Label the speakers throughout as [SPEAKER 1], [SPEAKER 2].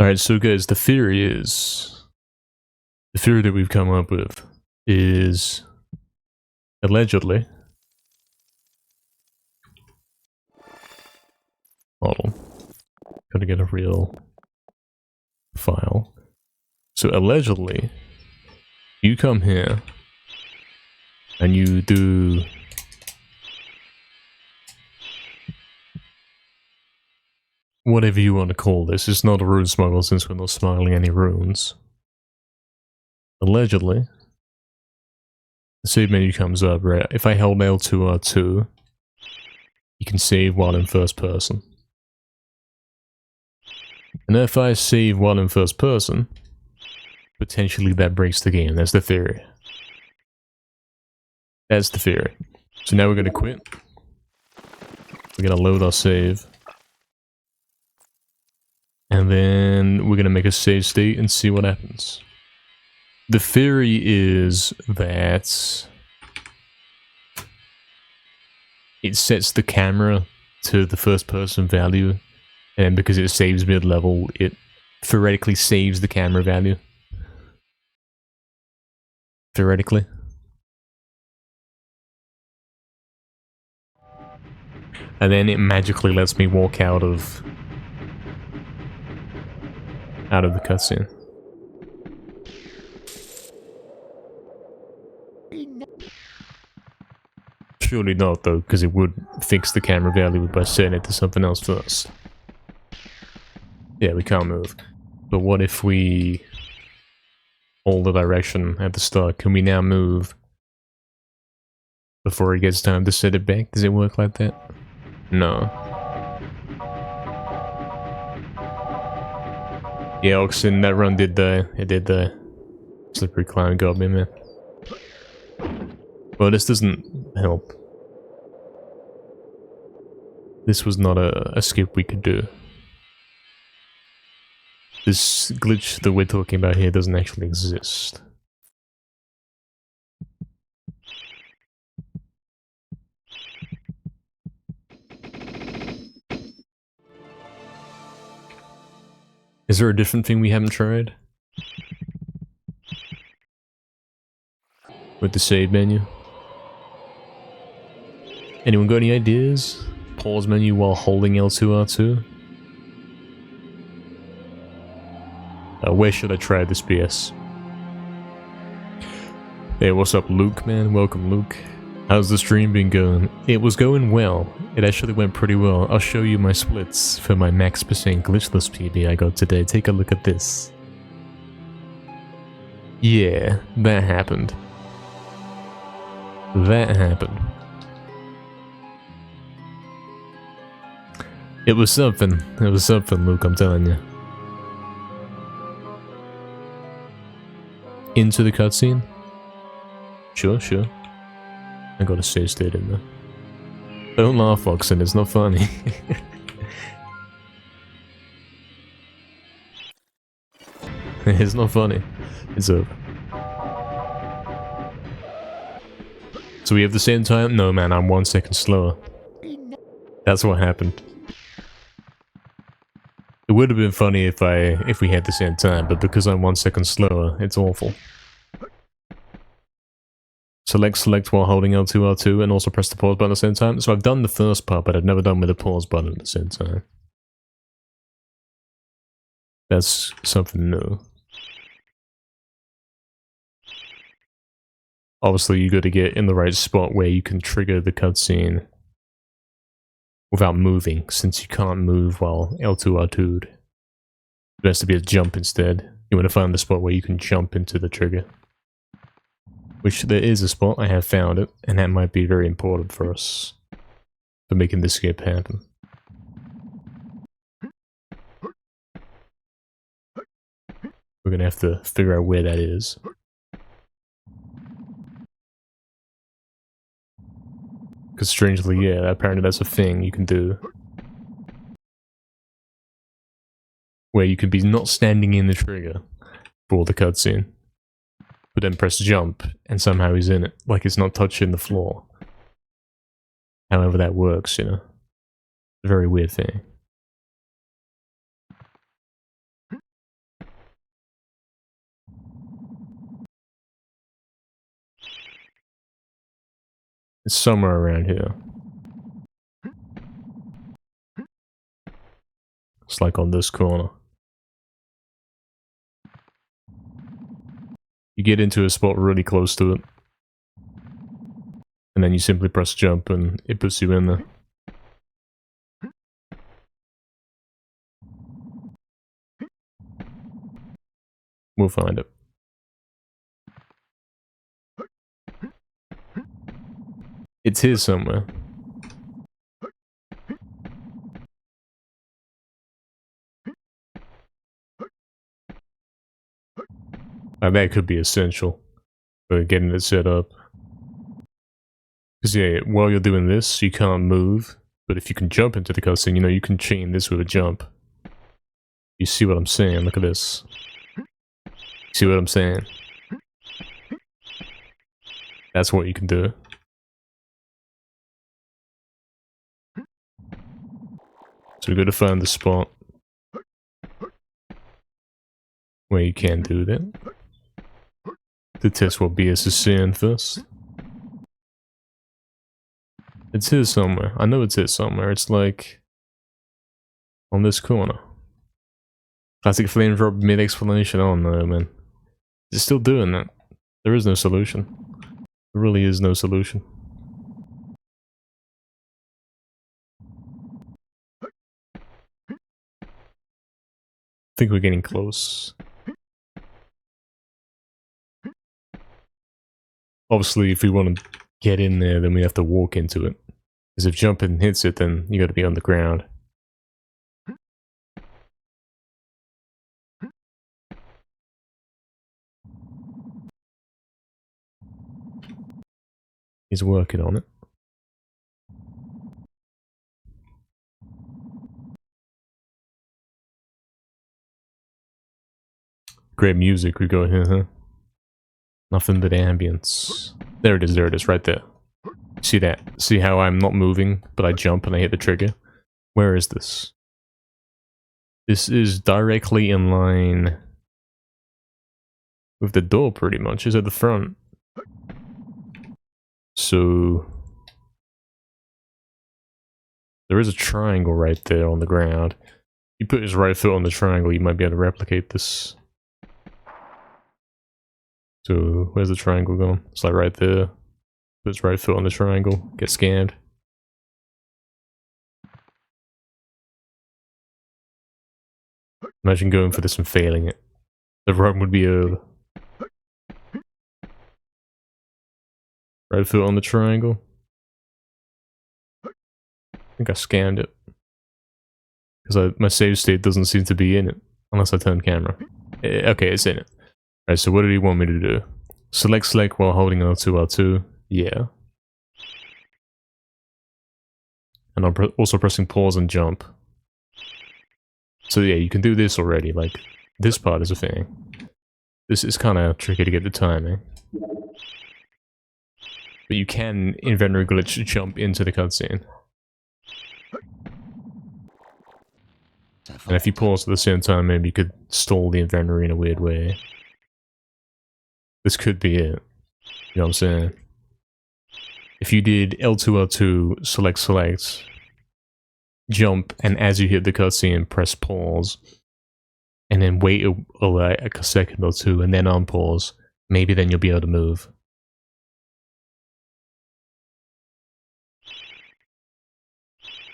[SPEAKER 1] Alright, so guys, the theory that we've come up with is allegedly, hold on, gotta get a real file. So allegedly, you come here and you do whatever you want to call this. It's not a rune smuggle since we're not smuggling any runes. Allegedly, the save menu comes up, right? If I hold L2R2, you can save while in first person. And if I save while in first person, potentially that breaks the game. That's the theory. That's the theory. So now we're gonna quit. We're gonna load our save. And then we're gonna make a save state and see what happens. The theory is that it sets the camera to the first person value, and because it saves mid-level, it theoretically saves the camera value. Theoretically. And then it magically lets me walk out of the cutscene. Surely not though, because it would fix the camera value by setting it to something else first. Yeah, we can't move. But what if we hold the direction at the start? Can we now move before it gets time to set it back? Does it work like that? No. Yeah, Oxen, that run did die. It did die. Slippery climb got me, man. Well, this doesn't help. This was not a skip we could do. This glitch that we're talking about here doesn't actually exist. Is there a different thing we haven't tried? With the save menu? Anyone got any ideas? Pause menu while holding L2R2? Where should I try this BS? Hey, what's up, Luke, man? Welcome, Luke. How's the stream been going? It was going well. It actually went pretty well. I'll show you my splits for my max percent glitchless PB I got today. Take a look at this. Yeah, that happened. That happened. It was something. It was something, Luke, I'm telling you. Into the cutscene? Sure, sure. I got a save state in there. Don't laugh, Oxen, it's not funny. It's not funny. It's over. So we have the same time? No, man, I'm 1 second slower. That's what happened. It would have been funny if we had the same time, but because I'm 1 second slower, it's awful. Select while holding L2R2 and also press the pause button at the same time. So I've done the first part, but I've never done with the pause button at the same time. That's something new. Obviously, you got to get in the right spot where you can trigger the cutscene without moving, since you can't move while L2R2'd. There has to be a jump instead. You want to find the spot where you can jump into the trigger. Which there is a spot, I have found it, and that might be very important for us for making this skip happen. We're gonna have to figure out where that is. Because strangely, yeah, apparently that's a thing you can do. Where you can be not standing in the trigger for the cutscene, but then press jump, and somehow he's in it, like it's not touching the floor. However that works, you know. A very weird thing. It's somewhere around here. It's like on this corner. You get into a spot really close to it. And then you simply press jump and it puts you in there. We'll find it. It's here somewhere. That could be essential for getting it set up. Because yeah, while you're doing this, you can't move. But if you can jump into the cutscene, you know, you can chain this with a jump. You see what I'm saying? Look at this. See what I'm saying? That's what you can do. So we got to find the spot where you can do that. To test what BS is saying first. It's here somewhere. I know it's here somewhere. It's like on this corner. Classic flame drop mid-explanation. Oh no, man. It's still doing that. There is no solution. There really is no solution. I think we're getting close. Obviously, if we want to get in there, then we have to walk into it. Because if jumping hits it, then you got to be on the ground. He's working on it. Great music we got here, huh? Nothing but ambience. There it is, right there. See that? See how I'm not moving, but I jump and I hit the trigger? Where is this? This is directly in line with the door, pretty much. It's at the front. So there is a triangle right there on the ground. You put his right foot on the triangle, you might be able to replicate this. So where's the triangle going? It's like right there. Put his right foot on the triangle, get scammed. Imagine going for this and failing it. The run would be over. Right foot on the triangle. I think I scammed it. Because my save state doesn't seem to be in it. Unless I turn camera. Okay, it's in it. Alright, so what did he want me to do? Select while holding L2, L2. Yeah. And I'm also pressing pause and jump. So yeah, you can do this already. Like, this part is a thing. This is kind of tricky to get the timing. But you can inventory glitch jump into the cutscene. And if you pause at the same time, maybe you could stall the inventory in a weird way. This could be it. You know what I'm saying? If you did L2, L2, select, jump, and as you hit the cutscene, press pause, and then wait like a second or two, and then unpause, maybe then you'll be able to move.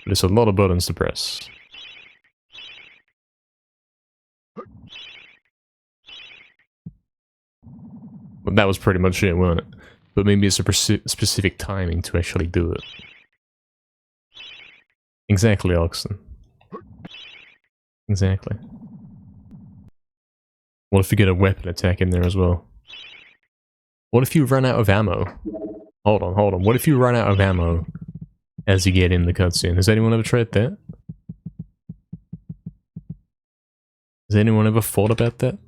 [SPEAKER 1] But it's a lot of buttons to press. But that was pretty much it, wasn't it? But maybe it's a specific timing to actually do it. Exactly, Oxen. Exactly. What if you get a weapon attack in there as well? What if you run out of ammo? Hold on. What if you run out of ammo as you get in the cutscene? Has anyone ever tried that? Has anyone ever thought about that?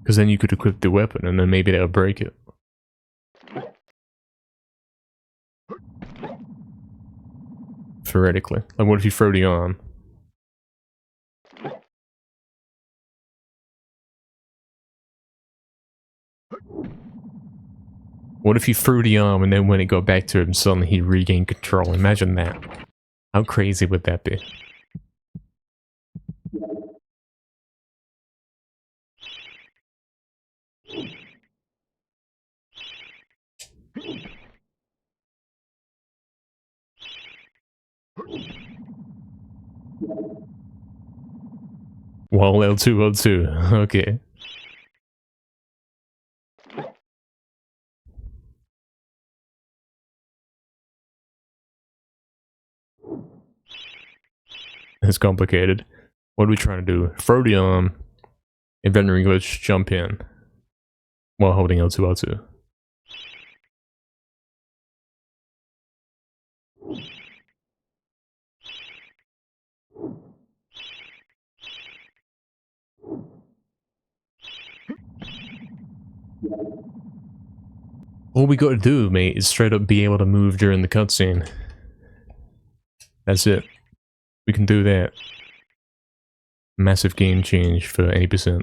[SPEAKER 1] Because then you could equip the weapon and then maybe that'll break it. Theoretically. Like, what if you throw the arm? What if he threw the arm and then when it got back to him, suddenly he regained control? Imagine that. How crazy would that be? Well, L2, okay. It's complicated. What are we trying to do? Throw the arm, inventory glitch, jump in, while holding L2. All we gotta do, mate, is straight up be able to move during the cutscene. That's it. We can do that. Massive game change for 80%.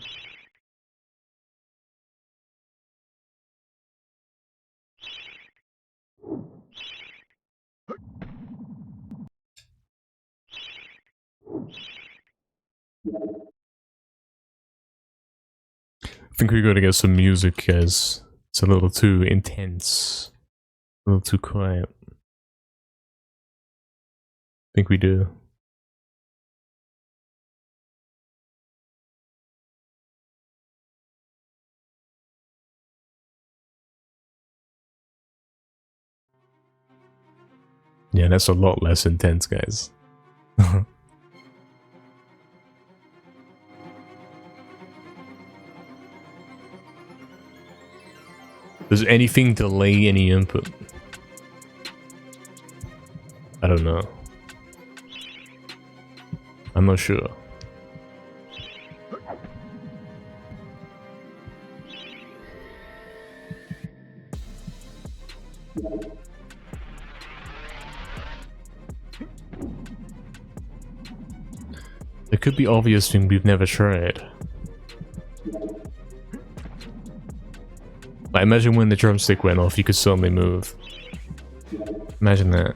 [SPEAKER 1] I think we gotta get some music, guys. It's a little too intense. A little too quiet. I think we do. Yeah, that's a lot less intense, guys. Does anything delay any input? I don't know. I'm not sure. There could be obvious thing we've never tried. Like, imagine when the drumstick went off, you could suddenly move. Imagine that.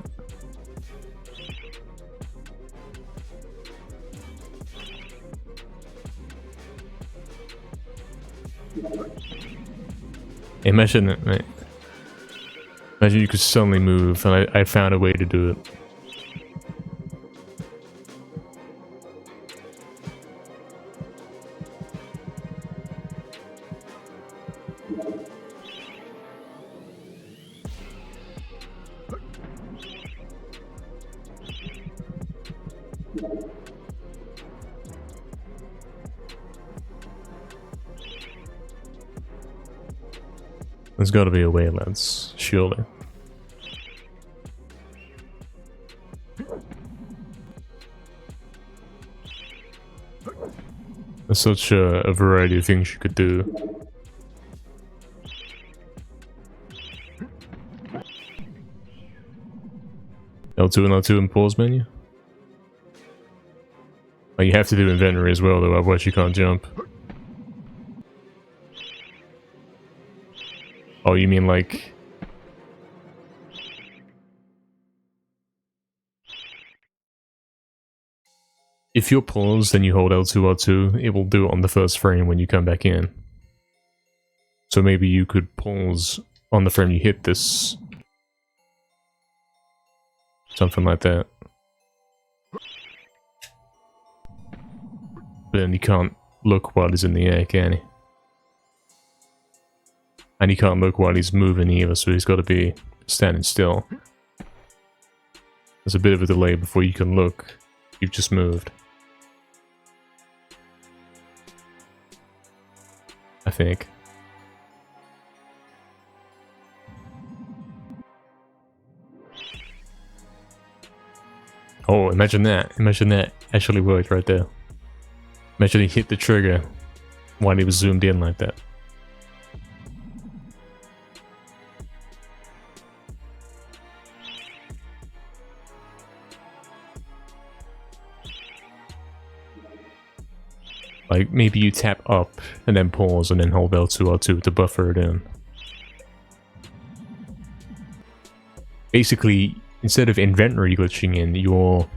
[SPEAKER 1] Imagine it, mate. Imagine you could suddenly move, and I found a way to do it. There's gotta be a way, lads. Surely. There's such a variety of things you could do. L2 and L2 in pause menu? Oh, you have to do inventory as well though, otherwise you can't jump. Oh, you mean like... If you're paused and you hold L2, it will do it on the first frame when you come back in. So maybe you could pause on the frame you hit this. Something like that. But then you can't look while he's in the air, can he? And he can't look while he's moving either, so he's got to be standing still. There's a bit of a delay before you can look. You've just moved. I think. Oh, imagine that. Imagine that actually worked right there. Imagine he hit the trigger while he was zoomed in like that. Like, maybe you tap up and then pause and then hold L2 to buffer it in. Basically, instead of inventory glitching in, you're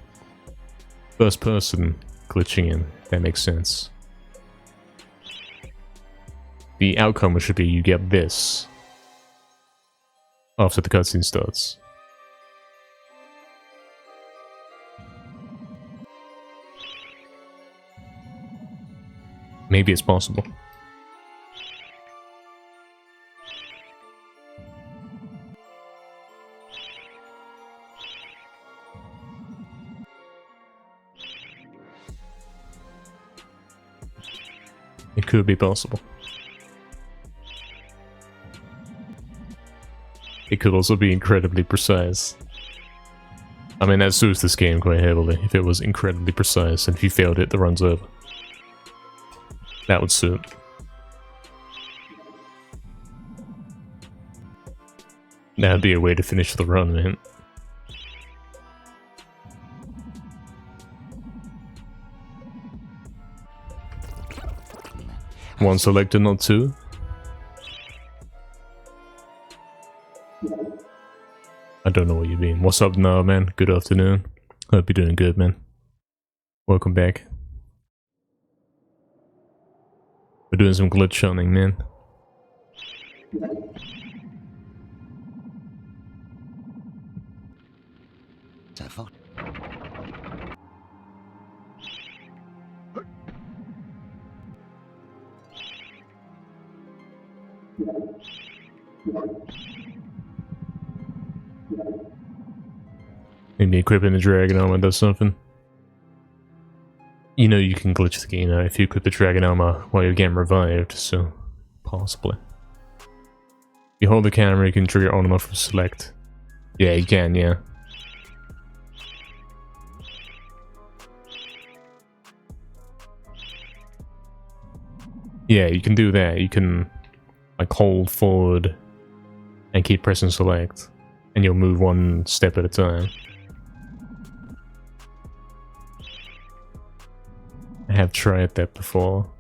[SPEAKER 1] first person glitching in. If that makes sense. The outcome should be you get this after the cutscene starts. Maybe it's possible. It could be possible. It could also be incredibly precise. I mean, that suits this game quite heavily, if it was incredibly precise, and if you failed it, the run's over. That would suit. That'd be a way to finish the run, man. One selected, not two. I don't know what you mean. What's up now, man? Good afternoon. Hope you're doing good, man. Welcome back. We're doing some glitch hunting, man. Maybe equipping the dragon armor does something. You know you can glitch the game if you equip the dragon armor while you're getting revived, so possibly. If you hold the camera, you can trigger on and off from select. Yeah, you can, yeah. Yeah, you can do that. You can like hold forward and keep pressing select, and you'll move one step at a time. I have tried that before.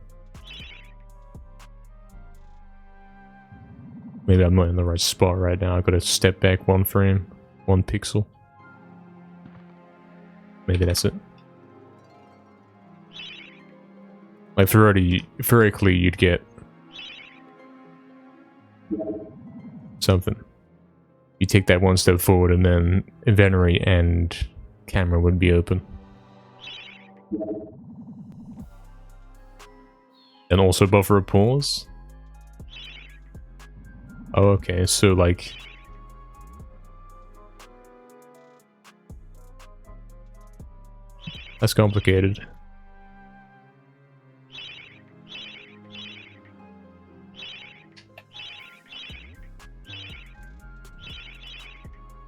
[SPEAKER 1] Maybe I'm not in the right spot right now. I've got to step back one frame, 1 pixel. Maybe that's it. Like theoretically you'd get something. You take that one step forward and then inventory and camera would be open. And also buffer a pause? Oh, okay, so like... That's complicated.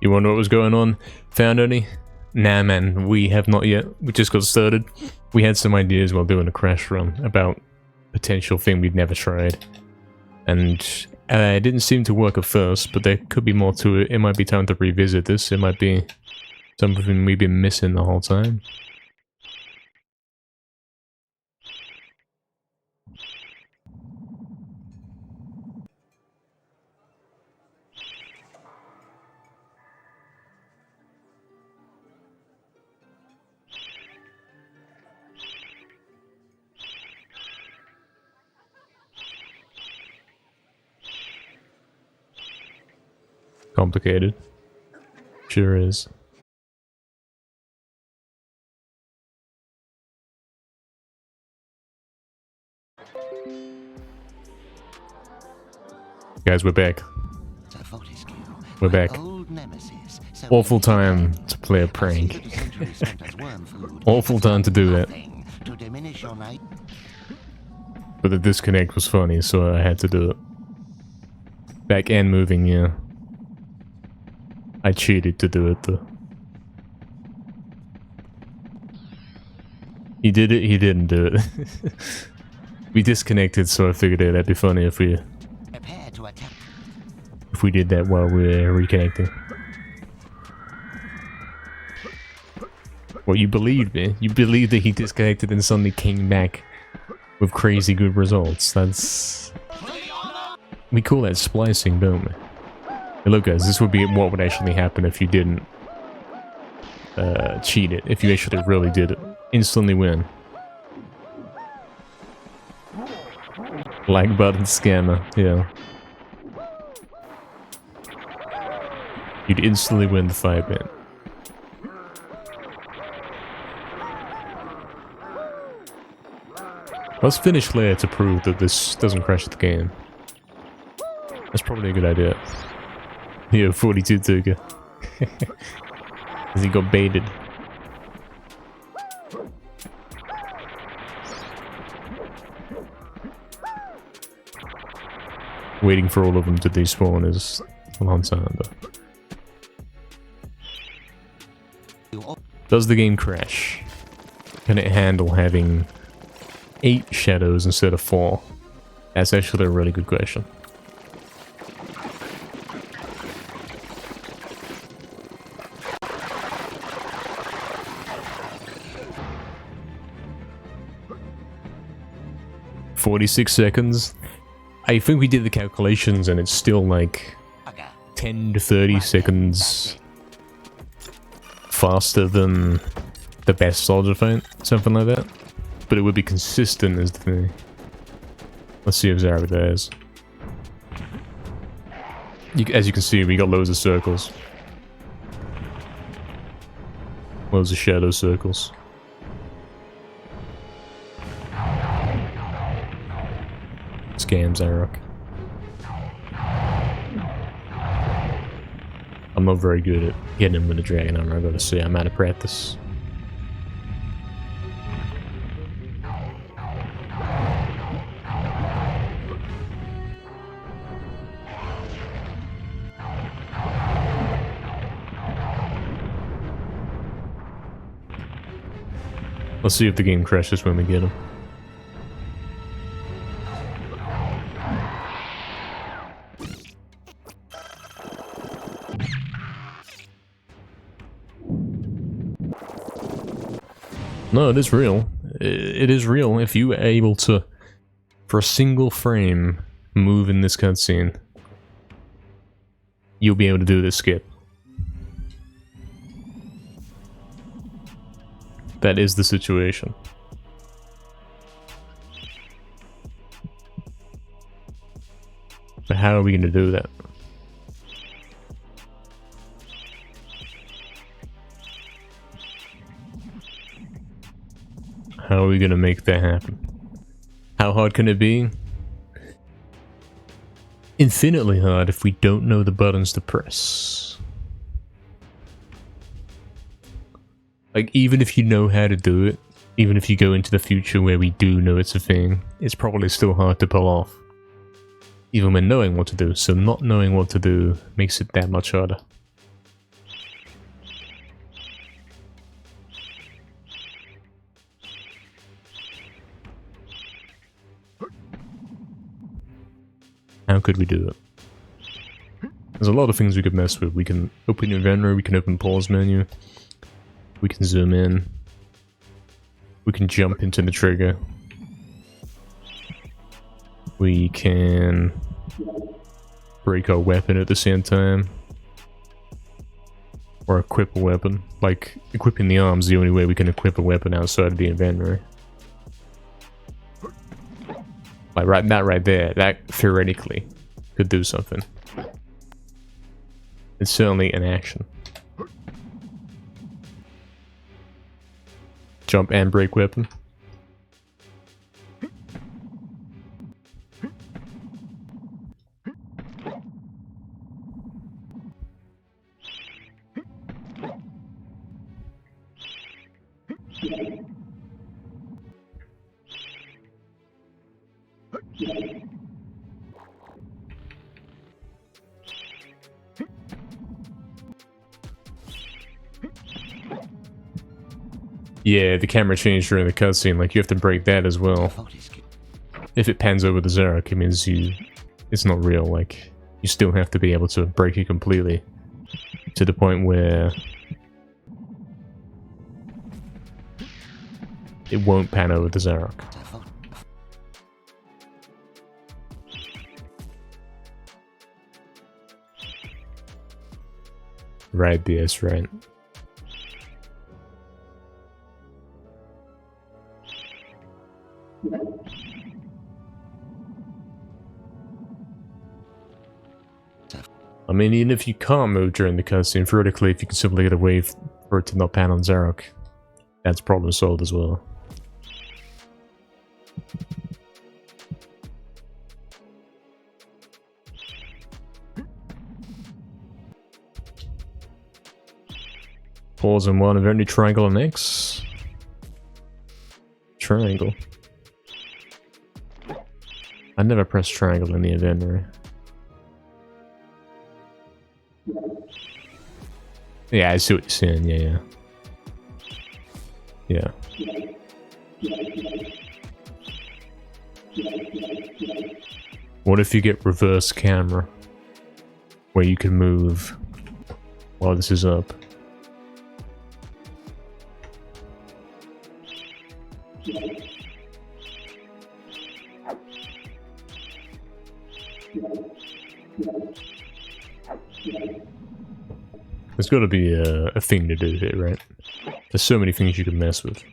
[SPEAKER 1] You wonder what was going on? Found any? Nah, man, we have not yet. We just got started. We had some ideas while doing a crash run about potential thing we'd never tried. And it didn't seem to work at first, but there could be more to it. It might be time to revisit this. It might be something we've been missing the whole time. Complicated. Sure is. Guys, we're back. We're back. Awful time to play a prank. Awful time to do that. But the disconnect was funny, so I had to do it. Back and moving, yeah. I cheated to do it though. He did it, he didn't do it. We disconnected, so I figured that'd be funny if we did that while we're reconnecting. Well, you believed me. You believed that he disconnected and suddenly came back with crazy good results. That's... We call that splicing, don't we? Hey, look guys, this would be what would actually happen if you didn't cheat it. If you actually really did it. Instantly win. Like button scammer, yeah. You'd instantly win the 5-minute. Let's finish layer to prove that this doesn't crash the game. That's probably a good idea. Yeah, 42 took it. Because he got baited. Waiting for all of them to despawn is a long time though. Does the game crash? Can it handle having 8 shadows instead of 4? That's actually a really good question. "46 seconds. I think we did the calculations and it's still like 10 to 30 seconds faster than the best soldier fight, something like that. But it would be consistent is the thing. Let's see if Zarek does. As you can see, we got loads of circles. Loads of shadow circles. Scam Zarek. I'm not very good at hitting him with a dragon armor, I gotta say. I'm out of practice. Let's see if the game crashes when we get him. No, it is real. It is real. If you are able to, for a single frame, move in this cutscene, you'll be able to do this skip. That is the situation. But how are we going to do that? How are we going to make that happen? How hard can it be? Infinitely hard if we don't know the buttons to press. Like, even if you know how to do it, even if you go into the future where we do know it's a thing, it's probably still hard to pull off. Even when knowing what to do, so not knowing what to do makes it that much harder. How could we do it? There's a lot of things we could mess with. We can open inventory, we can open pause menu, we can zoom in, we can jump into the trigger, we can break our weapon at the same time, or equip a weapon. Like, equipping the arm's the only way we can equip a weapon outside of the inventory. Like, that right there, that theoretically could do something. It's certainly an action. Jump and break weapon. Yeah, the camera changed during the cutscene, like you have to break that as well. If it pans over the Zarek, it means it's not real, like, you still have to be able to break it completely. To the point where it won't pan over the Zarek. Right, yes, right. I mean, even if you can't move during the cutscene, theoretically, if you can simply get away for it to not pan on Zarok, that's problem solved as well. Pause on one, event triangle on X. Triangle. I never press triangle in the event, right? Yeah, I see what you're saying, yeah. Yeah. What if you get reverse camera? Where you can move while this is up? There's got to be a thing to do here, right? There's so many things you can mess with.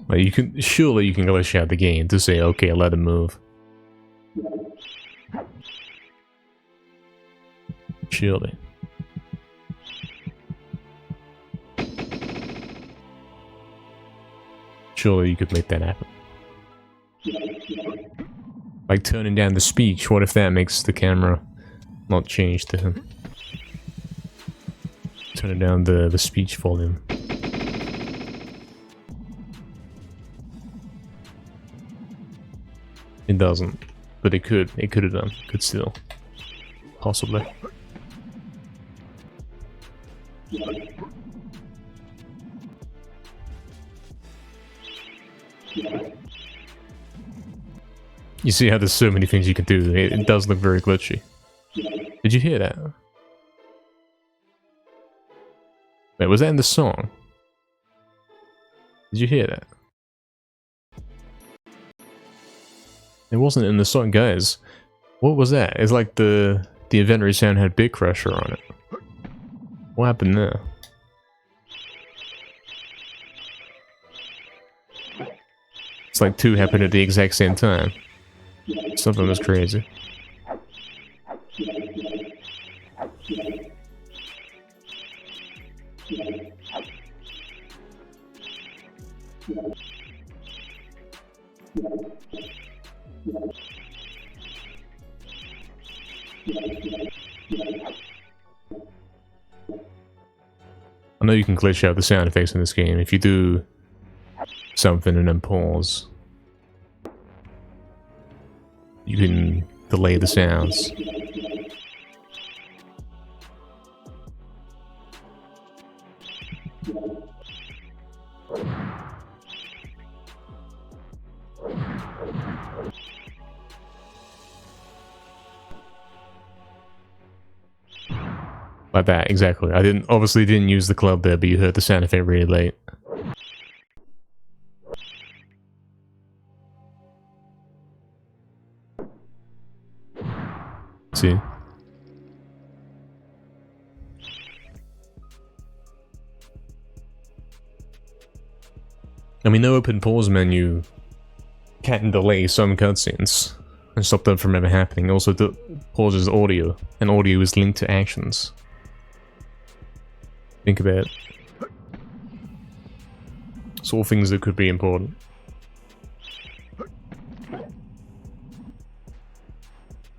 [SPEAKER 1] Like surely you can glitch out the game to say, okay, let him move. Surely. Surely you could make that happen. Like turning down the speech, what if that makes the camera not change to him? Turning down the speech volume. It doesn't, but it could have done, could still, possibly. You see how there's so many things you can do. It does look very glitchy. Did you hear that? Wait, was that in the song? Did you hear that? It wasn't in the song, guys. What was that? It's like the inventory sound had Big Crusher on it. What happened there? It's like two happened at the exact same time. Something was crazy. I know you can glitch out the sound effects in this game. If you do something and then pause, you can delay the sounds. Like that, exactly. I obviously didn't use the club there, but you heard the sound effect really late. See? I mean, the open pause menu can delay some cutscenes and stop them from ever happening. Also, pauses audio, and audio is linked to actions. Think about it. It's all things that could be important.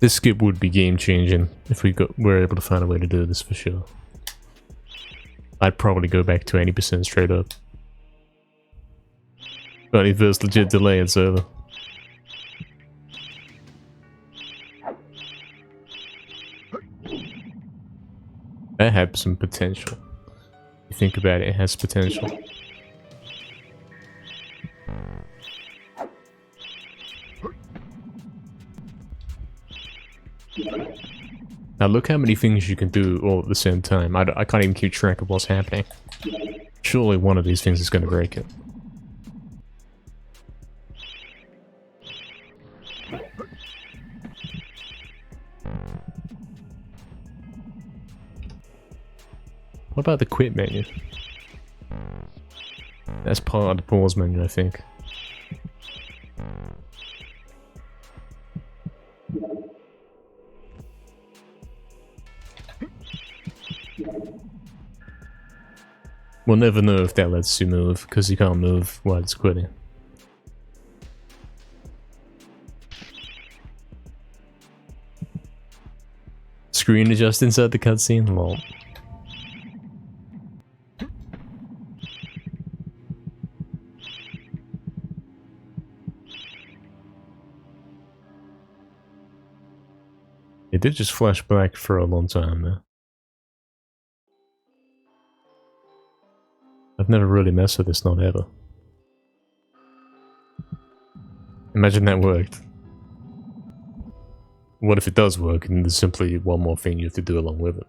[SPEAKER 1] This skip would be game changing if were able to find a way to do this for sure. I'd probably go back to 80% straight up. But if there's legit delay, it's over. That had some potential. You think about it, it has potential. Now look how many things you can do all at the same time. I can't even keep track of what's happening. Surely one of these things is going to break it. What about the quit menu? That's part of the pause menu, I think. We'll never know if that lets you move, because you can't move while it's quitting. Screen adjust inside the cutscene? Lol. It did just flash back for a long time now. I've never really messed with this, not ever. Imagine that worked. What if it does work and there's simply one more thing you have to do along with it?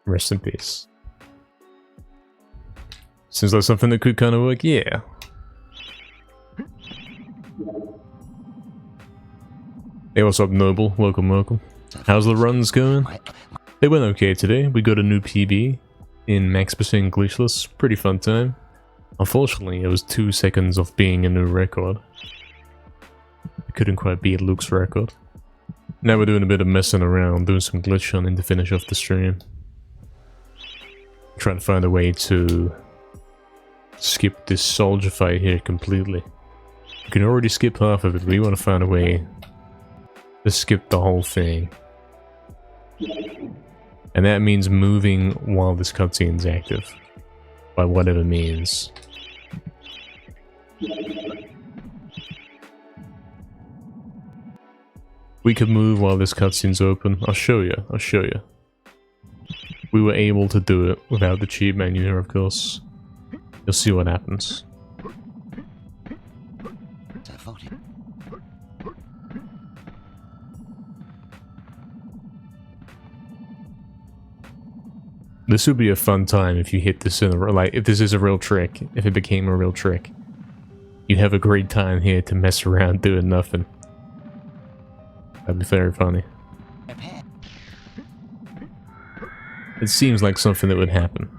[SPEAKER 1] Rest in peace. Seems like something that could kind of work, yeah. Hey, what's up, Noble? Welcome, welcome. How's the runs going? They went okay today. We got a new PB in max percent glitchless. Pretty fun time. Unfortunately, it was 2 seconds off being a new record. I couldn't quite beat Luke's record. Now we're doing a bit of messing around, doing some glitch hunting to finish off the stream. Trying to find a way to skip this soldier fight here completely. You can already skip half of it, but we want to find a way to skip the whole thing. And that means moving while this cutscene's active. By whatever means. We could move while this cutscene's open. I'll show you, I'll show you. We were able to do it without the cheat menu here, of course. You'll see what happens. This would be a fun time if you hit this in a, like, if this is a real trick, if it became a real trick. You'd have a great time here to mess around doing nothing. That'd be very funny. It seems like something that would happen.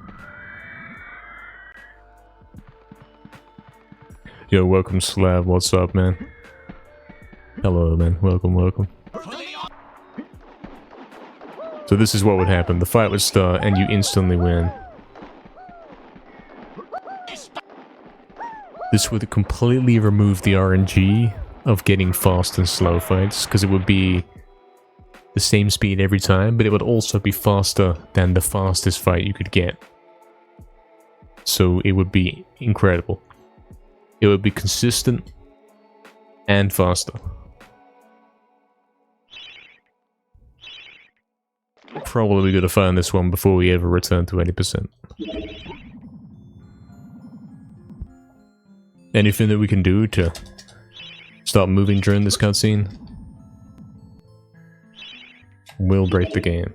[SPEAKER 1] Yo, welcome Slav, what's up, man? Hello, man, welcome, welcome. So this is what would happen. The fight would start and you instantly win. This would completely remove the RNG of getting fast and slow fights, because it would be the same speed every time, but it would also be faster than the fastest fight you could get. So it would be incredible. It would be consistent and faster. Probably gonna find this one before we ever return to 80%. Anything that we can do to start moving during this cutscene will break the game.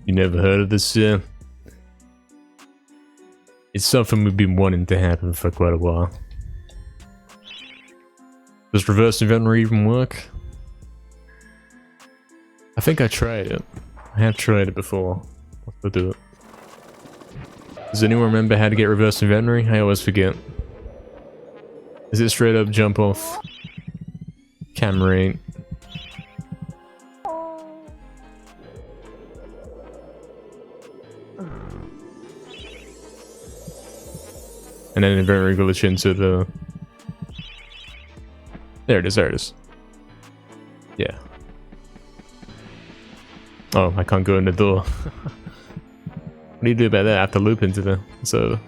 [SPEAKER 1] You never heard of this? It's something we've been wanting to happen for quite a while. Does reverse inventory even work? I think I tried it. I have tried it before. I'll have to do it. Does anyone remember how to get reverse inventory? I always forget. Is it straight up jump off? Camera 8. And then inventory glitch into the... There it is, there it is. Yeah. Oh, I can't go in the door. What do you do about that? I have to loop into the... So...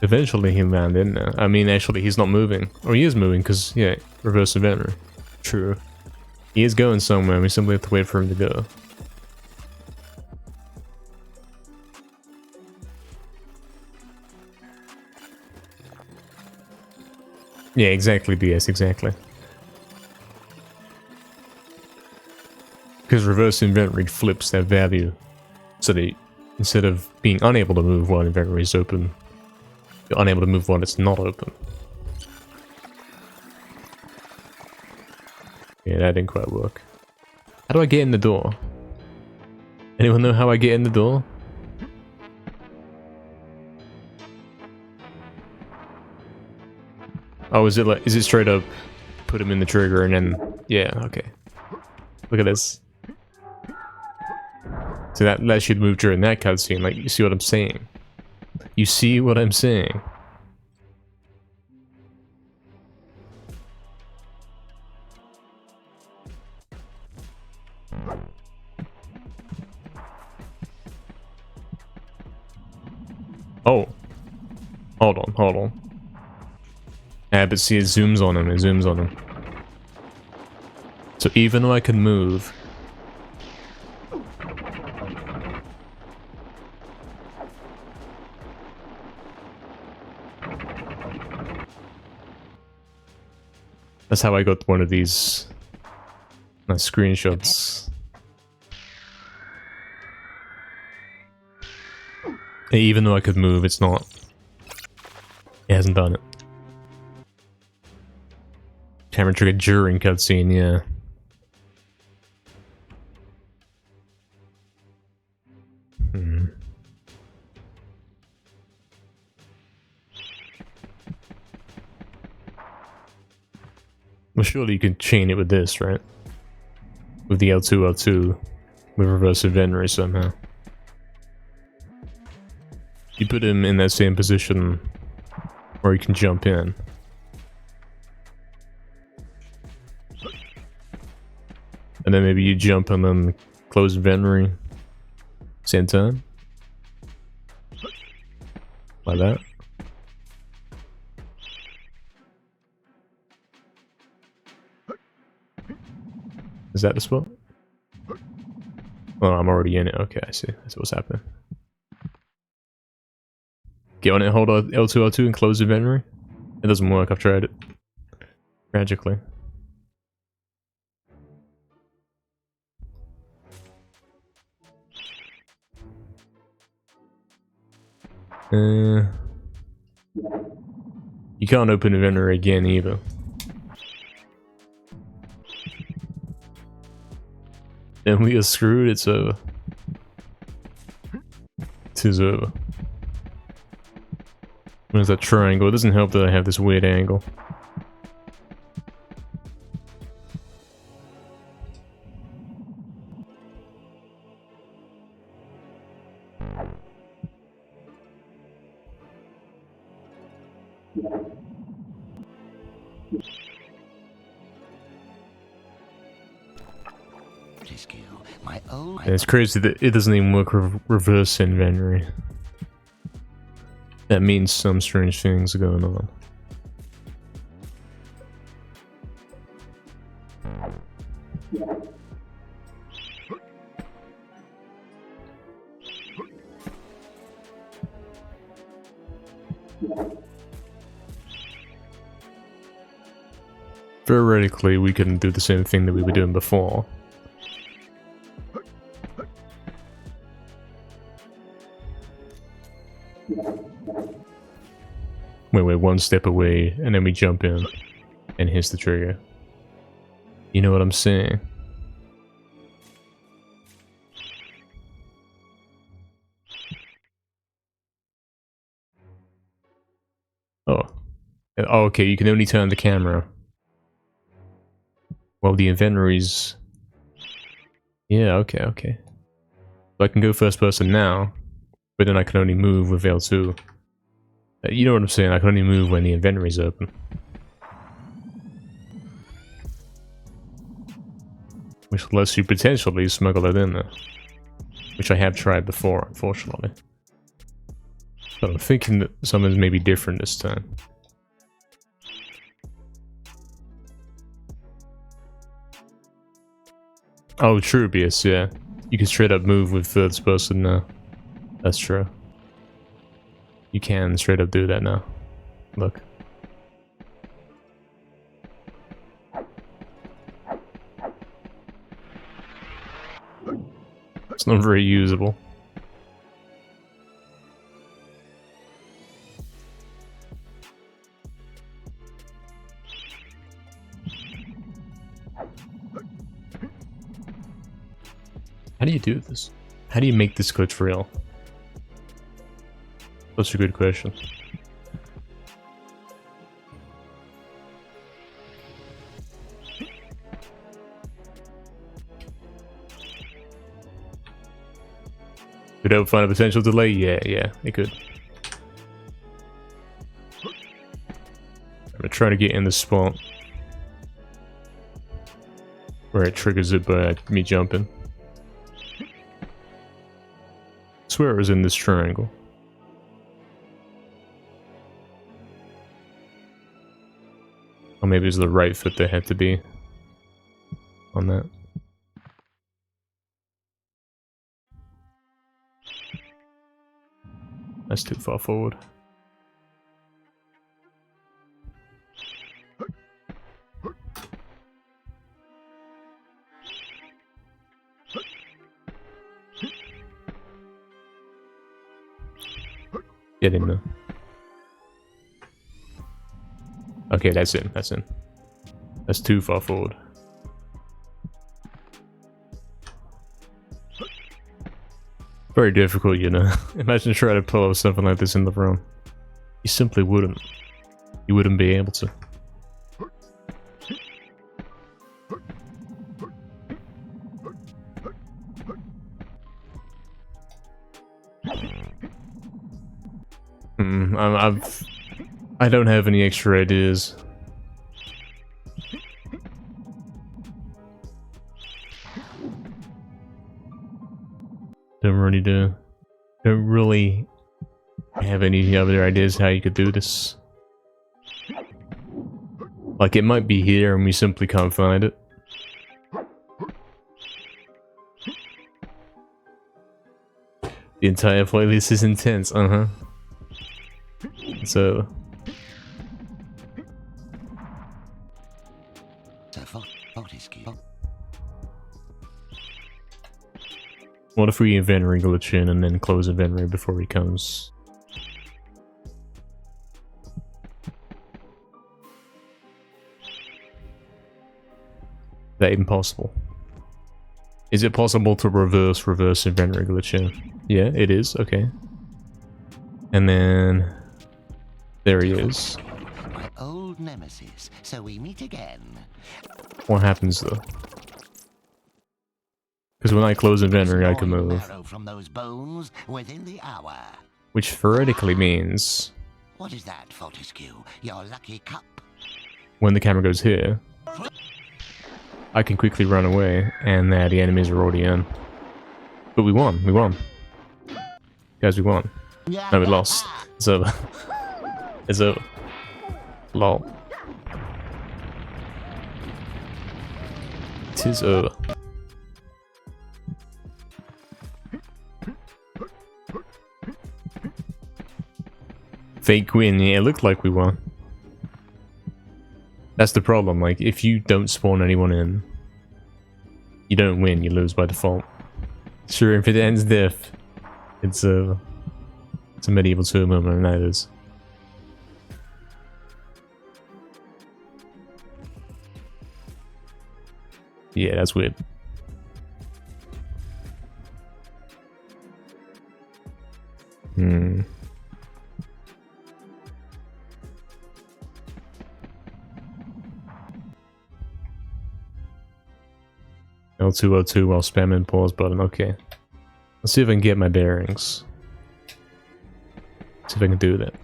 [SPEAKER 1] Eventually he landed in there. I mean, actually, he's not moving. Or he is moving, because, yeah, reverse inventory. True. He is going somewhere, we simply have to wait for him to go. Yeah, exactly, BS, exactly. Because reverse inventory flips that value. So that instead of being unable to move while inventory is open, you're unable to move while it's not open. Yeah, that didn't quite work. How do I get in the door? Anyone know how I get in the door? Oh, is it straight up put him in the trigger and then... Yeah, okay. Look at this. So that should move during that cutscene, like, you see what I'm saying? You see what I'm saying? Oh. Hold on, hold on. Yeah, but see, it zooms on him, it zooms on him. So even though I can move... That's how I got one of these nice screenshots. Even though I could move, it's not. It hasn't done it. Camera trigger during cutscene, yeah. Well, surely you can chain it with this, right? With the L2, L2, with reverse inventory somehow. You put him in that same position where he can jump in. And then maybe you jump and then close inventory. Same time. Like that. Is that the spot? Oh, I'm already in it. Okay, I see. That's what's happening. Get on it, hold L2, L2 and close inventory. It doesn't work, I've tried it. Tragically. You can't open inventory again either. And we are screwed, it's over. It is over. Where's that triangle? It doesn't help that I have this weird angle. And it's crazy that it doesn't even work reverse inventory. That means some strange things are going on. Theoretically, we can do the same thing that we were doing before. Wait, we're one step away, and then we jump in and hit the trigger. You know what I'm saying? Oh. Oh, okay, you can only turn the camera while the inventory's Yeah, okay, okay. So I can go first person now, but then I can only move with L2. You know what I'm saying? I can only move when the inventory's open. Which lets you potentially smuggle it in there. Which I have tried before, unfortunately. But I'm thinking that something's maybe different this time. Oh, true, BS, yeah. You can straight up move with third person now. That's true. You can straight up do that now. Look. It's not very usable. How do you do this? How do you make this glitch real? That's a good question. Could it find a potential delay? Yeah, it could. I'm gonna try to get in the spot where it triggers it by me jumping. I swear it was in this triangle. Or maybe it's the right foot that had to be on that. That's too far forward. Get in there. Okay, that's in, that's in. That's too far forward. Very difficult, you know. Imagine trying to pull off something like this in the room. You simply wouldn't. You wouldn't be able to. I don't have any extra ideas. Don't really have any other ideas how you could do this. Like, it might be here and we simply can't find it. The entire playlist is intense, So... What if we inventory glitch in and then close inventory before he comes? Is that even possible? Is it possible to reverse inventory glitch in? Yeah, it is, okay. And then... there he is.
[SPEAKER 2] My old nemesis, so we meet again.
[SPEAKER 1] What happens though? Because when I close inventory, I can move.
[SPEAKER 2] From those bones within the hour.
[SPEAKER 1] Which theoretically means...
[SPEAKER 2] What is that, Fortescue? Your lucky cup?
[SPEAKER 1] When the camera goes here, I can quickly run away, and the enemies are already in. But we won, Guys, we won. No, we lost. It's over. It's over. Lol. It is over. Fake win, yeah, it looked like we won. That's the problem, like, if you don't spawn anyone in, you don't win, you lose by default. Sure, if it ends diff, it's a MediEvil 2 moment, and that is. Yeah, that's weird. L202 while spamming pause button. Okay. Let's see if I can get my bearings. See if I can do that.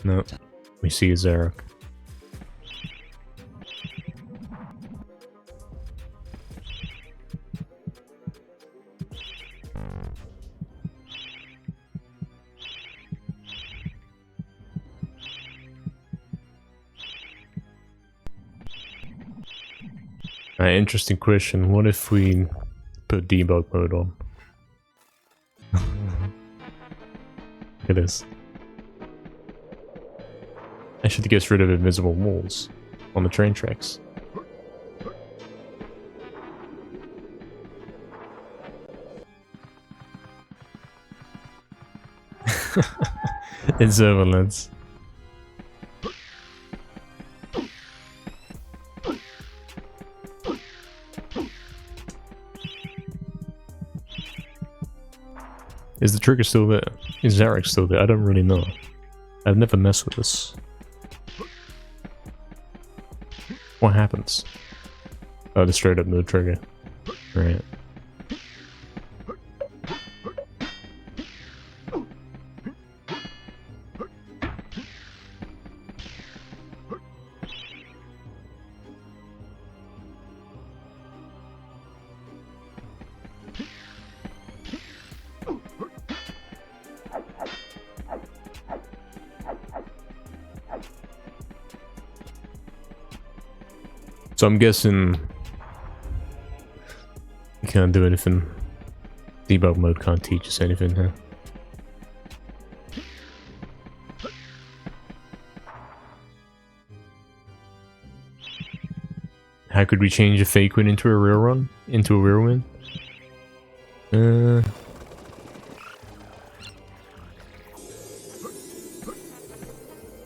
[SPEAKER 1] No. We see a Zarek. Interesting question. What if we put debug mode on? Look at this. Actually, it gets rid of invisible walls on the train tracks. It's overlens. Is the trigger still there? Is Zarek still there? I don't really know. I've never messed with this. What happens? Oh, the straight up no trigger. Right. So I'm guessing you can't do anything. Debug mode can't teach us anything here. How could we change a fake win into a real run? Into a real win?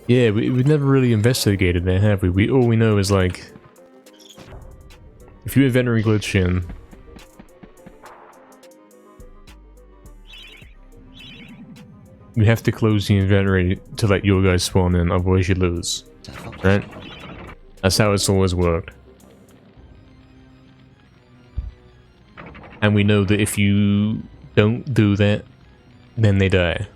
[SPEAKER 1] Yeah, we've never really investigated that, have we? All we know is like, if you inventory glitch in, you have to close the inventory to let your guys spawn in, otherwise you lose. Right? That's how it's always worked. And we know that if you don't do that, then they die.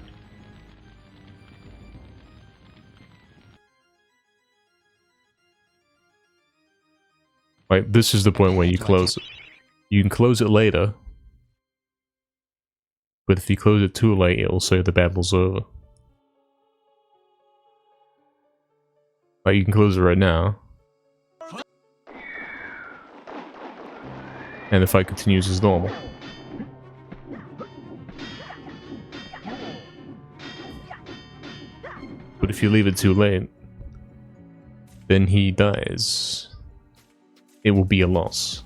[SPEAKER 1] Like, this is the point where you close it. You can close it later, but if you close it too late, it'll say the battle's over. Like, you can close it right now, and the fight continues as normal. But if you leave it too late, then he dies. It will be a loss.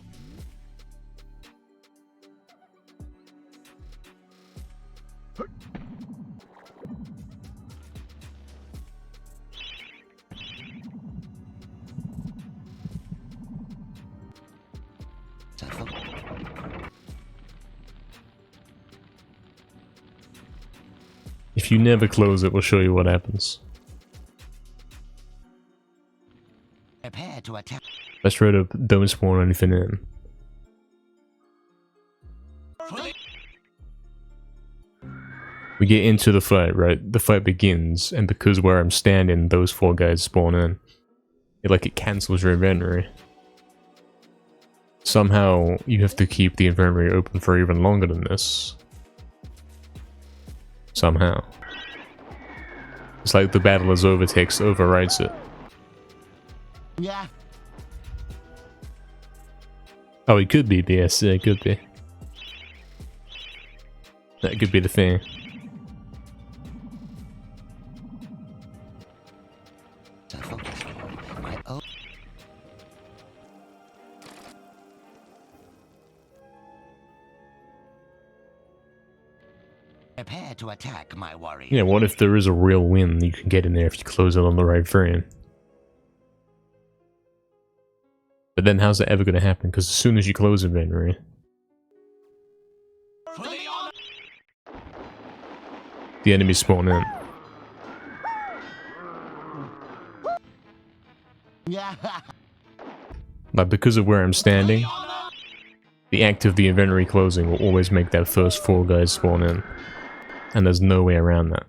[SPEAKER 1] If you never close it, we'll show you what happens.
[SPEAKER 2] Prepare to attack.
[SPEAKER 1] Let's try to don't spawn anything in. We get into the fight, right? The fight begins, and because where I'm standing, those 4 guys spawn in. It cancels your inventory. Somehow, you have to keep the inventory open for even longer than this. Somehow. It's like the battle is over, overwrites it.
[SPEAKER 2] Yeah.
[SPEAKER 1] Oh, it could be BS, yeah, it could be. That could be the thing.
[SPEAKER 2] Prepare to attack, my warrior.
[SPEAKER 1] Yeah, what if there is a real win you can get in there if you close it on the right frame? But then how's that ever going to happen? Because as soon as you close inventory... the enemies spawn in. But because of where I'm standing, the act of the inventory closing will always make that first 4 guys spawn in. And there's no way around that.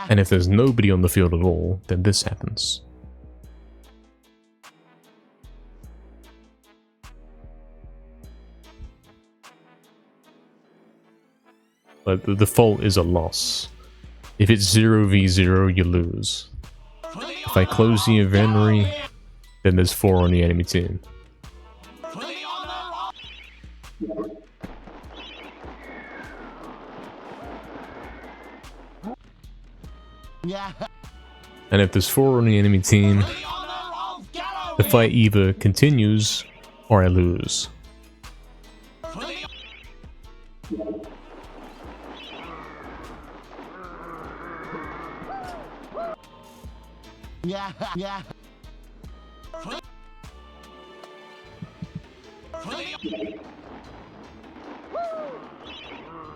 [SPEAKER 1] And if there's nobody on the field at all, then this happens. But the default is a loss. If it's 0v0, you lose. If I close the inventory, then there's 4 on the enemy team. And if there's 4 on the enemy team, the fight either continues or I lose.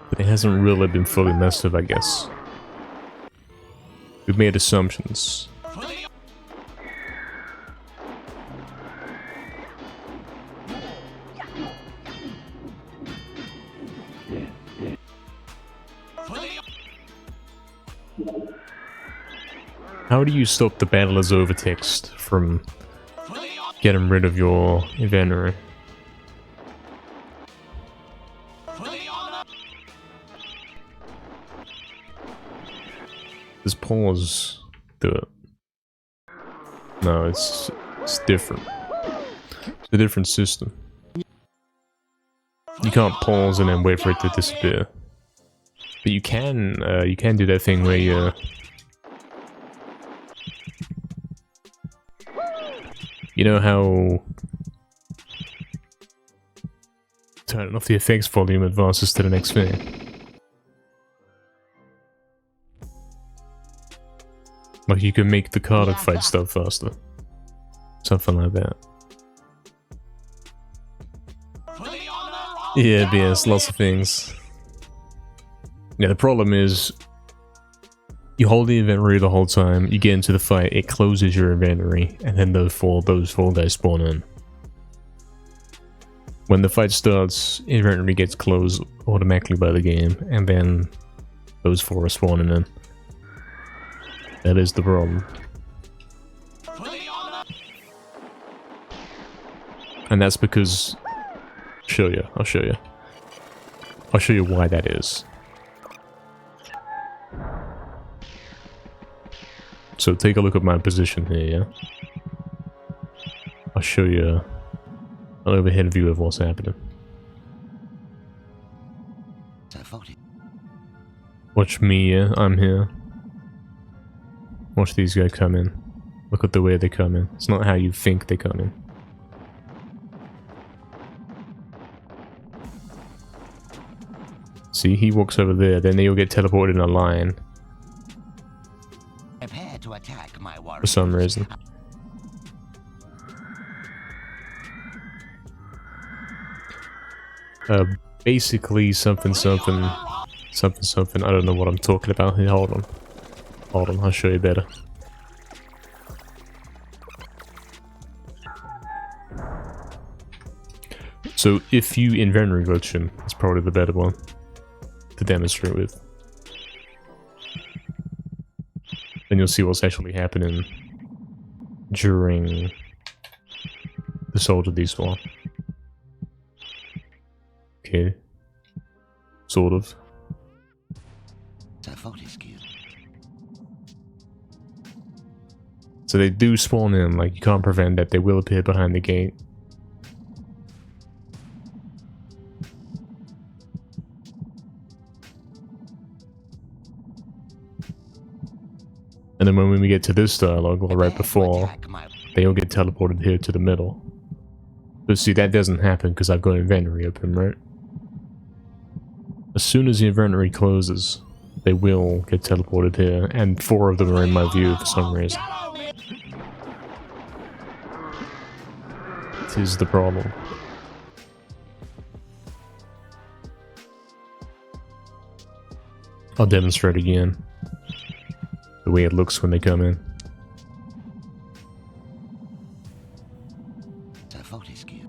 [SPEAKER 1] But it hasn't really been fully messed up, I guess. We've made assumptions. How do you stop the battler's overtext from getting rid of your inventory? Does pause do it? No, it's different. It's a different system. You can't pause and then wait for it to disappear. But you can do that thing where you know how turning off the effects volume advances to the next thing. Like you can make the carded fight stuff faster. Something like that. Yeah, BS, lots of things. Yeah, the problem is you hold the inventory the whole time, you get into the fight, it closes your inventory, and then those four guys spawn in. When the fight starts, inventory gets closed automatically by the game, and then those 4 are spawning in. That is the problem. And that's because... I'll show you why that is. So take a look at my position here, yeah? I'll show you an overhead view of what's happening. Watch me, yeah? I'm here. Watch these guys come in. Look at the way they come in. It's not how you think they come in. See, he walks over there, then they all get teleported in a line.
[SPEAKER 2] Prepare to attack, my warrior.
[SPEAKER 1] For some reason. Basically something, I don't know what I'm talking about here, hold on, I'll show you better. So if you inventory glitch him, it's probably the better one to demonstrate with. Then you'll see what's actually happening during the soldier despawn. Okay. Sort of. So they do spawn in, like you can't prevent that, they will appear behind the gate. And then when we get to this dialogue, or right before, they all get teleported here to the middle. But see, that doesn't happen because I've got inventory open, right? As soon as the inventory closes, they will get teleported here, and 4 of them are in my view for some reason. That is the problem. I'll demonstrate again. The way it looks when they come in.
[SPEAKER 2] It's a Fortescue.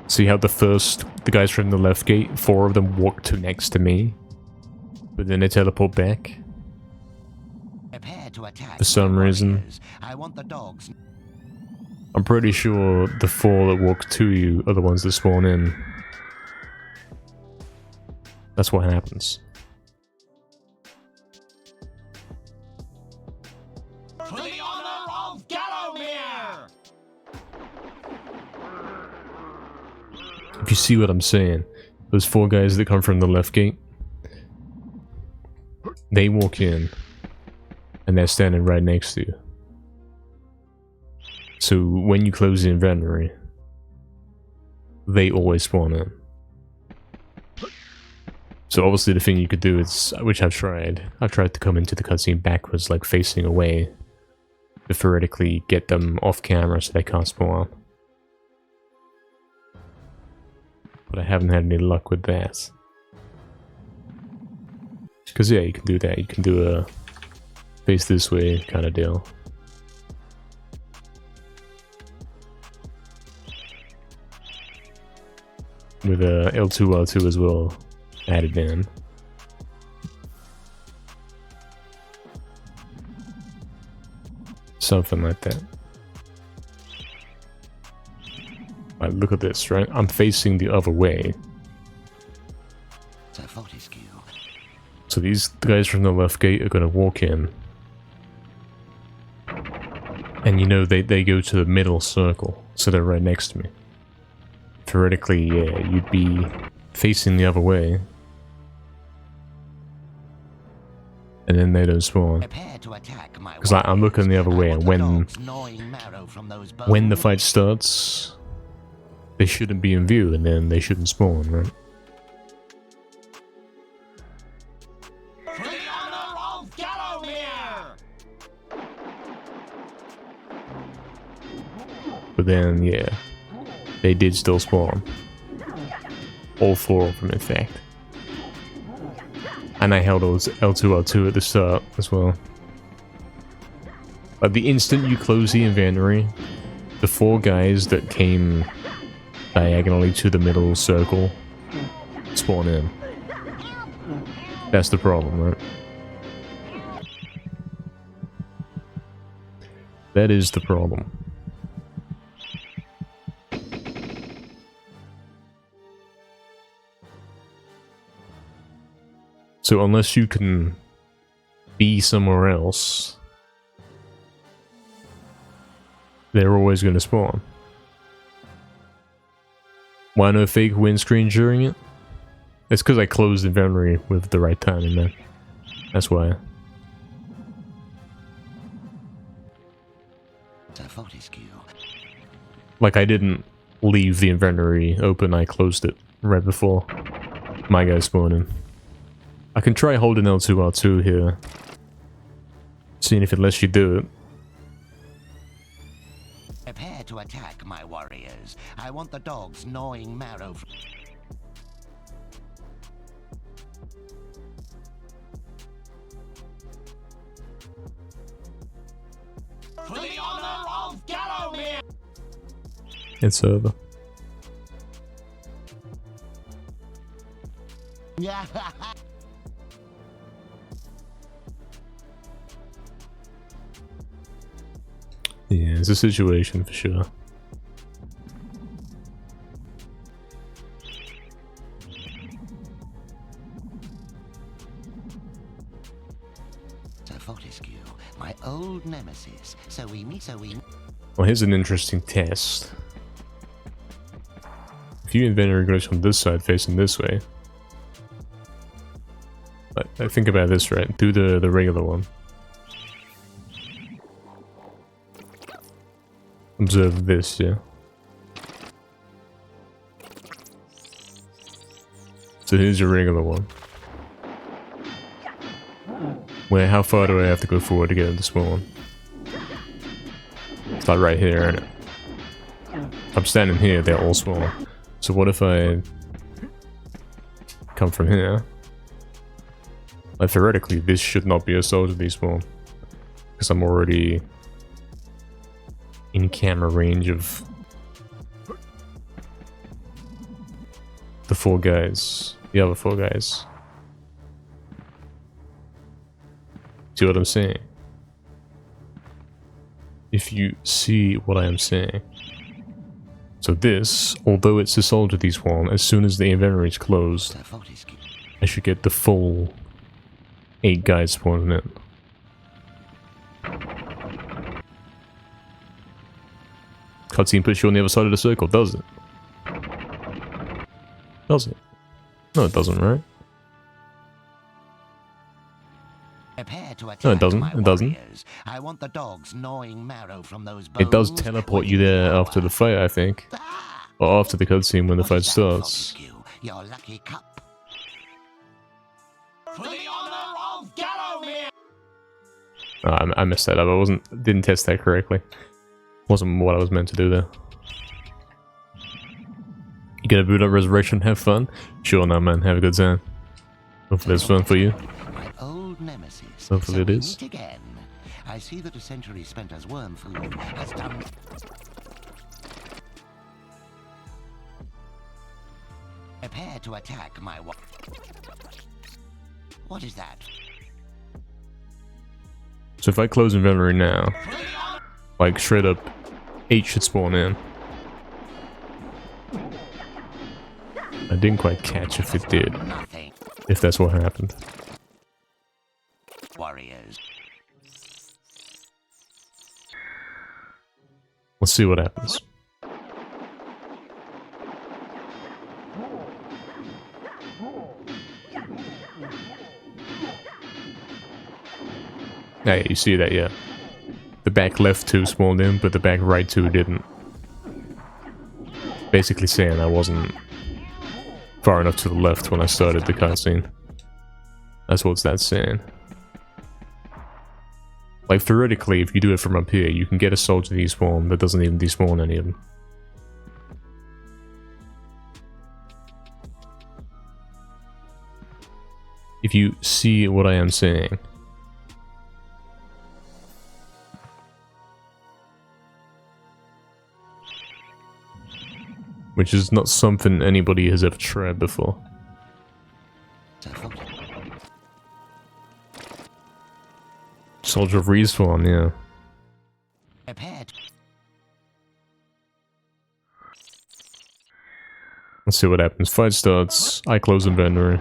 [SPEAKER 1] See how the guys from the left gate, 4 of them walk to next to me, but then they teleport back.
[SPEAKER 2] Prepare to attack
[SPEAKER 1] For some reason.
[SPEAKER 2] warriors. I want the dogs.
[SPEAKER 1] I'm pretty sure the 4 that walk to you are the ones that spawn in. That's what happens.
[SPEAKER 2] For the honor of Gallowmere!
[SPEAKER 1] If you see what I'm saying, those 4 guys that come from the left gate, they walk in, and they're standing right next to you. So when you close the inventory, they always spawn in. So obviously the thing you could do is, which I've tried to come into the cutscene backwards, like facing away, to theoretically get them off camera so they can't spawn. But I haven't had any luck with that. Because yeah, you can do that. You can do a face this way kind of deal. With a L2, R2 as well added in. Something like that. Right, look at this, right? I'm facing the other way.
[SPEAKER 2] It's a Fortescue.
[SPEAKER 1] So these guys from the left gate are gonna walk in. And you know, they go to the middle circle, so they're right next to me. Theoretically, yeah, you'd be facing the other way. And then they don't spawn. Because I'm looking the other way, and when the fight starts, they shouldn't be in view, and then they shouldn't spawn, right?
[SPEAKER 2] For the honor of Gallowmere!
[SPEAKER 1] But then, yeah, they did still spawn. All 4 of them, in fact. And I held those L2, R2 at the start as well. But the instant you close the inventory, the 4 guys that came diagonally to the middle circle spawn in. That's the problem, right? That is the problem. So unless you can be somewhere else, they're always going to spawn. Why no fake windscreen during it? It's because I closed the inventory with the right timing, man. That's why.
[SPEAKER 2] It's a Fortescue.
[SPEAKER 1] Like, I didn't leave the inventory open, I closed it right before my guy spawned in. I can try holding L2, R2 here. Seeing if it lets you do it.
[SPEAKER 2] Prepare to attack, my warriors. I want the dogs gnawing marrow. For the honor of Gallowmere!
[SPEAKER 1] It's over.
[SPEAKER 2] Yeah.
[SPEAKER 1] Yeah, it's a situation for sure.
[SPEAKER 2] Sir Fortescue, my old nemesis. So we meet.
[SPEAKER 1] Well, here's an interesting test. If your inventory goes from this side facing this way, I think about this, right? Do the regular one. Observe this, yeah. So So here's your regular one. Where, how far do I have to go forward to get into spawn? It's like right here, isn't it? If I'm standing here, they're all spawn. So what if I come from here? Like theoretically, this should not be a soldier despawn. Because I'm already in camera range of the 4 guys. The other 4 guys. See what I'm saying? If you see what I am saying. So this, although it's a soldier despawn, as soon as the inventory is closed, I should get the full 8 guys spawning in. Cutscene puts you on the other side of the circle, does it? Does it? No, it doesn't, right? No, it doesn't. It doesn't.
[SPEAKER 2] I want the dogs gnawing marrow from those bones.
[SPEAKER 1] It does teleport you there after the fight, I think. Or after the cutscene when the fight starts.
[SPEAKER 2] Your lucky cup. For the honor of Gallowmere!
[SPEAKER 1] Oh, I messed that up. I didn't test that correctly. Wasn't what I was meant to do there. You gonna boot up Resurrection? Have fun? Sure, no, man. Have a good time. Hopefully it's fun for you.
[SPEAKER 2] My old nemesis.
[SPEAKER 1] Hopefully it is.
[SPEAKER 2] Again. I see that a century spent as worm food has done. Prepare to attack my wa- What is that?
[SPEAKER 1] So if I close inventory now, like straight up, 8 should spawn in. I didn't quite catch if it did.
[SPEAKER 2] Nothing.
[SPEAKER 1] If that's what happened.
[SPEAKER 2] Warriors.
[SPEAKER 1] Let's see what happens. Yeah, you see that, yeah. The back left 2 spawned in, but the back right 2 didn't. Basically saying I wasn't far enough to the left when I started the cutscene. That's what that's saying. Like, theoretically, if you do it from up here, you can get a soldier despawn that doesn't even despawn any of them. If you see what I am saying. Which is not something anybody has ever tried before. Soldier of respawn, yeah. Let's see what happens. Fight starts. I close inventory.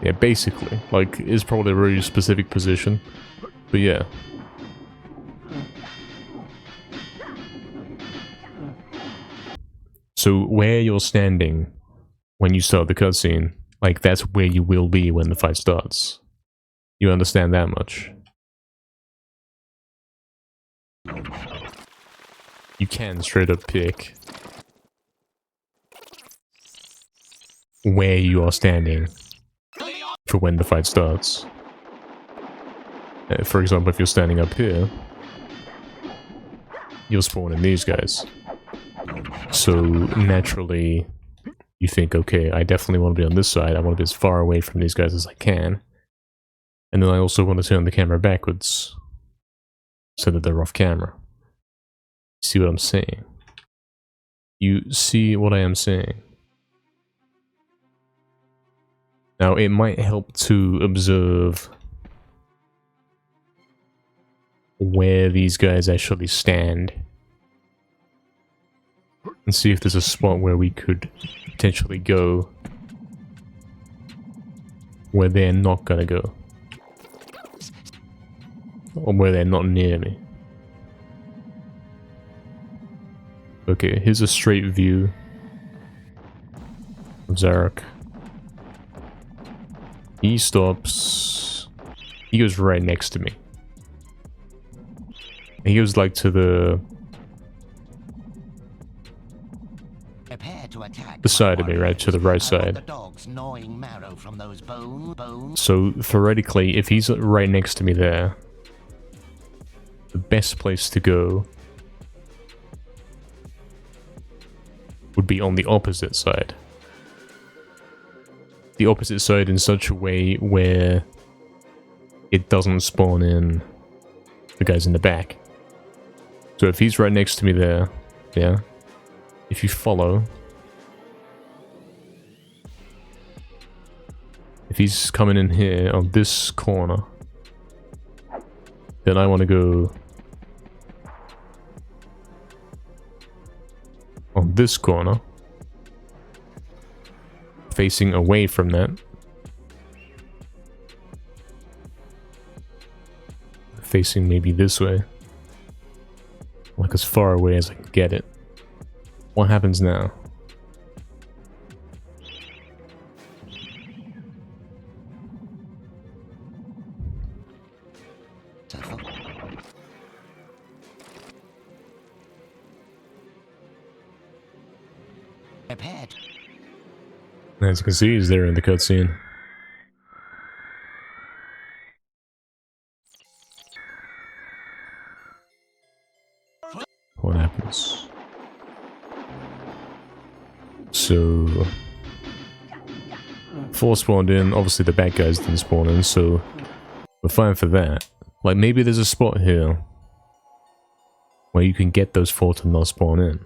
[SPEAKER 1] Yeah, basically. Like, it's probably a very specific position. But yeah. So where you're standing when you start the cutscene, like that's where you will be when the fight starts. You understand that much? You can straight up pick where you are standing for when the fight starts. For example, if you're standing up here, you'll spawn in these guys. So naturally, you think, okay, I definitely want to be on this side. I want to be as far away from these guys as I can. And then I also want to turn the camera backwards so that they're off camera. See what I'm saying? You see what I am saying? Now, it might help to observe where these guys actually stand. And see if there's a spot where we could potentially go where they're not gonna go. Or where they're not near me. Okay, here's a straight view of Zarek. He stops. He goes right next to me. He goes like to the the side of me, right? To the right
[SPEAKER 2] I want the
[SPEAKER 1] side.
[SPEAKER 2] dogs gnawing marrow from those bones.
[SPEAKER 1] So, theoretically, if he's right next to me there, the best place to go would be on the opposite side. The opposite side in such a way where it doesn't spawn in the guys in the back. So if he's right next to me there, yeah, if you follow, if he's coming in here on this corner, then I want to go on this corner, facing away from that. Facing maybe this way. Like as far away as I can get it. What happens now?
[SPEAKER 2] Prepared.
[SPEAKER 1] As you can see, he's there in the cutscene. What happens? So, 4 spawned in, obviously the bad guys didn't spawn in, so we're fine for that. Like, maybe there's a spot here where you can get those 4 to not spawn in.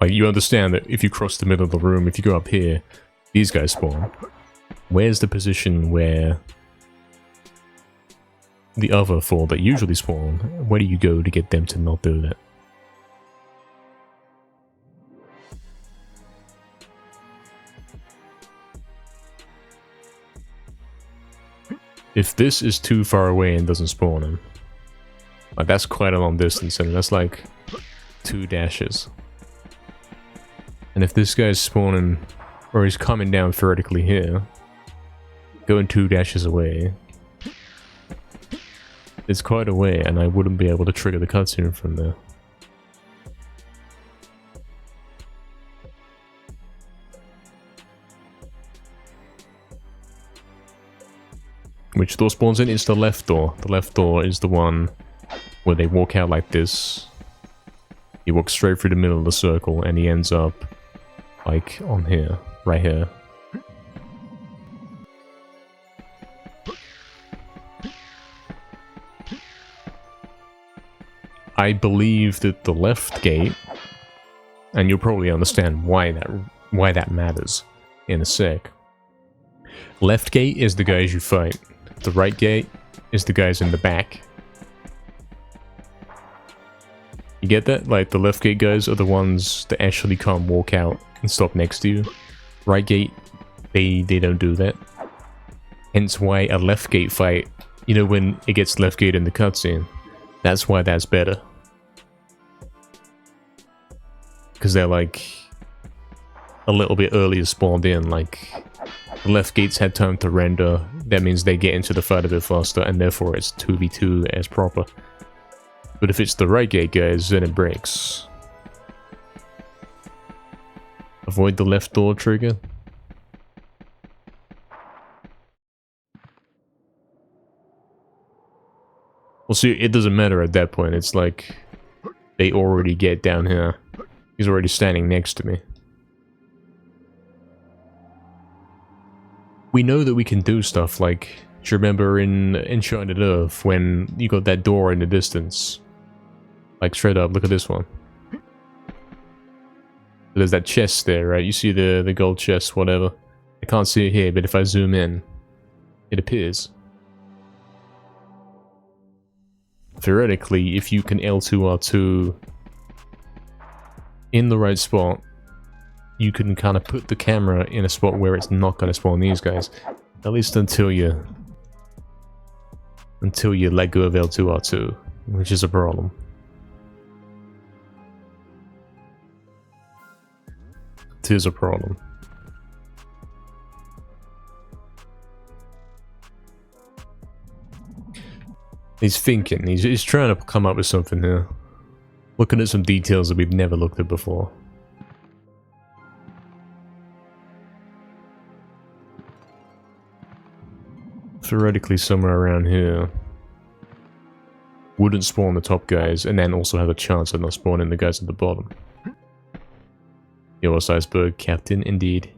[SPEAKER 1] Like, you understand that if you cross the middle of the room, if you go up here, these guys spawn. Where's the position where the other 4 that usually spawn, where do you go to get them to not do that? If this is too far away and doesn't spawn him, like that's quite a long distance, and that's like 2 dashes. And if this guy's spawning, or he's coming down vertically here, going 2 dashes away, it's quite a way, and I wouldn't be able to trigger the cutscene from there. Which door spawns in? It's the left door. The left door is the one where they walk out like this. He walks straight through the middle of the circle, and he ends up like on here, right here. I believe that the left gate, and you'll probably understand why that matters in a sec. Left gate is the guys you fight. The right gate is the guys in the back. You get that? Like, the left gate guys are the ones that actually can't walk out and stop next to you. Right gate, they don't do that. Hence why a left gate fight, you know, when it gets left gate in the cutscene, that's why that's better. Because they're like a little bit earlier spawned in, like the left gates had time to render, that means they get into the fight a bit faster, and therefore it's 2v2 as proper. But if it's the right gate guys, then it breaks. Avoid the left door trigger. Well, see, it doesn't matter at that point. It's like they already get down here. He's already standing next to me. We know that we can do stuff like, do you remember in Enchanted Earth when you got that door in the distance? Like straight up, look at this one. There's that chest there, right? You see the gold chest, whatever. I can't see it here, but if I zoom in, it appears. Theoretically, if you can L2R2 in the right spot, you can kind of put the camera in a spot where it's not going to spawn these guys. At least until you let go of L2R2, which is a problem. It is a problem. He's thinking. He's trying to come up with something here. Looking at some details that we've never looked at before. Theoretically, somewhere around here wouldn't spawn the top guys, and then also have a chance of not spawning the guys at the bottom. Yours iceberg, Captain, indeed.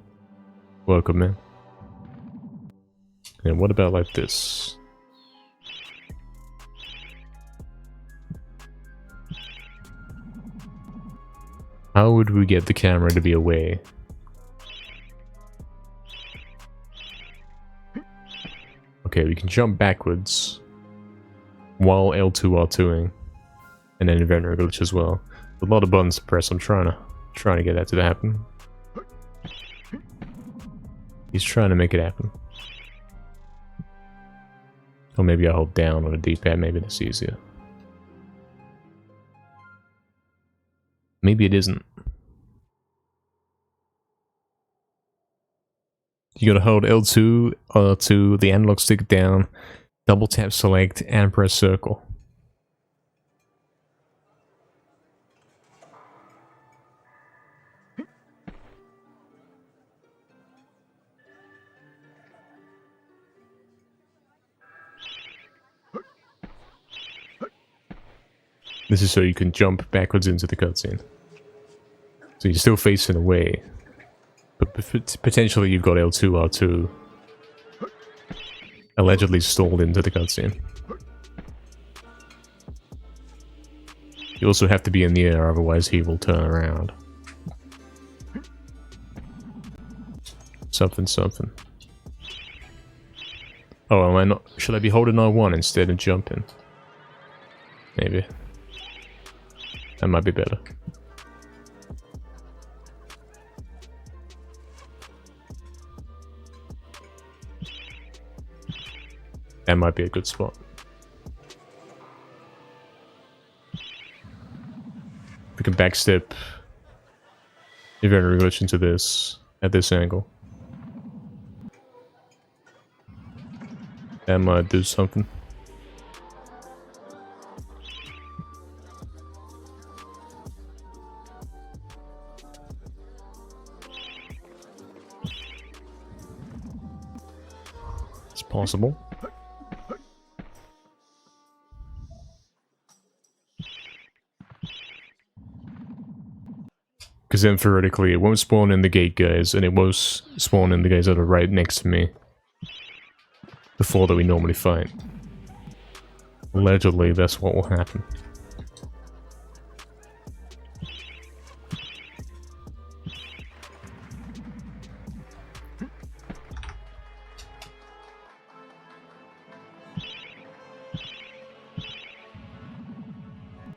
[SPEAKER 1] Welcome, man. And what about like this? How would we get the camera to be away? Okay, we can jump backwards while L2 R2ing, and then event glitch as well. A lot of buttons to press. I'm trying to get that to happen. He's trying to make it happen. Or maybe I hold down on a D-pad. Maybe that's easier. Maybe it isn't. You gotta hold L2, R2, the analog stick down, double tap select, and press circle. This is so you can jump backwards into the cutscene. So you're still facing away. But potentially you've got L2, R2 allegedly stalled into the cutscene. You also have to be in the air, otherwise he will turn around. Something, something. Oh, am I not? Should I be holding R1 instead of jumping? Maybe. That might be better. That might be a good spot. We can backstep event glitch into this at this angle. That might do something. It's possible. Because then theoretically it won't spawn in the gate guys, and it won't spawn in the guys that are right next to me. The four that we normally fight. Allegedly, that's what will happen.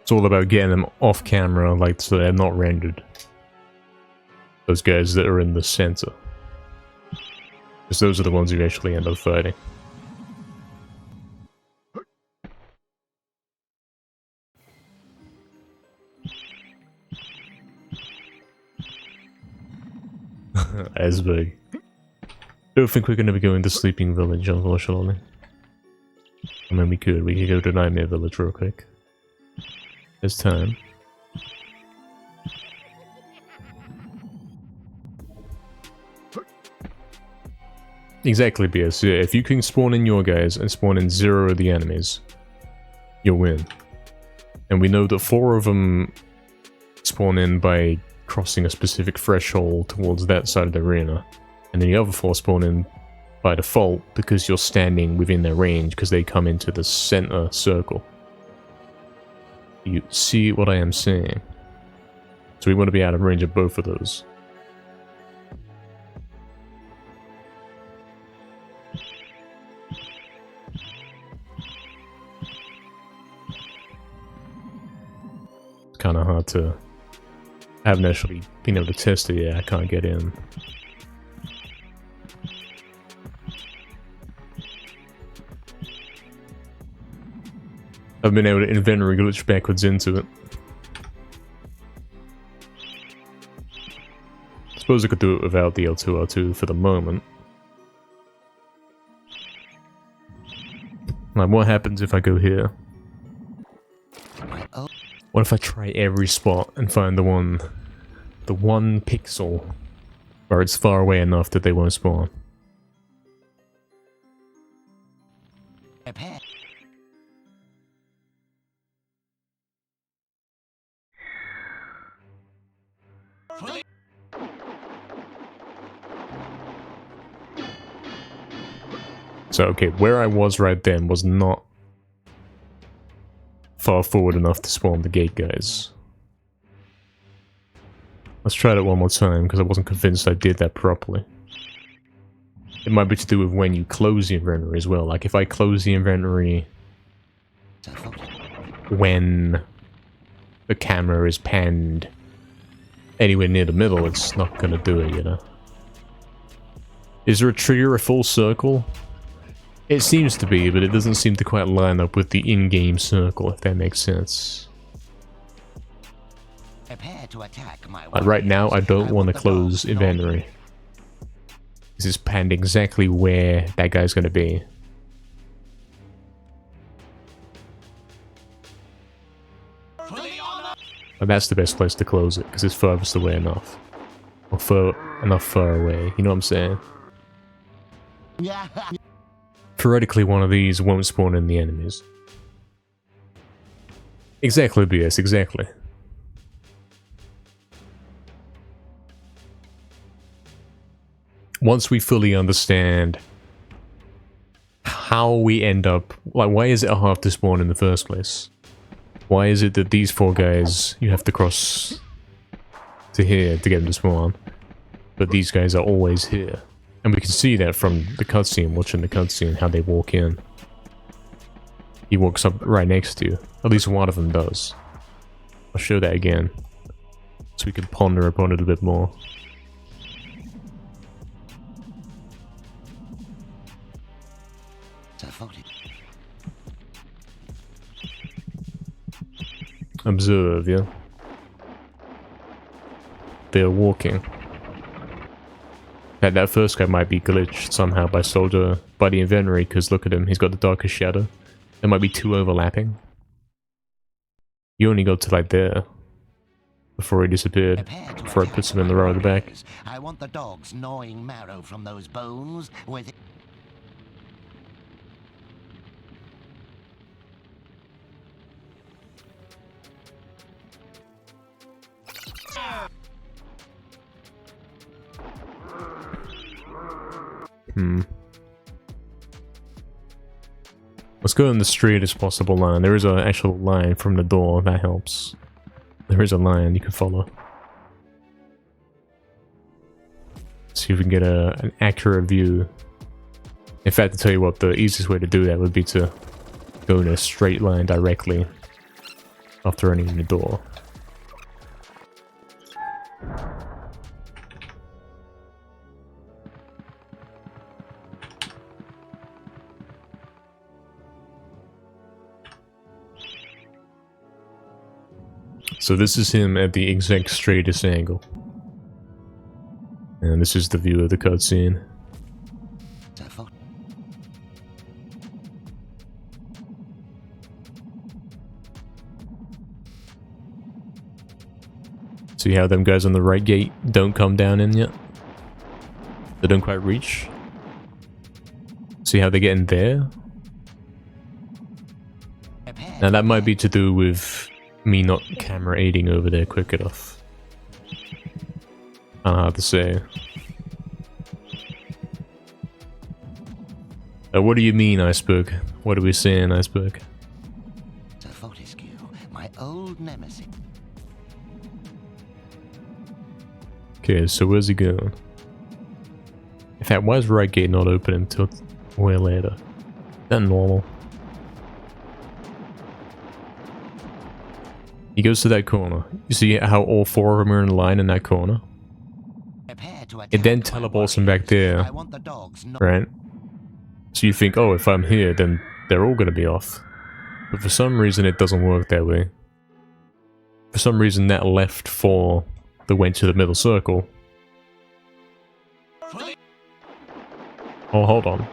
[SPEAKER 1] It's all about getting them off camera, like so they're not rendered. Those guys that are in the center. Because those are the ones who actually end up fighting. As big. Don't think we're gonna be going to Sleeping Village, unfortunately. I mean, we could go to Nightmare Village real quick. There's time. Exactly, BS. Yeah, if you can spawn in your guys and spawn in 0 of the enemies, you'll win. And we know that 4 of them spawn in by crossing a specific threshold towards that side of the arena. And then the other 4 spawn in by default because you're standing within their range because they come into the center circle. You see what I am saying? So we want to be out of range of both of those. It's kind of hard to... I haven't actually been able to test it yet. I can't get in. I've been able to inventory glitch backwards into it. Suppose I could do it without the L2R2 for the moment. Like, what happens if I go here? What if I try every spot and find the one pixel where it's far away enough that they won't spawn?
[SPEAKER 2] Prepare.
[SPEAKER 1] So, okay, where I was right then was not far forward enough to spawn the gate guys. Let's try that one more time, because I wasn't convinced I did that properly. It might be to do with when you close the inventory as well. Like, if I close the inventory when the camera is panned anywhere near the middle, it's not gonna do it, you know? Is there a trigger, a full circle? It seems to be, but it doesn't seem to quite line up with the in-game circle, if that makes sense.
[SPEAKER 2] Prepare to attack my
[SPEAKER 1] Like right now, I don't want to close inventory. This is panned exactly where that guy's going to be. And that's the best place to close it, because it's furthest away enough. Or far away, you know what I'm saying? Theoretically, one of these won't spawn in the enemies. Exactly, BS, exactly. Once we fully understand how we end up... Like, why is it hard to spawn in the first place? Why is it that these 4 guys, you have to cross to here to get them to spawn, but these guys are always here? And we can see that from the cutscene, watching the cutscene, how they walk in. He walks up right next to you. At least one of them does. I'll show that again, so we can ponder upon it a bit more. Observe, yeah? They're walking. That first guy might be glitched somehow by the inventory, because look at him, he's got the darkest shadow. There might be 2 overlapping. You only got to like there before he disappeared, before it puts him in the row at the back.
[SPEAKER 2] I want the dogs gnawing marrow from those bones with...
[SPEAKER 1] Let's go in the straightest possible line. There is an actual line from the door, that helps. There is a line you can follow. See if we can get an accurate view. In fact, to tell you what, the easiest way to do that would be to go in a straight line directly after entering the door. So this is him at the exact straightest angle. And this is the view of the cutscene. See how them guys on the right gate don't come down in yet? They don't quite reach. See how they get in there? Now that might be to do with me not camera aiding over there quick enough. I don't know how to say. What do you mean, Iceberg? What are we saying, Iceberg?
[SPEAKER 2] My old nemesis.
[SPEAKER 1] Okay, so where's he going? In fact, why is right gate not open until way later? Is that normal? He goes to that corner. You see how all 4 of them are in line in that corner? It then teleports him back there, right? So you think, oh, if I'm here, then they're all gonna be off. But for some reason, it doesn't work that way. For some reason, that left 4 that went to the middle circle. Oh, hold on.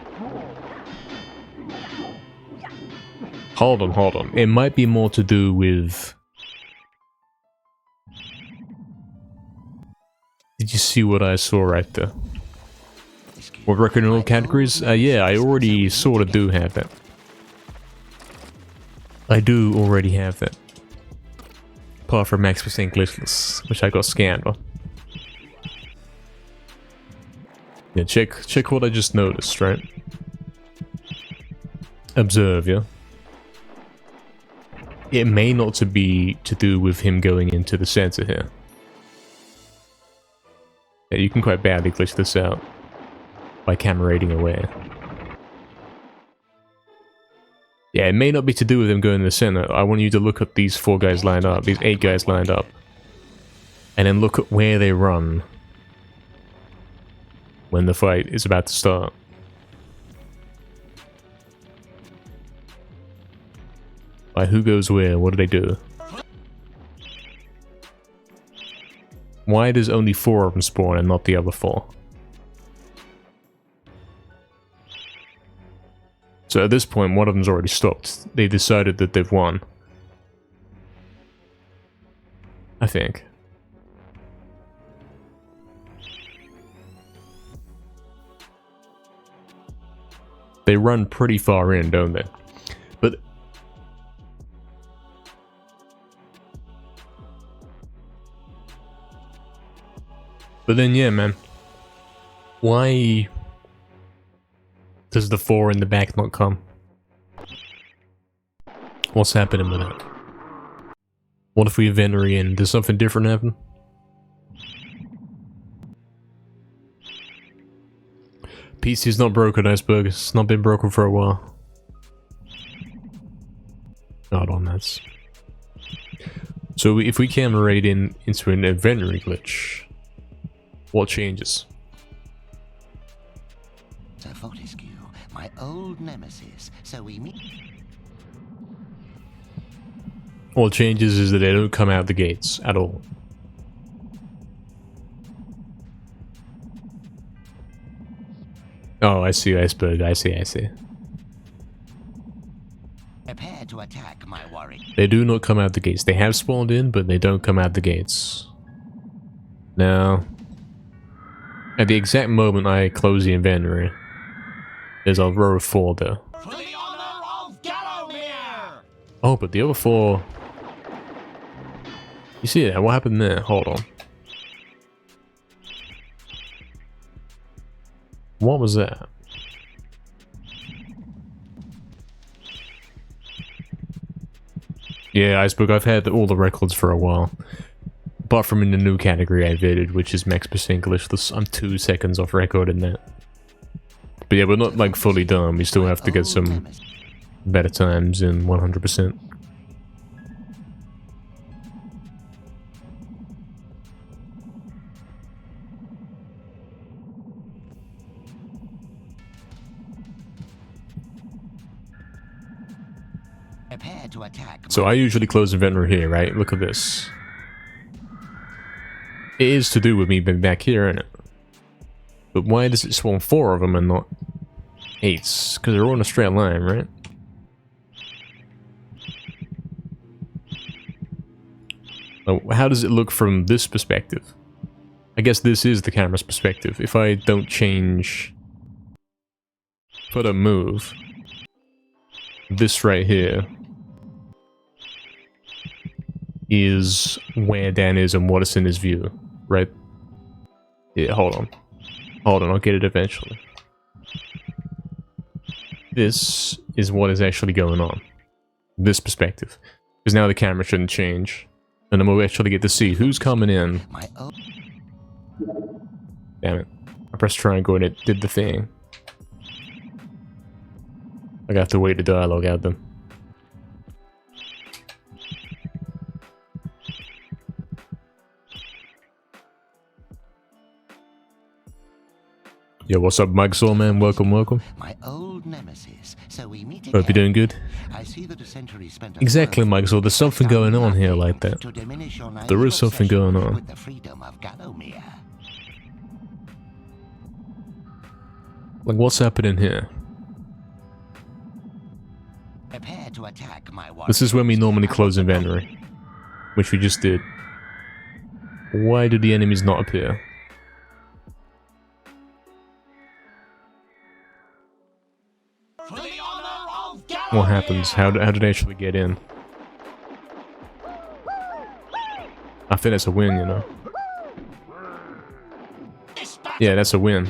[SPEAKER 1] Hold on. It might be more to do with Did you see what I saw right there? What record in all categories? Yeah, I already sort of do have that. I do already have that. Apart from Max % glitchless, which I got scanned on. Yeah, check what I just noticed, right? Observe, yeah? It may not be to do with him going into the center here. Yeah, you can quite badly glitch this out by camera rating away. Yeah, it may not be to do with him going to the center. I want you to look at these 4 guys lined up, these 8 guys lined up. And then look at where they run when the fight is about to start. Like, who goes where? What do they do? Why does only 4 of them spawn and not the other 4? So at this point, one of them's already stopped. They decided that they've won. I think. They run pretty far in, don't they? But then, yeah, man. Why does the 4 in the back not come? What's happening with that? What if we inventory in? Does something different happen? PC's not broken, Iceberg. It's not been broken for a while. Not on that. So if we camera raid into an inventory glitch, what changes?
[SPEAKER 2] Sir Fortescue, my old nemesis, so we meet.
[SPEAKER 1] What changes is that they don't come out the gates at all. Oh, I see, Iceberg. I see.
[SPEAKER 2] Prepare to attack, my warrior.
[SPEAKER 1] They do not come out the gates. They have spawned in, but they don't come out the gates. Now, at the exact moment I close the inventory, there's a row of 4 there.
[SPEAKER 2] For the honor of Gallowmere!
[SPEAKER 1] Oh, but the other 4... You see that? What happened there? Hold on. What was that? Yeah, Iceberg, I've had all the records for a while. Apart from in the new category I vided, which is Max % glitchless, I'm 2 seconds off record in that. But yeah, we're not like fully done, we still have to get some better times in 100%.
[SPEAKER 2] Prepare to attack.
[SPEAKER 1] So I usually close inventory here, right? Look at this. It is to do with me being back here, isn't it? But why does it spawn 4 of them and not 8? Because they're all in a straight line, right? Oh, how does it look from this perspective? I guess this is the camera's perspective. If I don't change... If I don't move... This right here... is where Dan is and what is in his view, right? Yeah, hold on. Hold on, I'll get it eventually. This is what is actually going on. This perspective. Because now the camera shouldn't change. And then we'll actually get to see who's coming in. Damn it. I pressed triangle and it did the thing. I got to wait the dialogue out then. Yo, what's up, Mikesaw, man? Welcome.
[SPEAKER 2] My old nemesis, so we meet again.
[SPEAKER 1] Hope you're doing good.
[SPEAKER 2] I see that a century spent
[SPEAKER 1] Exactly, Mikesaw. There's something going on here like that. There is something going on.
[SPEAKER 2] With the freedom of Gallowmere.
[SPEAKER 1] Like, what's happening here?
[SPEAKER 2] Prepare to attack, my warrior.
[SPEAKER 1] This is when we normally close inventory, which we just did. Why do the enemies not appear? What happens? How do they actually get in? I think that's a win, you know. Yeah, that's a win.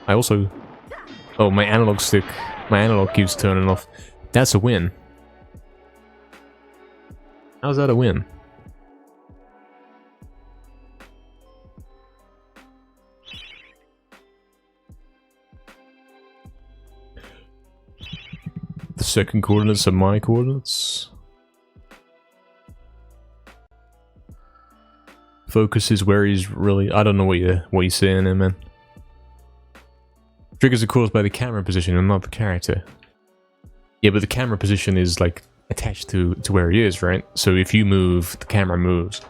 [SPEAKER 1] I also... Oh, my analog stick. My analog keeps turning off. That's a win. How's that a win? The second coordinates are my coordinates. Focus is where he's really... I don't know what you're saying there, man. Triggers are caused by the camera position and not the character. Yeah, but the camera position is like attached to where he is, right? So if you move, the camera moves.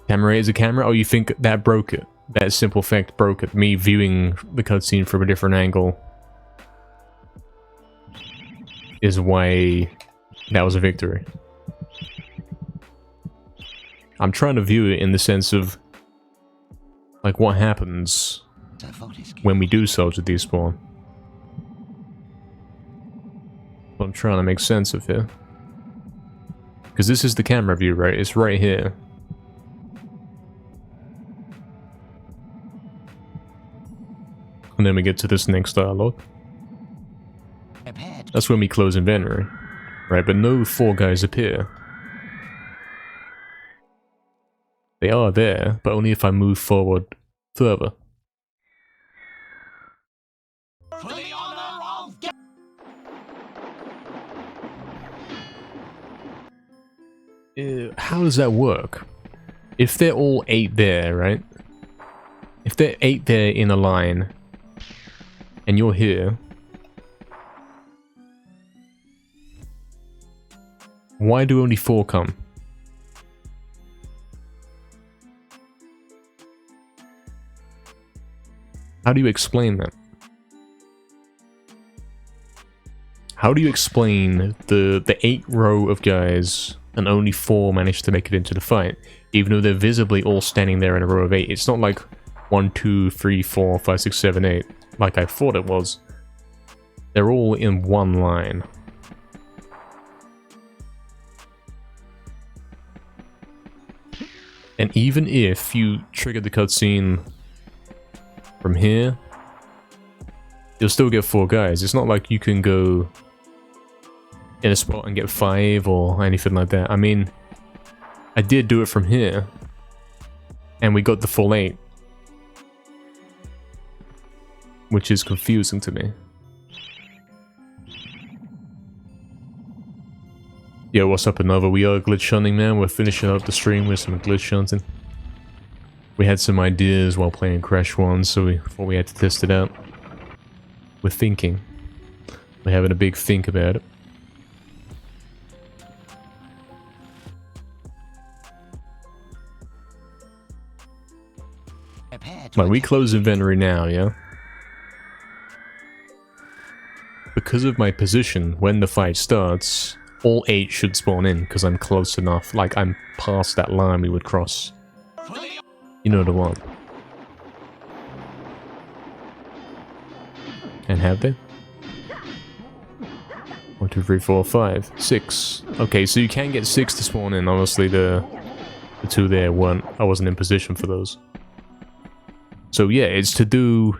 [SPEAKER 1] Camera A is a camera? Oh, you think that broke it? That simple fact broke it. Me viewing the cutscene from a different angle is why that was a victory. I'm trying to view it in the sense of like what happens when we do soldier despawn. What I'm trying to make sense of here. Because this is the camera view, right? It's right here. And then we get to this next dialogue. That's when we close inventory. Right, but no 4 guys appear. They are there, but only if I move forward further.
[SPEAKER 2] For the honor of...
[SPEAKER 1] How does that work? If they're all 8 there, right? If they're 8 there in a line, and you're here, why do only 4 come? How do you explain that? How do you explain the 8 row of guys and only 4 manage to make it into the fight, even though they're visibly all standing there in a row of 8? It's not like 1, 2, 3, 4, 5, 6, 7, 8, like I thought it was. They're all in one line. And even if you trigger the cutscene from here, you'll still get 4 guys. It's not like you can go in a spot and get 5 or anything like that. I mean, I did do it from here, and we got the full 8. Which is confusing to me. Yo, what's up, Another? We are glitch hunting, man. We're finishing up the stream with some glitch hunting. We had some ideas while playing Crash 1, so we thought we had to test it out. We're thinking. We're having a big think about it. Like, we close inventory now, yeah? Because of my position, when the fight starts, all 8 should spawn in, because I'm close enough. Like, I'm past that line we would cross. You know the one. And have they? 1, 2, 3, 4, 5, 6. Okay, so you can get 6 to spawn in. Honestly, the 2 there weren't. I wasn't in position for those. So yeah, it's to do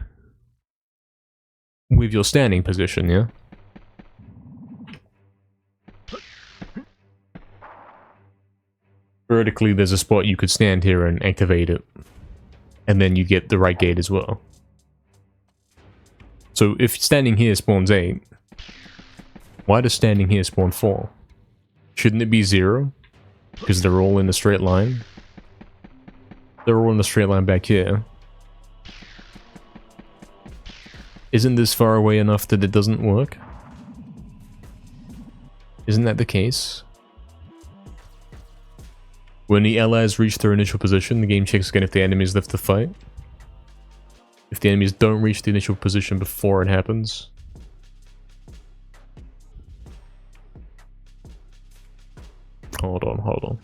[SPEAKER 1] with your standing position, yeah? Vertically, there's a spot you could stand here and activate it. And then you get the right gate as well. So if standing here spawns 8, why does standing here spawn 4? Shouldn't it be 0? Because they're all in a straight line. They're all in a straight line back here. Isn't this far away enough that it doesn't work? Isn't that the case? When the allies reach their initial position, the game checks again if the enemies left the fight. If the enemies don't reach the initial position before it happens. Hold on, hold on.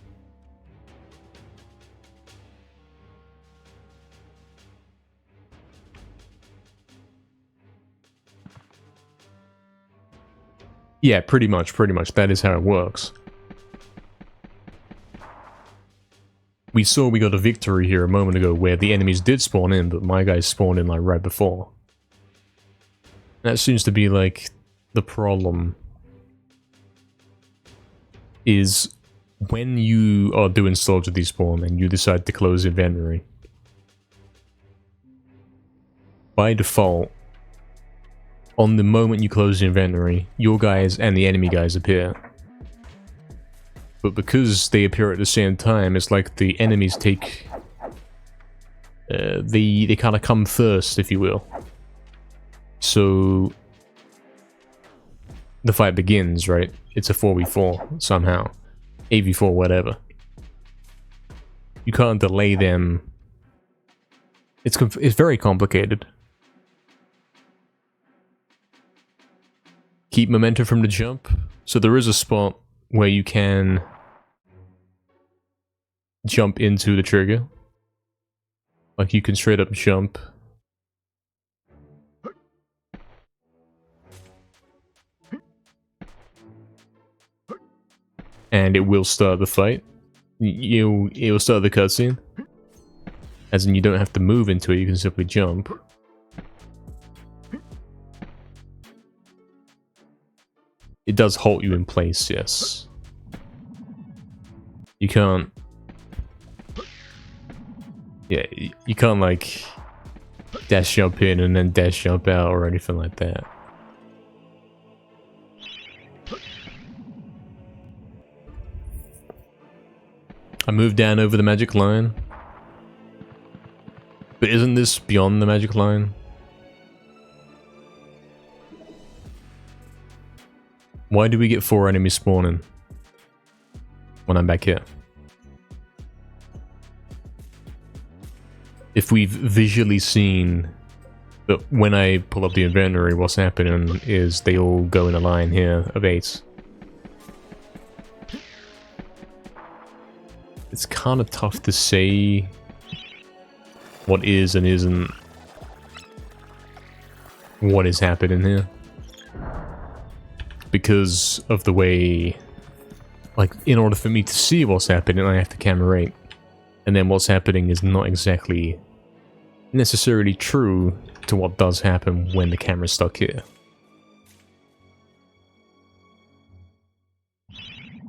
[SPEAKER 1] Yeah, pretty much. That is how it works. We saw we got a victory here a moment ago where the enemies did spawn in, but my guys spawned in like right before. That seems to be like the problem. Is when you are doing soldier despawn and you decide to close inventory. By default, on the moment you close the inventory, your guys and the enemy guys appear. But because they appear at the same time, it's like the enemies take... they kind of come first, if you will. So... the fight begins, right? It's a 4v4, somehow. 8v4, whatever. You can't delay them. It's very complicated. Keep momentum from the jump. So there is a spot where you can jump into the trigger. Like you can straight up jump. And it will start the fight. It will start the cutscene. As in you don't have to move into it, you can simply jump. It does halt you in place, yes. You can't... yeah, you can't like dash jump in and then dash jump out or anything like that. I moved down over the magic line. But isn't this beyond the magic line? Why do we get 4 enemies spawning when I'm back here? If we've visually seen that when I pull up the inventory, what's happening is they all go in a line here of 8. It's kind of tough to say what is and isn't what is happening here. Because of the way, like, in order for me to see what's happening, I have to camera rate. And then what's happening is not exactly necessarily true to what does happen when the camera's stuck here.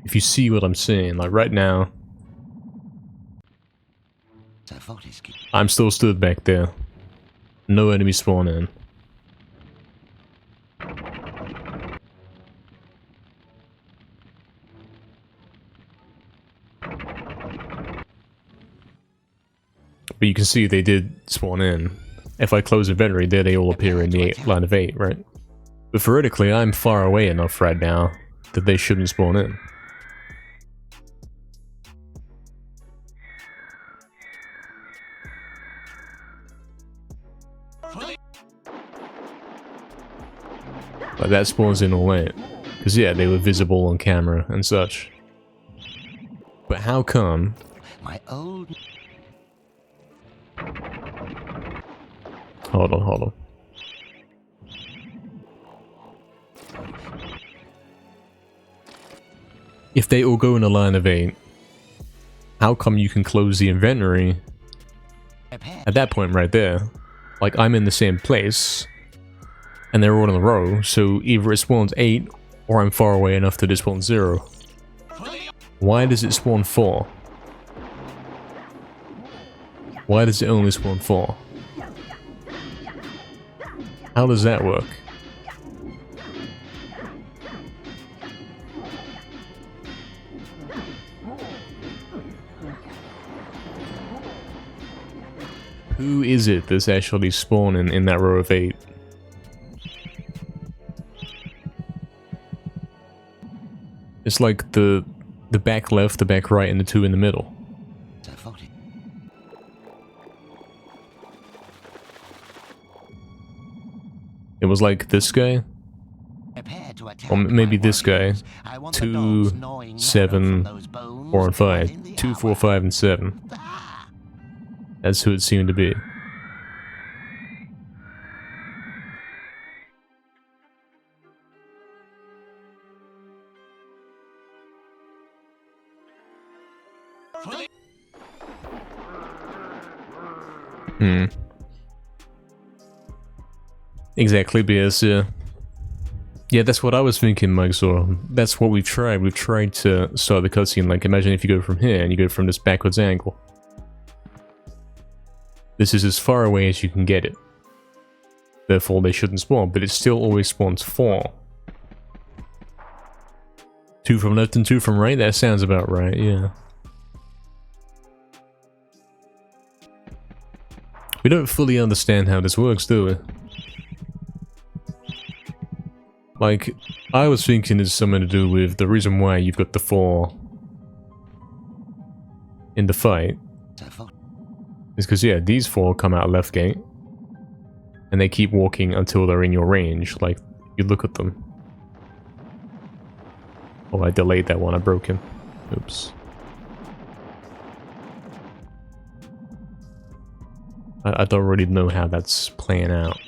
[SPEAKER 1] If you see what I'm saying, like right now, I'm still stood back there. No enemy spawn in. But you can see they did spawn in. If I close inventory, there they all appear in the line of 8, right? But theoretically, I'm far away enough right now that they shouldn't spawn in. Like that spawns in all 8. Because yeah, they were visible on camera and such. But how come...
[SPEAKER 2] My old...
[SPEAKER 1] Hold on. If they all go in a line of 8, how come you can close the inventory at that point right there? Like, I'm in the same place, and they're all in a row, so either it spawns 8, or I'm far away enough that it spawns 0. Why does it spawn 4? Why does it only spawn 4? How does that work? Who is it that's actually spawning in that row of 8? It's like the back left, the back right, and the 2 in the middle. It was like this guy, or maybe this guy, 2, 7, 4, and 5. 2, 4, 5, and 7. That's who it seemed to be. Exactly, BS, yeah. Yeah, that's what I was thinking, Mike, so that's what we've tried. We've tried to start the cutscene, like, imagine if you go from here and you go from this backwards angle. This is as far away as you can get it. Therefore, they shouldn't spawn, but it still always spawns 4. 2 from left and 2 from right? That sounds about right, yeah. We don't fully understand how this works, do we? Like, I was thinking it's something to do with the reason why you've got the 4 in the fight. Is because, yeah, these 4 come out left gate. And they keep walking until they're in your range. Like, you look at them. Oh, I delayed that one. I broke him. Oops. I don't really know how that's playing out.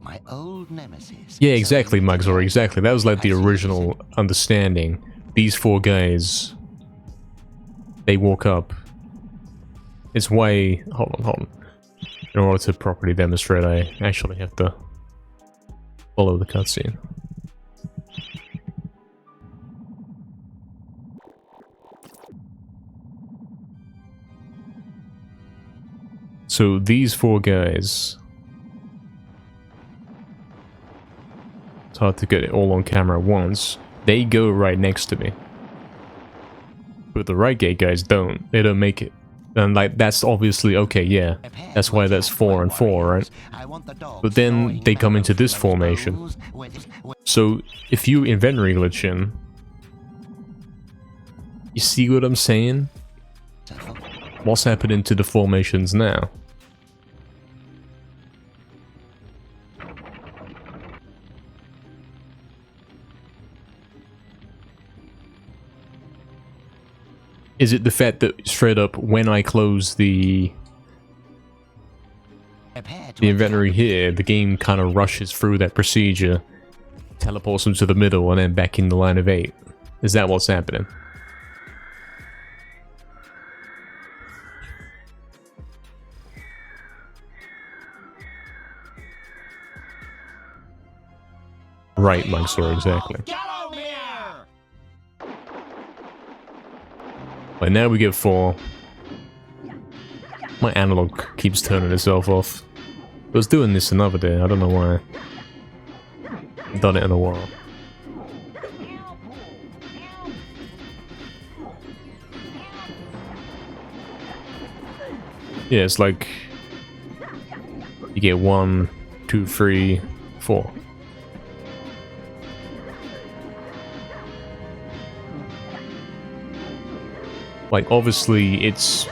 [SPEAKER 2] My old nemesis.
[SPEAKER 1] Yeah, exactly, Magzor, exactly. That was like the original understanding. These 4 guys, they walk up. It's way... Hold on. In order to properly demonstrate, I actually have to follow the cutscene. So these 4 guys... It's hard to get it all on camera at once. They go right next to me. But the right gate guys don't. They don't make it. And like, that's obviously okay, yeah. That's why that's 4 and 4, right? But then they come into this formation. So if you inventory glitch in, you see what I'm saying? What's happening to the formations now? Is it the fact that straight up when I close the inventory here, the game kind of rushes through that procedure, teleports them to the middle, and then back in the line of 8? Is that what's happening? Right, Mansour, exactly. Like, now we get 4. My analog keeps turning itself off. I was doing this another day, I don't know why. I've done it in a while. Yeah, it's like... You get 1, 2, 3, 4. Like, obviously, it's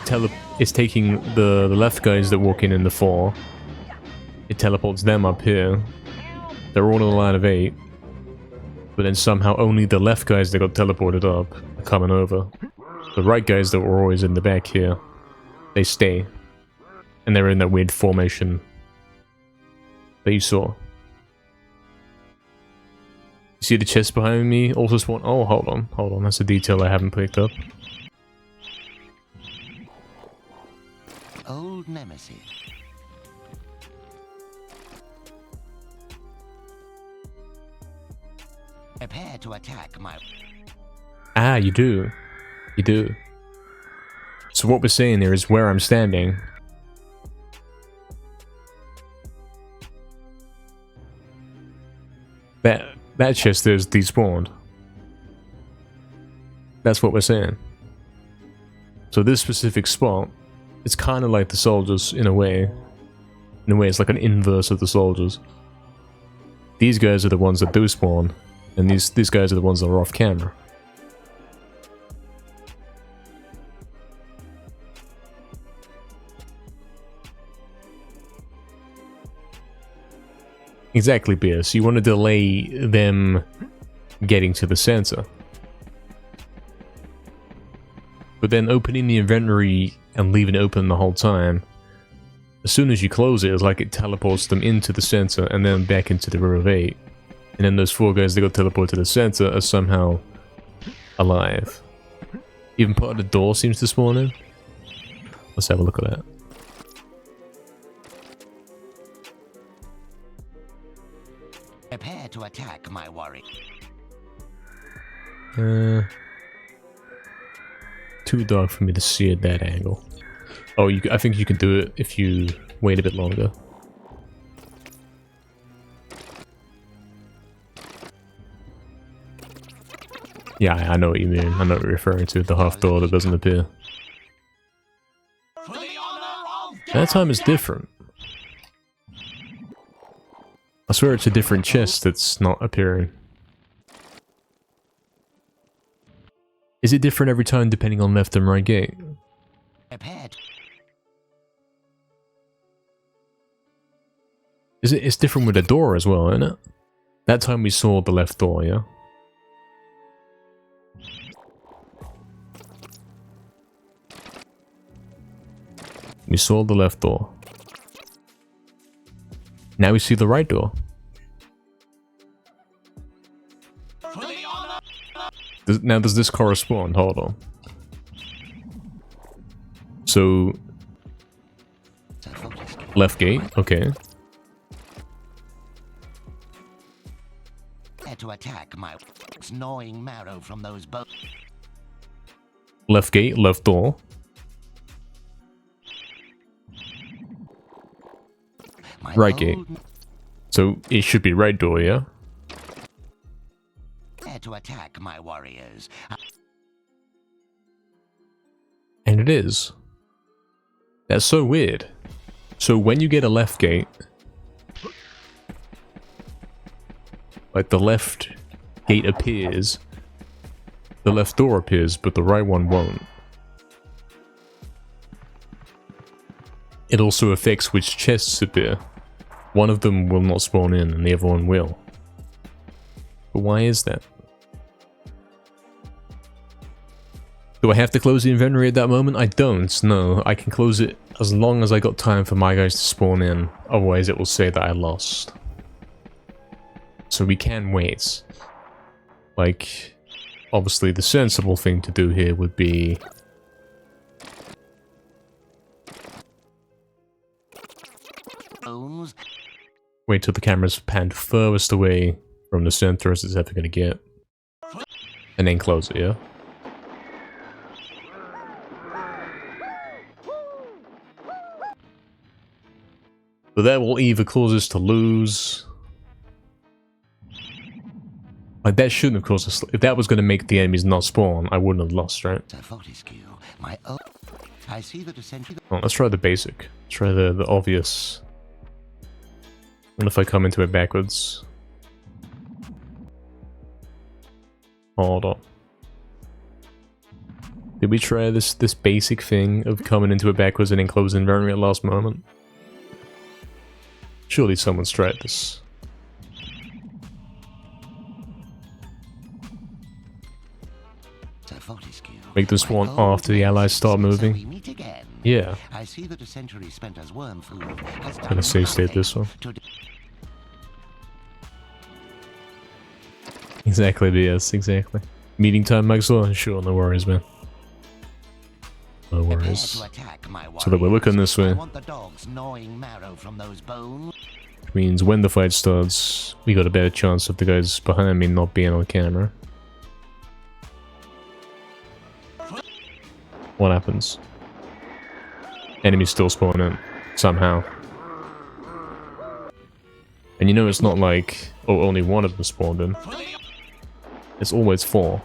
[SPEAKER 1] taking the left guys that walk in the 4. It teleports them up here. They're all in the line of 8. But then somehow only the left guys that got teleported up are coming over. The right guys that were always in the back here, they stay. And they're in that weird formation that you saw. You see the chest behind me also spawn? Oh, hold on, that's a detail I haven't picked up.
[SPEAKER 2] Old nemesis. Prepare to attack my...
[SPEAKER 1] Ah, you do. You do. So what we're saying there is where I'm standing. That chest is despawned. That's what we're saying. So this specific spot, it's kind of like the soldiers in a way. In a way, it's like an inverse of the soldiers. These guys are the ones that do spawn, and these guys are the ones that are off camera. Exactly, Pierce. You want to delay them getting to the center. But then opening the inventory and leaving it open the whole time, as soon as you close it, it's like it teleports them into the center and then back into the row of 8. And then those 4 guys that got teleported to the center are somehow alive. Even part of the door seems to spawn in. Let's have a look at that.
[SPEAKER 2] Prepare to attack, my warrior.
[SPEAKER 1] Too dark for me to see at that angle. Oh, I think you can do it if you wait a bit longer. Yeah, I know what you mean. I know what you're referring to. The half door that doesn't appear. That time is different. I swear it's a different chest that's not appearing. Is it different every time depending on left and right gate? It's different with the door as well, isn't it? That time we saw the left door, yeah? We saw the left door. Now we see the right door. Now does this correspond? Hold on. So... left gate, okay.
[SPEAKER 2] To attack my gnawing marrow from those bones.
[SPEAKER 1] Left gate, left door. Right gate. So it should be right door, yeah?
[SPEAKER 2] To attack my warriors.
[SPEAKER 1] And it is. That's so weird. So when you get a left gate, like the left gate appears, the left door appears, but the right one won't. It also affects which chests appear. One of them will not spawn in and the other one will. But why is that? Do I have to close the inventory at that moment? I don't, no. I can close it as long as I got time for my guys to spawn in. Otherwise it will say that I lost. So we can wait. Like, obviously the sensible thing to do here would be... wait till the camera's panned furthest away from the center as it's ever gonna get. And then close it, yeah? But that will either cause us to lose... like, that shouldn't have caused us... if that was going to make the enemies not spawn, I wouldn't have lost, right? Oh, let's try the basic. Let's try the obvious. What if I come into it backwards? Hold on. Did we try this basic thing of coming into it backwards and then closing inventory at the last moment? Surely someone's tried this. Make them spawn after the allies start moving. Yeah.
[SPEAKER 2] I see that a century spent as worm food has done
[SPEAKER 1] Gonna save state this one. Exactly, BS, exactly. Meeting time, Maxwell? Sure, no worries, man. No worries. So that we're looking this way. Which means when the fight starts, we got a better chance of the guys behind me not being on camera. What happens? Enemies still spawn in, somehow. And you know it's not like, oh, only one of them spawned in. It's always 4.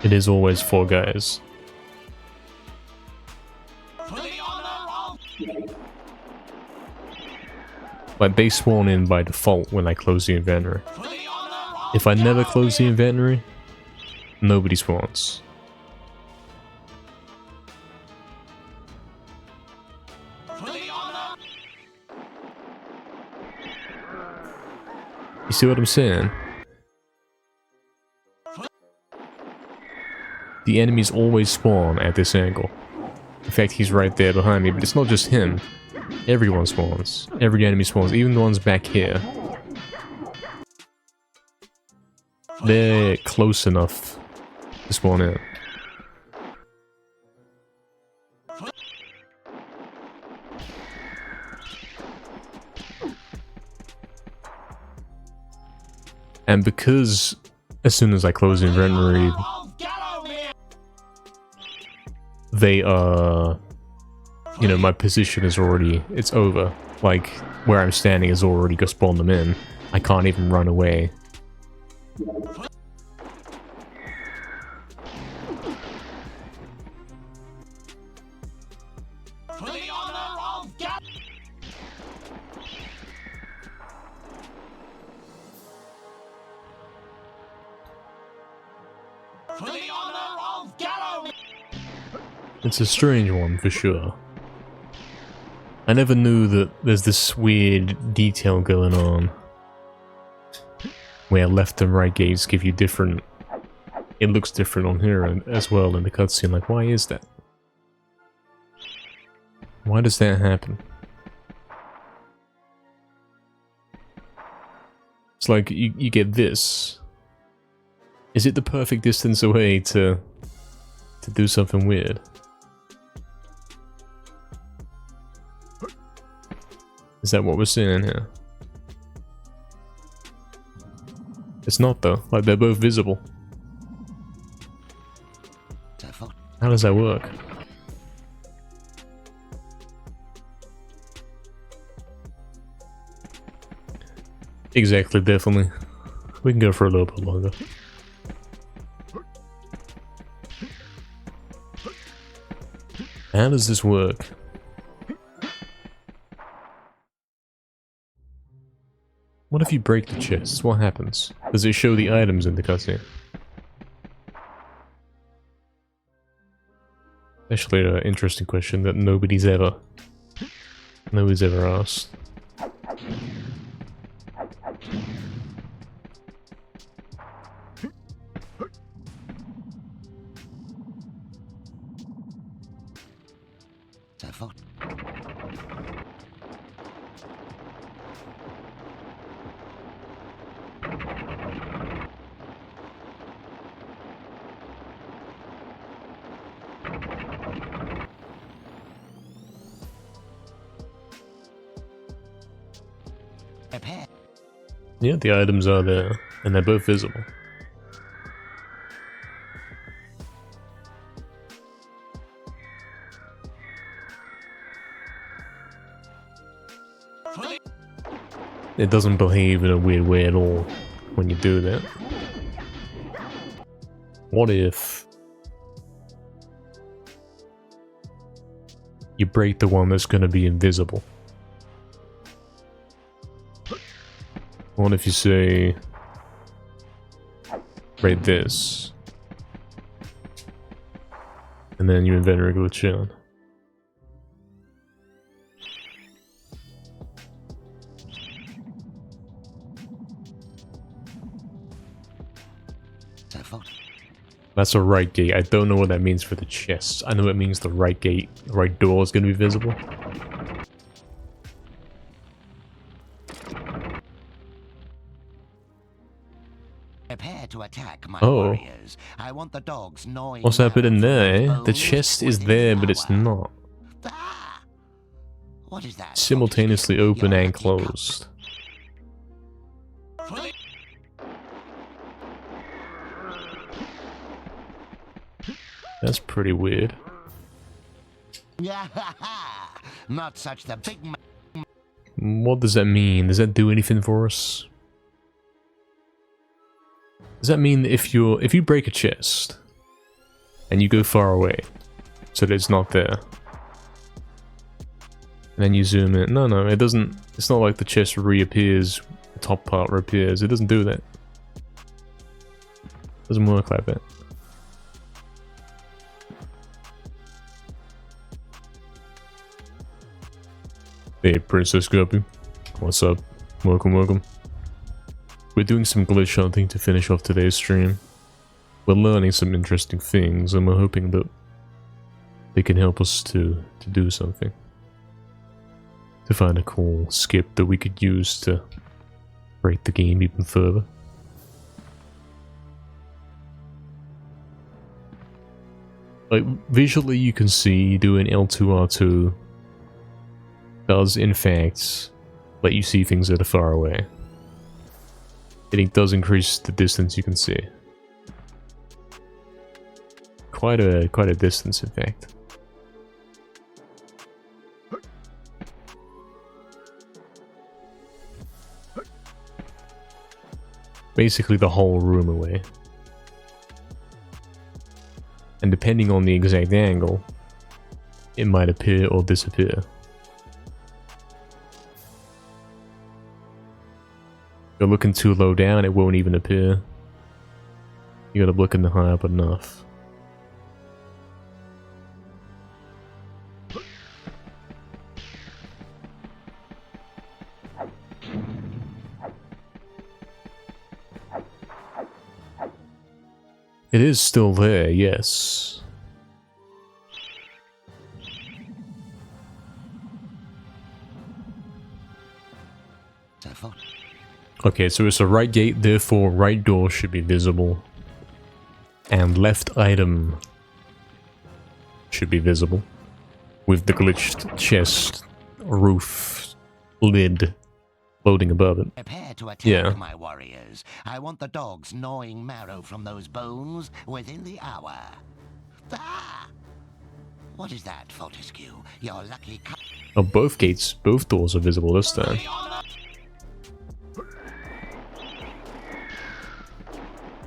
[SPEAKER 1] It is always 4 guys. Like, they spawn in by default when I close the inventory. If I never close the inventory, nobody spawns. You see what I'm saying? The enemies always spawn at this angle. In fact, he's right there behind me, but it's not just him. Everyone spawns. Every enemy spawns, even the ones back here. They're close enough to spawn in. And because as soon as I close the inventory, they are, you know, my position is already, it's over. Like, where I'm standing has already spawned them in. I can't even run away. It's a strange one, for sure. I never knew that there's this weird detail going on where left and right gates give you different... It looks different on here as well in the cutscene. Like, why is that? Why does that happen? It's like, you get this. Is it the perfect distance away to do something weird? Is that what we're seeing here? It's not though, like they're both visible. How does that work? Exactly, definitely. We can go for a little bit longer. How does this work? What if you break the chests? What happens? Does it show the items in the cutscene? Actually, an interesting question that nobody's ever asked. Yeah, the items are there, and they're both visible. It doesn't behave in a weird way at all when you do that. What if you break the one that's going to be invisible? What if you say, break this, and then you invent a glitch in? That's a right gate. I don't know what that means for the chests. I know it means the right gate, the right door is going to be visible.
[SPEAKER 2] Prepare to attack my
[SPEAKER 1] Oh.
[SPEAKER 2] warriors. I want the dogs gnawing.
[SPEAKER 1] What's happening there? The
[SPEAKER 2] bones
[SPEAKER 1] chest is
[SPEAKER 2] within
[SPEAKER 1] there, but it's
[SPEAKER 2] power.
[SPEAKER 1] not.
[SPEAKER 2] Ah! What is that?
[SPEAKER 1] Simultaneously open
[SPEAKER 2] You're
[SPEAKER 1] and
[SPEAKER 2] a teacup.
[SPEAKER 1] closed. That's pretty weird.
[SPEAKER 2] Not such the big man.
[SPEAKER 1] What does that mean? Does that do anything for us? Does that mean that if you break a chest and you go far away so that it's not there, and then you zoom in? No, it doesn't. It's not like the chest reappears, the top part reappears. It doesn't do that. It doesn't work like that. Hey, Princess Guppy. What's up? Welcome. We're doing some glitch hunting to finish off today's stream. We're learning some interesting things, and we're hoping that they can help us to do something. To find a cool skip that we could use to break the game even further. Like, visually you can see doing L2R2 does in fact let you see things that are far away. And it does increase the distance you can see. Quite a distance in fact. Basically the whole room away. And depending on the exact angle, it might appear or disappear. If you're looking too low down, it won't even appear. You gotta look in the high up enough. It is still there, yes. Okay, so it's a right gate, therefore right door should be visible. And left item should be visible. With the glitched chest, roof, lid floating above it.
[SPEAKER 2] Prepare to attack my warriors. I want the dogs gnawing marrow from those bones within the hour. Ah! What is that, Fortescue? Your lucky
[SPEAKER 1] Oh, both gates, both doors are visible this time.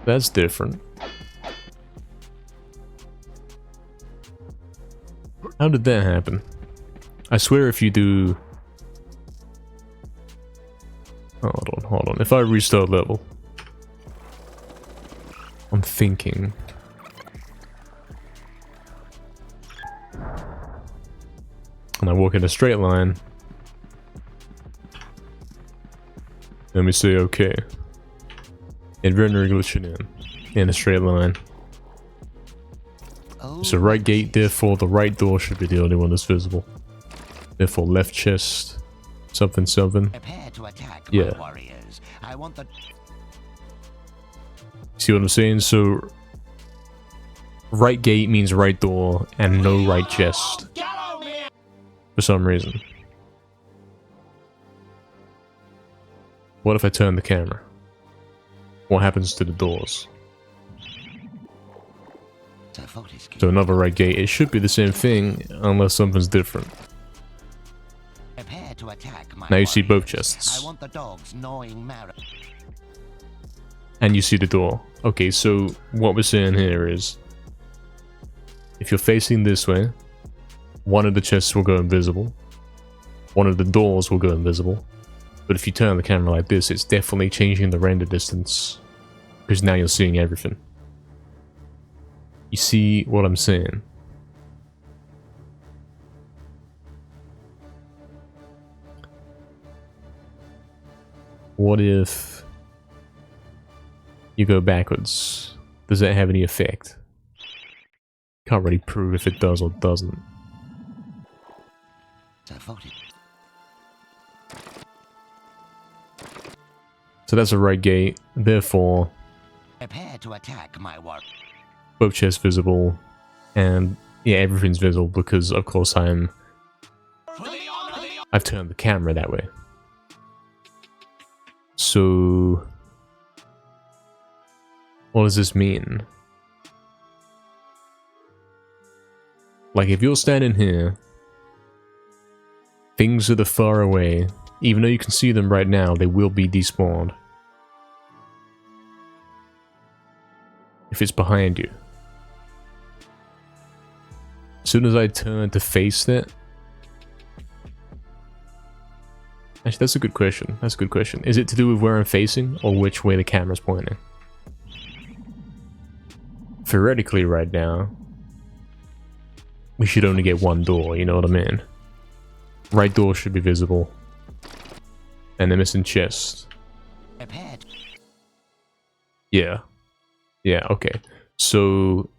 [SPEAKER 1] That's different. How did that happen? I swear if you do... Hold on. If I restart level... I'm thinking... And I walk in a straight line... Let me say okay. Inventory glitching in a straight line. So right gate, therefore the right door should be the only one that's visible. Therefore left chest, something.
[SPEAKER 2] Prepare to attack my warriors. I want the...
[SPEAKER 1] See what I'm saying? So right gate means right door and no right chest. For some reason. What if I turn the camera? What happens to the doors? So another right gate. It should be the same thing unless something's different. Now you see both chests.
[SPEAKER 2] I want the dogs gnawing marrow.
[SPEAKER 1] And you see the door. Okay, so what we're saying here is if you're facing this way, one of the chests will go invisible. One of the doors will go invisible. But if you turn the camera like this, it's definitely changing the render distance. Because now you're seeing everything. You see what I'm saying? What if you go backwards? Does that have any effect? Can't really prove if it does or doesn't. So that's a right gate, therefore
[SPEAKER 2] prepare to attack my war.
[SPEAKER 1] Both chests visible, and yeah, everything's visible because of course I've turned the camera that way. So what does this mean? Like if you're standing here, things that are far away, even though you can see them right now, they will be despawned. If it's behind you. As soon as I turn to face that... Actually, that's a good question. That's a good question. Is it to do with where I'm facing, or which way the camera's pointing? Theoretically, right now, we should only get one door, you know what I mean? Right door should be visible. And the missing chest. Yeah. Yeah, okay. So...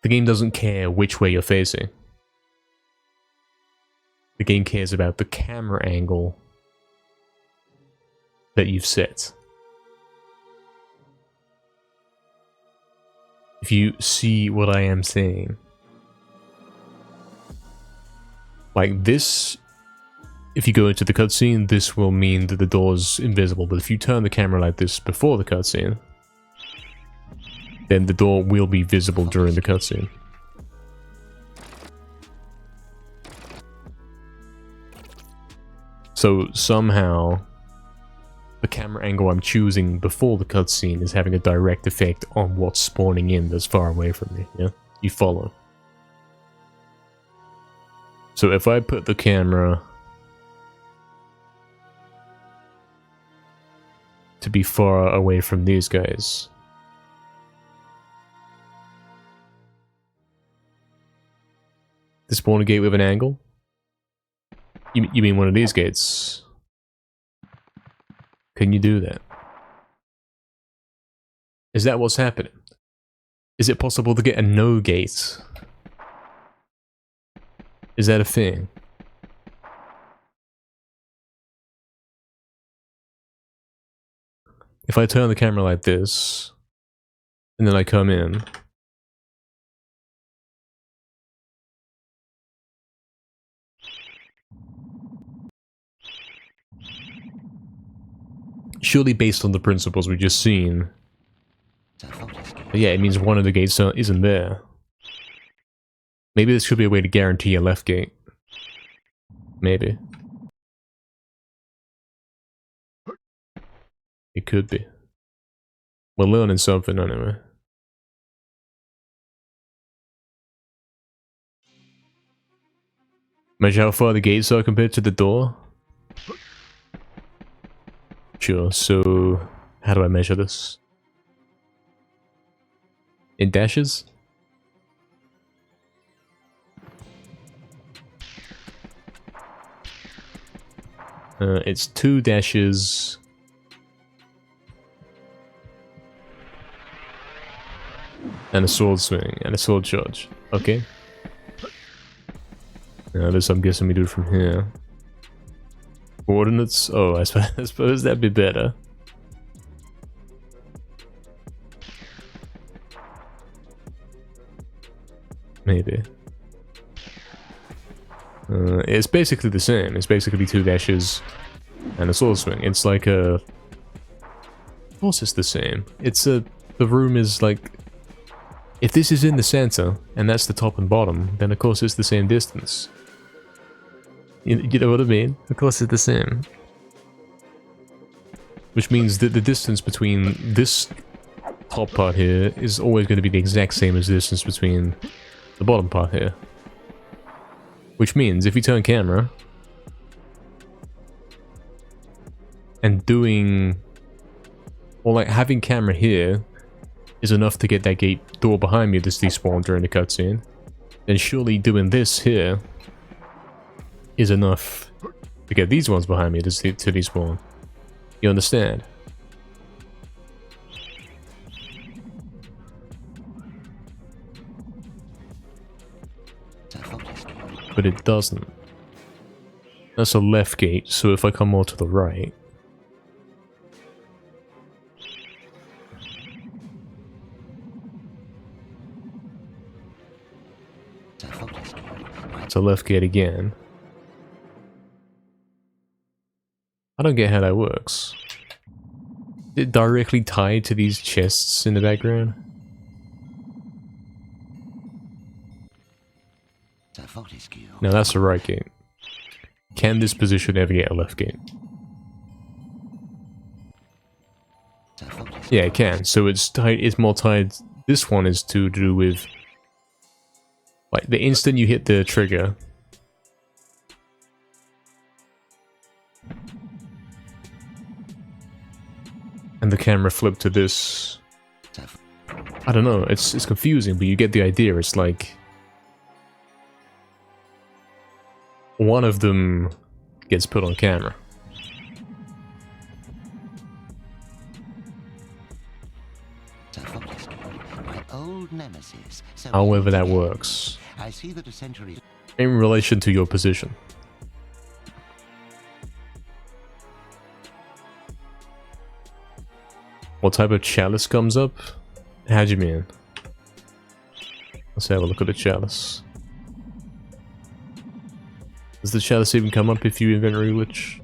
[SPEAKER 1] The game doesn't care which way you're facing. The game cares about the camera angle that you've set. If you see what I am saying. Like this, if you go into the cutscene, this will mean that the door's invisible, but if you turn the camera like this before the cutscene, then the door will be visible during the cutscene. So somehow, the camera angle I'm choosing before the cutscene is having a direct effect on what's spawning in that's far away from me, yeah? You follow. So if I put the camera to be far away from these guys, the spawner gate with an angle? You mean one of these gates? Can you do that? Is that what's happening? Is it possible to get a no gate? Is that a thing? If I turn the camera like this, and then I come in, surely based on the principles we've just seen, yeah, it means one of the gates isn't there. Maybe this should be a way to guarantee a left gate. Maybe. It could be. We're learning something anyway. Measure how far the gates are compared to the door? Sure, so how do I measure this? In dashes? It's 2 dashes. And a sword swing, and a sword charge. Okay. Now this I'm guessing we do from here. Coordinates? Oh, I suppose that'd be better. Maybe. It's basically the same. It's basically 2 dashes and a sword swing. It's like a... Of course it's the same. It's a... The room is like... If this is in the center, and that's the top and bottom, then of course it's the same distance. You know what I mean? Of course it's the same. Which means that the distance between this top part here is always going to be the exact same as the distance between the bottom part here. Which means if you turn camera and doing, or like having camera here is enough to get that gate door behind me that's despawned during the cutscene, then surely doing this here is enough to get these ones behind me to despawn. You understand? But it doesn't. That's a left gate, so if I come more to the right... It's a left gate again. I don't get how that works. Is it directly tied to these chests in the background? No, that's the right gate. Can this position ever get a left gate? Yeah, it can. So it's tied. It's more tied. This one is to do with, like, the instant you hit the trigger. And the camera flipped to this. I don't know. It's confusing, but you get the idea. It's like one of them gets put on camera.
[SPEAKER 2] My old nemesis. So
[SPEAKER 1] However that works.
[SPEAKER 2] I see that a century
[SPEAKER 1] In relation to your position. What type of chalice comes up? How do you mean? Let's have a look at the chalice. Does the chalice even come up if you inventory glitch?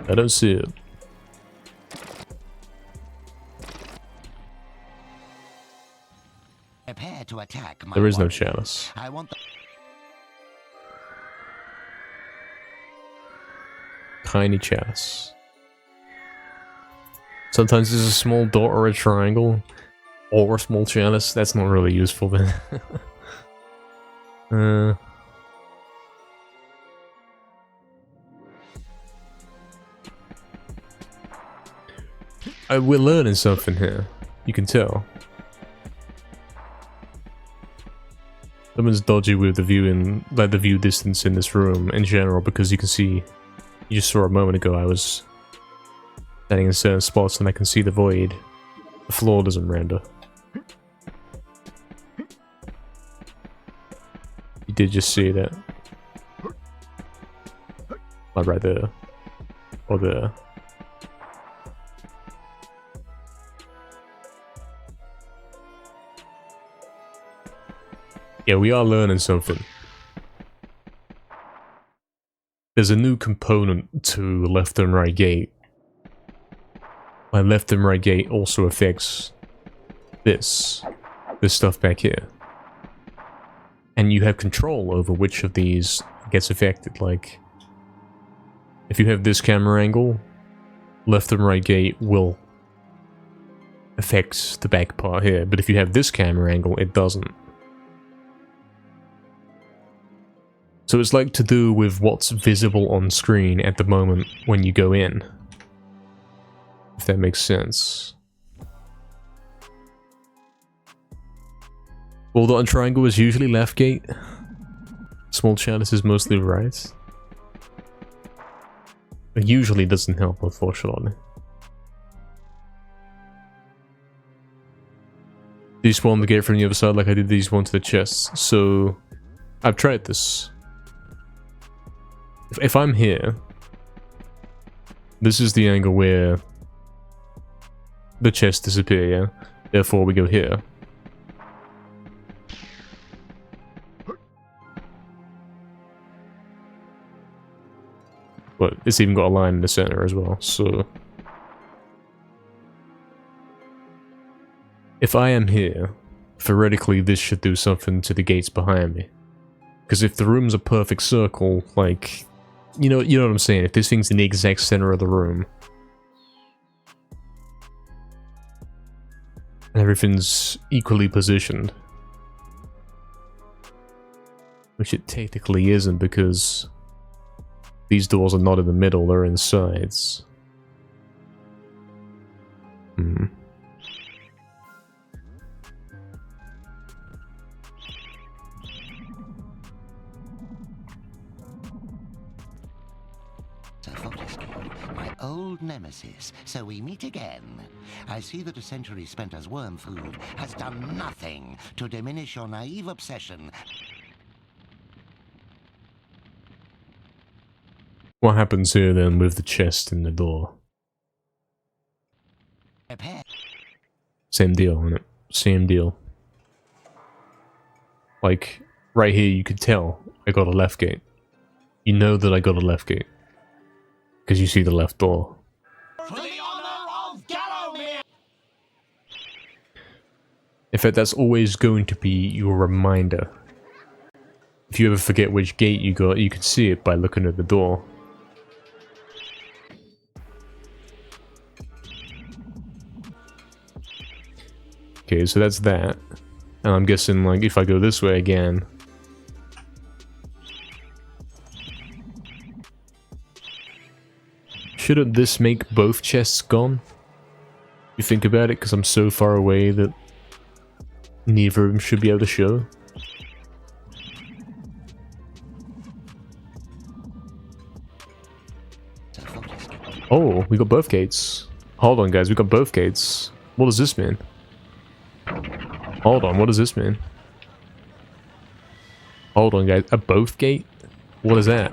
[SPEAKER 1] I don't see it.
[SPEAKER 2] prepare to attack my
[SPEAKER 1] There is no
[SPEAKER 2] warriors.
[SPEAKER 1] chalice.
[SPEAKER 2] I want the
[SPEAKER 1] Tiny chalice. Sometimes there's a small dot or a triangle. Or a small chalice. That's not really useful then. We're learning something here. You can tell. Someone's dodgy with the view in, like the view distance in this room in general, because you can see. You just saw a moment ago I was standing in certain spots and I can see the void. The floor doesn't render. You did just see that. Like right there. Or there. Yeah, we are learning something. There's a new component to left and right gate. My left and right gate also affects this stuff back here. And you have control over which of these gets affected. Like, if you have this camera angle, left and right gate will affect the back part here. But if you have this camera angle, it doesn't. So it's like to do with what's visible on screen at the moment when you go in. If that makes sense. Ball dot and triangle is usually left gate. Small chalice is mostly right. It usually doesn't help, unfortunately. Despawn the gate from the other side like I did these one to the chest. So I've tried this. If I'm here, this is the angle where the chests disappear, yeah? Therefore we go here. But it's even got a line in the center as well, so... If I am here, theoretically this should do something to the gates behind me. Because if the room's a perfect circle, like... You know what I'm saying? If this thing's in the exact center of the room, and everything's equally positioned, which it technically isn't because these doors are not in the middle, they're in the sides.
[SPEAKER 2] My old nemesis, so we meet again. I see that a century spent as worm food has done nothing to diminish your naive obsession.
[SPEAKER 1] What happens here then with the chest in the door? Same deal, isn't it? Same deal. Like, right here you could tell I got a left gate. You know that I got a left gate. Because you see the left door.
[SPEAKER 2] For the honor of Gallowmere!
[SPEAKER 1] In fact, that's always going to be your reminder. If you ever forget which gate you got, you can see it by looking at the door. Okay, so that's that. And I'm guessing, like, if I go this way again... Shouldn't this make both chests gone? You think about it, because I'm so far away that neither of them should be able to show. Oh, we got both gates. Hold on, guys. We got both gates. What does this mean? Hold on. What does this mean? Hold on, guys. A both gate? What is that?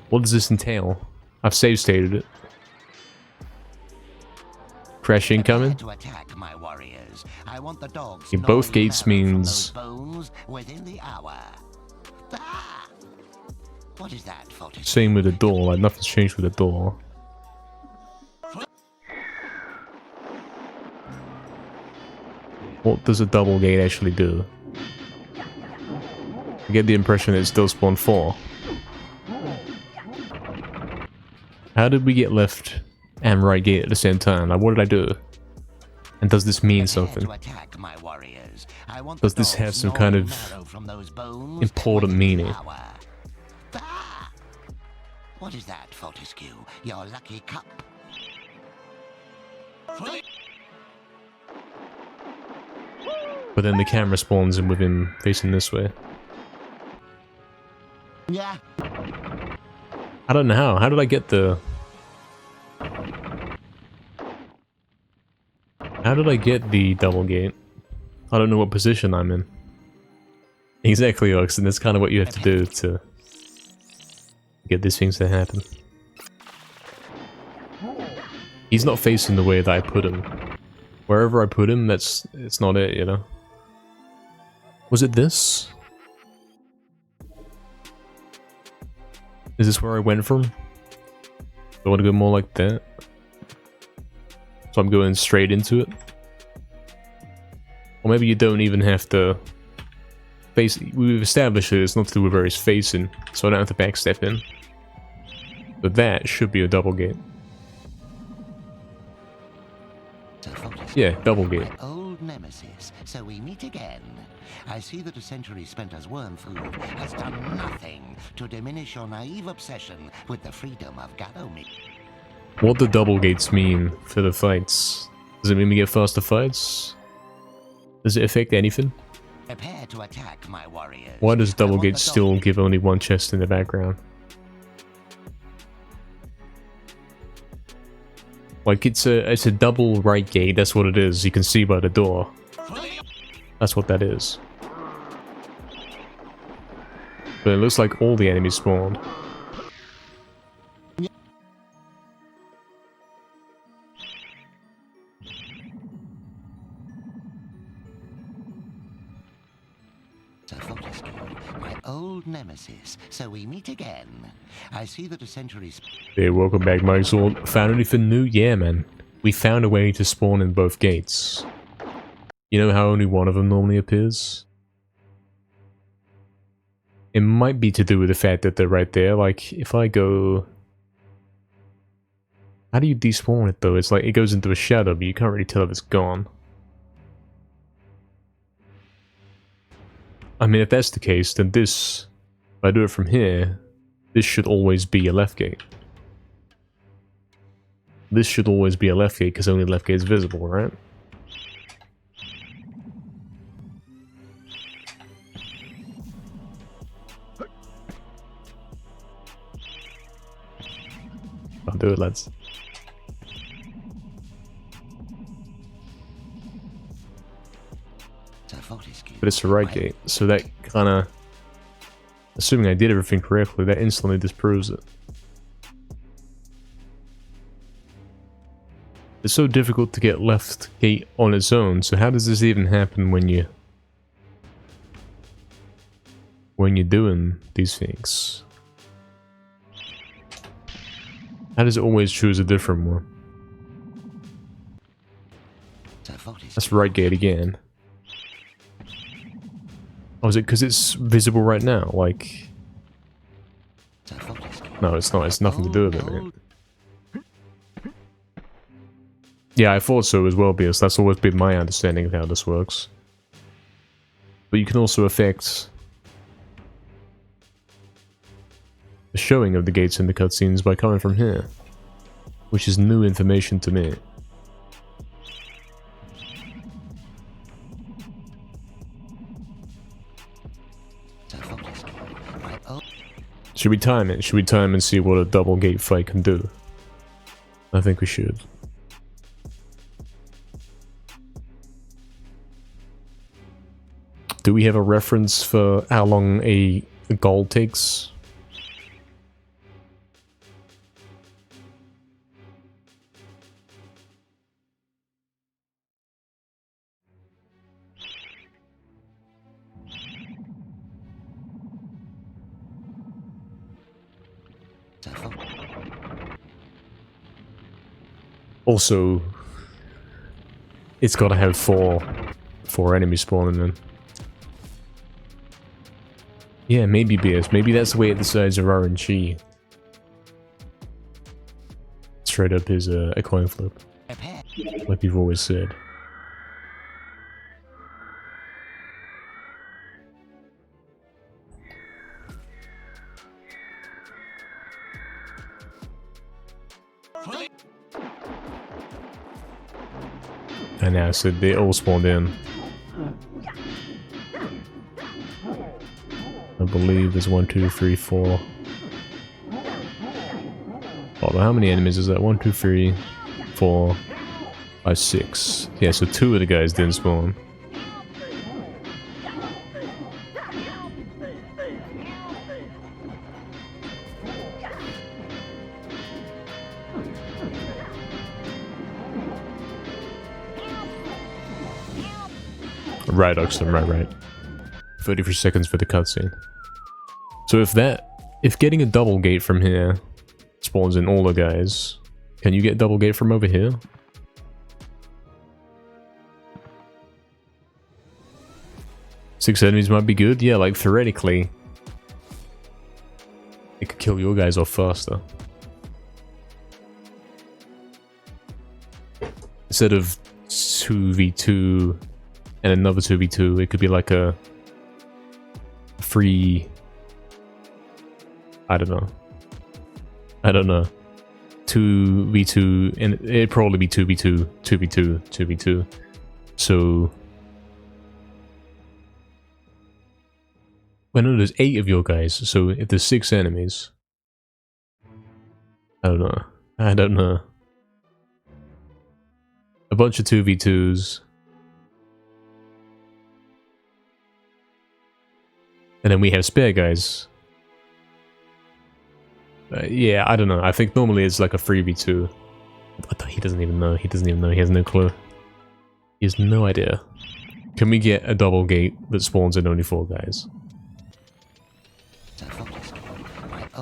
[SPEAKER 1] What does this entail? I've save stated it. Crash incoming?
[SPEAKER 2] To attack my warriors. I want the dogs
[SPEAKER 1] In both
[SPEAKER 2] gnawing
[SPEAKER 1] gates
[SPEAKER 2] marrow from
[SPEAKER 1] means...
[SPEAKER 2] those bones within the hour. Ah! What is that, Fortescue?
[SPEAKER 1] Same with the door. Like, nothing's changed with the door. What does a double gate actually do? I get the impression it still spawned 4. How did we get left and right gate at the same time? Like, what did I do? And does this mean something? Does this have some kind of important meaning?
[SPEAKER 2] What is that, Fortescue? Your lucky cup?
[SPEAKER 1] But then the camera spawns in with him facing this way.
[SPEAKER 2] Yeah.
[SPEAKER 1] I don't know how. How did I get the... How did I get the double gate? I don't know what position I'm in. Exactly, Ox, and that's kind of what you have to do to get these things to happen. He's not facing the way that I put him. Wherever I put him, it's not it, you know? Was it this? Is this where I went from? Do I want to go more like that? So I'm going straight into it? Or maybe you don't even have to face... We've established that it's not to do with where he's facing, so I don't have to backstep in. But that should be a double gate. Yeah, double gate.
[SPEAKER 2] My old nemesis, so we meet again. I see that a century spent as worm food has done nothing to diminish your naive obsession with the freedom of gallow meat.
[SPEAKER 1] What do double gates mean for the fights? Does it mean we get faster fights? Does it affect anything?
[SPEAKER 2] Prepare to attack my warriors.
[SPEAKER 1] Why does double gate still give only one chest in the background? Like, it's a double right gate, that's what it is. You can see by the door. That's what that is. But it looks like all the enemies spawned.
[SPEAKER 2] My old nemesis, so we meet again. I see that a century...
[SPEAKER 1] Hey, welcome back, Mike Sword. Found anything new? Yeah, man. We found a way to spawn in both gates. You know how only one of them normally appears? It might be to do with the fact that they're right there. Like, if I go... How do you despawn it, though? It's like, it goes into a shadow, but you can't really tell if it's gone. I mean, if that's the case, then this... If I do it from here, this should always be a left gate. This should always be a left gate, because only left gate is visible, right? I'll do it, lads. But it's the right gate, so that kinda... Assuming I did everything correctly, that instantly disproves it. It's so difficult to get left gate on its own, so how does this even happen when you're doing these things? How does it always choose a different one? That's right gate again. Oh, is it because it's visible right now? Like... No, it's not. It's nothing to do with it, man. Yeah, I thought so as well, because that's always been my understanding of how this works. But you can also affect the showing of the gates in the cutscenes by coming from here, which is new information to me. Should we time it? Should we time and see what a double gate fight can do? I think we should. Do we have a reference for how long a goal takes? Also, it's gotta have four enemies spawning in. Yeah, maybe BS. Maybe that's the way it decides of RNG. Straight up is a coin flip. Like we've always said. And now, so they all spawned in. I believe there's 1, 2, 3, 4. Oh, how many enemies is that? 1, 2, 3, 4, 5, 6. Yeah, so 2 of the guys didn't spawn. Right, Oxfam, right. 33 seconds for the cutscene. So if getting a double gate from here spawns in all the guys, can you get double gate from over here? Six enemies might be good, yeah, like theoretically. It could kill your guys off faster. Instead of 2v2 and another 2v2, it could be like a free... I don't know. 2v2, and it'd probably be 2v2, 2v2, 2v2. So... well, no, there's 8 of your guys, so if there's 6 enemies... I don't know. A bunch of 2v2s. And then we have spare guys. Yeah, I don't know. I think normally it's like a 3v2. He doesn't even know. He has no clue. He has no idea. Can we get a double gate that spawns in only 4 guys?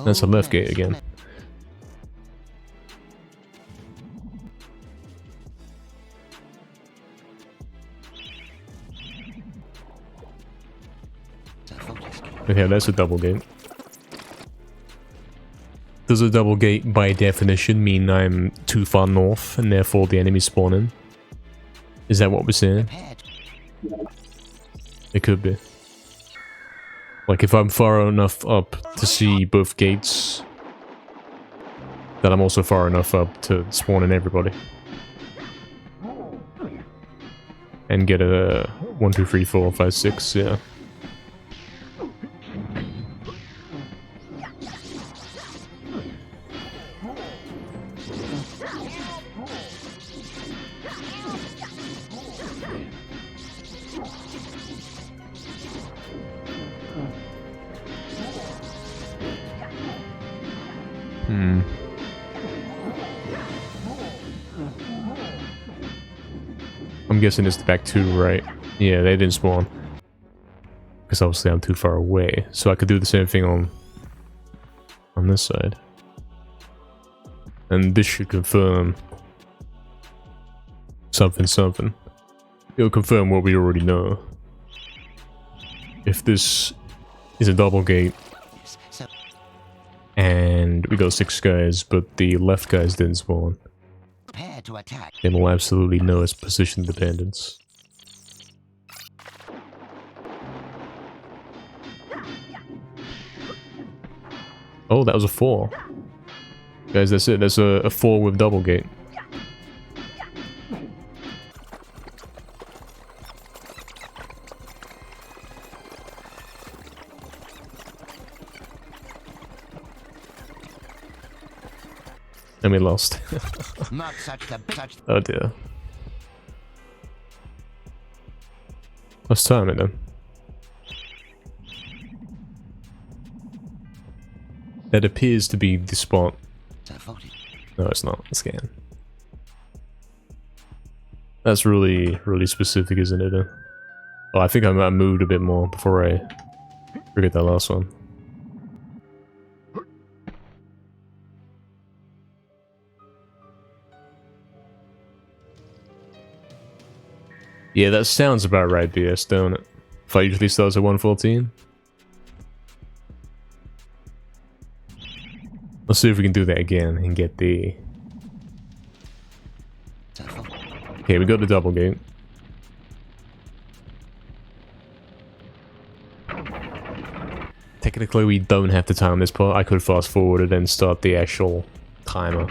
[SPEAKER 1] That's a left gate again. Okay, that's a double gate. Does a double gate by definition mean I'm too far north and therefore the enemies spawn in? Is that what we're saying? It could be. Like if I'm far enough up to see both gates, then I'm also far enough up to spawn in everybody. And get a 1, 2, 3, 4, 5, 6, yeah. I'm guessing it's the back 2, right? Yeah, they didn't spawn. Because obviously I'm too far away. So I could do the same thing on this side. And this should confirm something. It'll confirm what we already know. If this is a double gate and we got 6 guys, but the left guys didn't spawn, then we'll absolutely know its position dependence. Oh, that was a 4. Guys, that's it. That's a 4 with double gate. And we lost. Oh dear. Let's time it then. That appears to be the spot.
[SPEAKER 2] So Fortescue.
[SPEAKER 1] No, it's not. A scan. That's really, really specific, isn't it? Oh, I think I moved a bit more before I forget that last one. Yeah, that sounds about right, BS, don't it? Fight usually starts at 114. Let's see if we can do that again and get the... Okay, we got the double gate. Technically, we don't have to time this part. I could fast forward it and start the actual timer.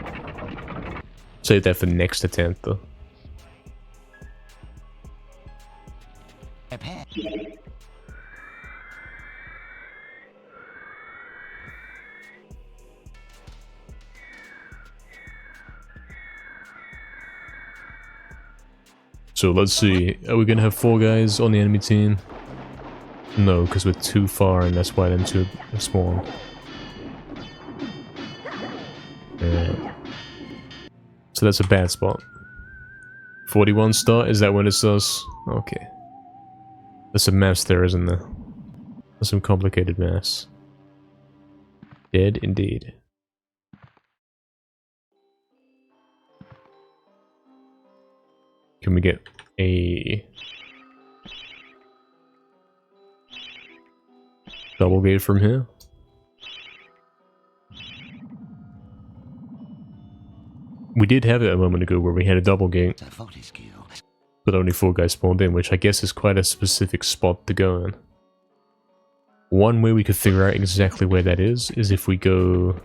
[SPEAKER 1] Save that for next attempt, though. So let's see, are we gonna have 4 guys on the enemy team? No, because we're too far and that's why them 2 have spawned. So that's a bad spot. 41 start, is that when it starts? Okay. There's some maths there, isn't there? There's some complicated maths. Dead indeed. Can we get a double gate from here? We did have it a moment ago where we had a double gate, but only 4 guys spawned in, which I guess is quite a specific spot to go in. One way we could figure out exactly where that is if we go...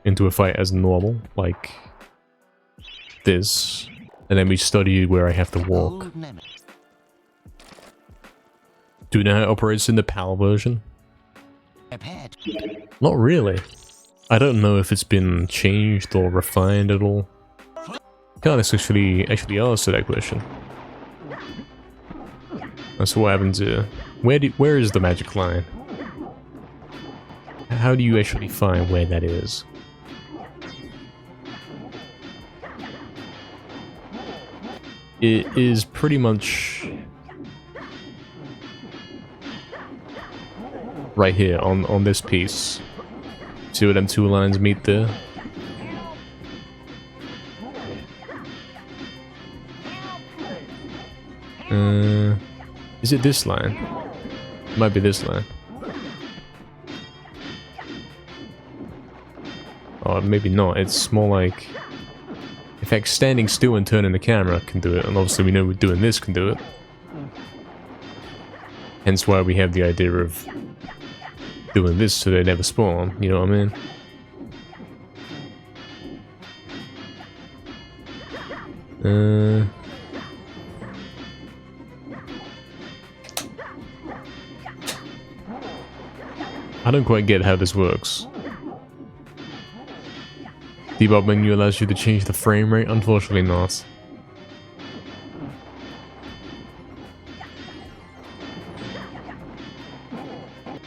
[SPEAKER 1] into a fight as normal, like this, and then we study where I have to walk. Do you know how it operates in the PAL version? Not really. I don't know if it's been changed or refined at all. Can't actually answer that question. That's what happens here. Where is the magic line? How do you actually find where that is? It is pretty much right here on this piece. See where them 2 lines meet there? Is it this line? It might be this line. Oh, maybe not. It's more like... In fact, standing still and turning the camera can do it, and obviously we know doing this can do it. Hence why we have the idea of doing this so they never spawn, you know what I mean? I don't quite get how this works. Debug menu allows you to change the frame rate? Unfortunately not.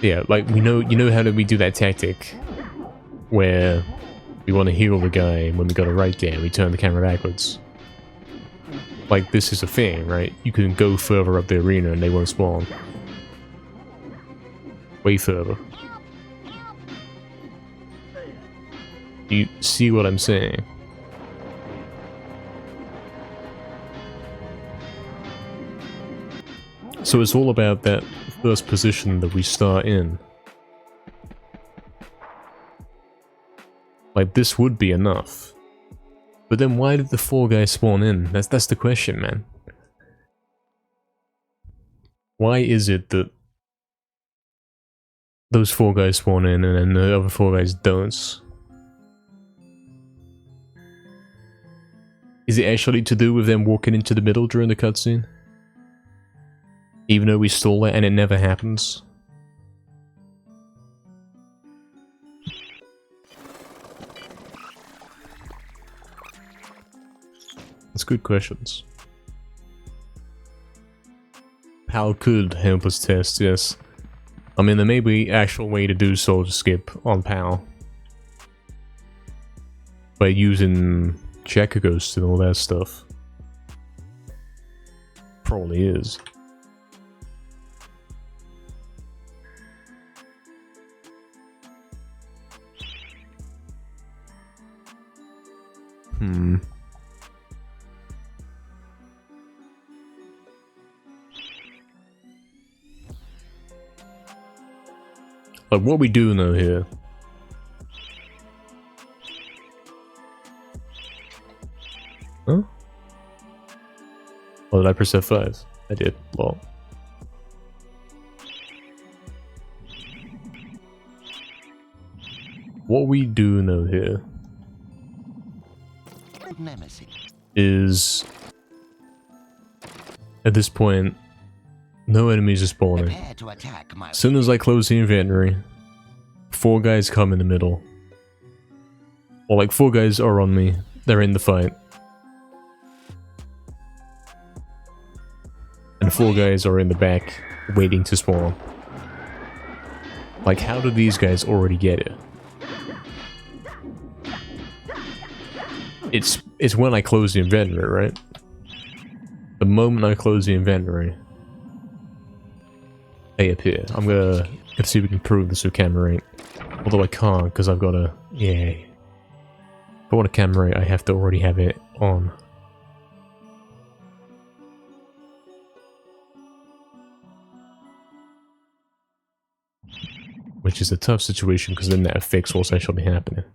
[SPEAKER 1] Yeah, like you know how we do that tactic where we want to heal the guy and when we got a right gear we turn the camera backwards. Like this is a thing, right? You can go further up the arena and they won't spawn. Way further. You see what I'm saying? So it's all about that first position that we start in. Like this would be enough. But then why did the 4 guys spawn in? That's the question, man. Why is it that those 4 guys spawn in and then the other 4 guys don't? Is it actually to do with them walking into the middle during the cutscene? Even though we stall it and it never happens? That's good questions. PAL could help us test, yes. I mean, there may be actual way to do soldier skip on PAL. By using checker ghosts and all that stuff. Probably is. Like, what we do know here. Huh? Oh, did I press F5? I did. Well. What we do know here is, at this point, no enemies are spawning. As soon as I close the inventory, 4 guys come in the middle. Or like 4 guys are on me, they're in the fight. And 4 guys are in the back, waiting to spawn. Like, how do these guys already get it? It's when I close the inventory, right? The moment I close the inventory, they appear. I'm gonna see if we can prove this with camera rate. Although I can't, because I've got to... Yay. If I want a camera rate, I have to already have it on. Which is a tough situation, because then that affects what's actually happening.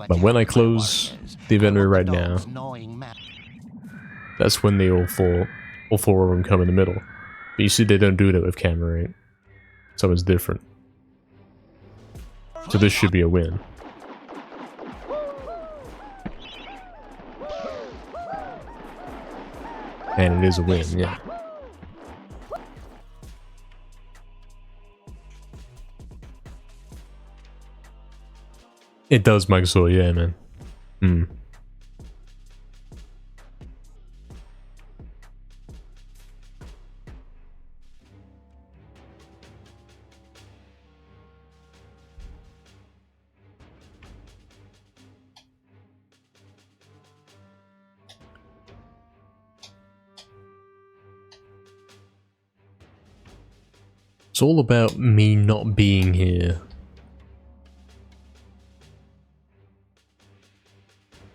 [SPEAKER 1] But when I close the inventory right now, that's when they all 4 of them come in the middle. But you see, they don't do that with camera rate. So it's different. So this should be a win. And it is a win, yeah. It does, Microsoft, yeah, man. It's all about me not being here.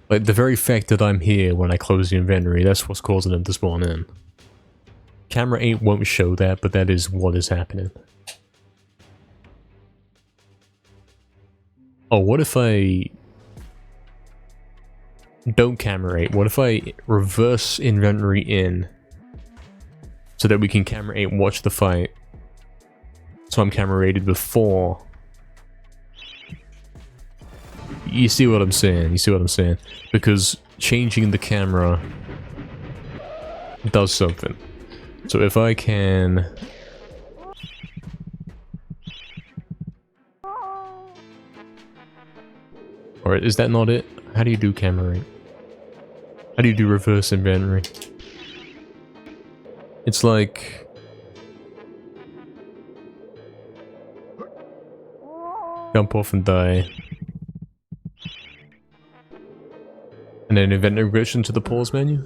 [SPEAKER 1] Like, the very fact that I'm here when I close the inventory, that's what's causing them to spawn in. Camera 8 won't show that, but that is what is happening. Oh, what if I... don't camera 8? What if I reverse inventory in so that we can camera 8 watch the fight? So I'm camera rated before. You see what I'm saying? You see what I'm saying? Because changing the camera does something. So if I can... Or is that not it? How do you do camera rate? How do you do reverse inventory? It's like... jump off and die. And then event regression to the pause menu?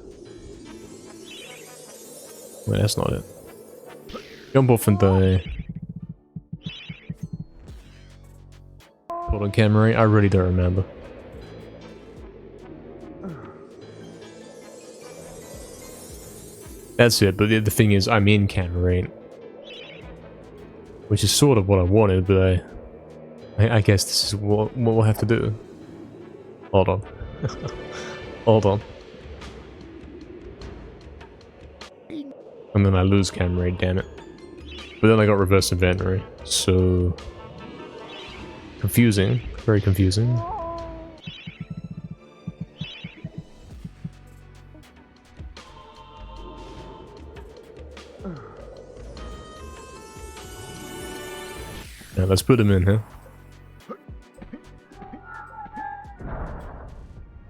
[SPEAKER 1] Wait, that's not it. Jump off and die. Put on camera rate? I really don't remember. That's it, but the thing is, I'm in camera rate. Which is sort of what I wanted, but I guess this is what we'll have to do. Hold on. Hold on. And then I lose camera rate, damn it. But then I got reverse inventory, so... confusing. Very confusing. Now let's put him in here.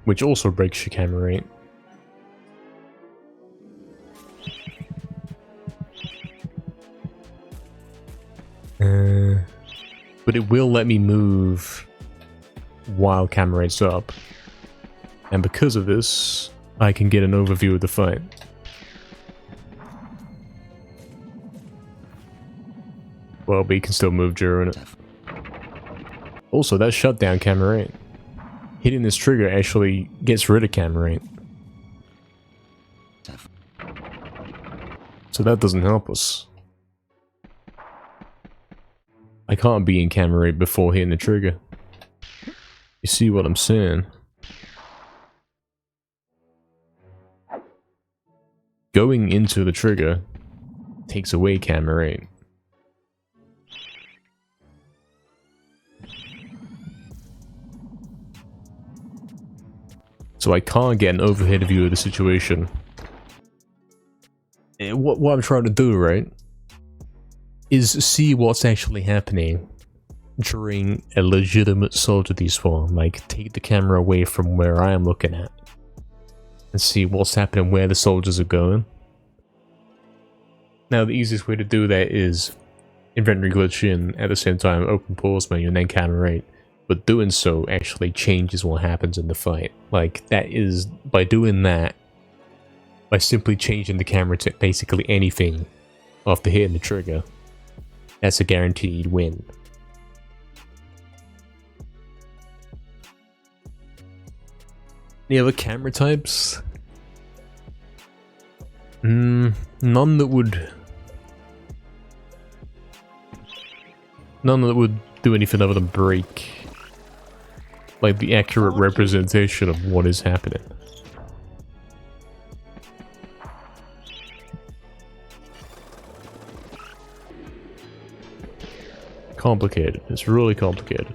[SPEAKER 1] Which also breaks your camera rate. But it will let me move while camera rate's up. And because of this, I can get an overview of the fight. Well, but you can still move during it. Also, that shutdown camera rate. Hitting this trigger actually gets rid of camera rate. So that doesn't help us. I can't be in camera rate before hitting the trigger. You see what I'm saying? Going into the trigger takes away camera rate. So I can't get an overhead view of the situation. What I'm trying to do, right, is see what's actually happening during a legitimate soldier despawn. Like, take the camera away from where I am looking at and see what's happening, where the soldiers are going. Now, the easiest way to do that is inventory glitch in, at the same time open pause menu and then camera rate. But doing so actually changes what happens in the fight. Like, that is, by doing that, by simply changing the camera to basically anything after hitting the trigger, that's a guaranteed win. Any other camera types? None that would do anything other than break, like, the accurate representation of what is happening. Complicated. It's really complicated.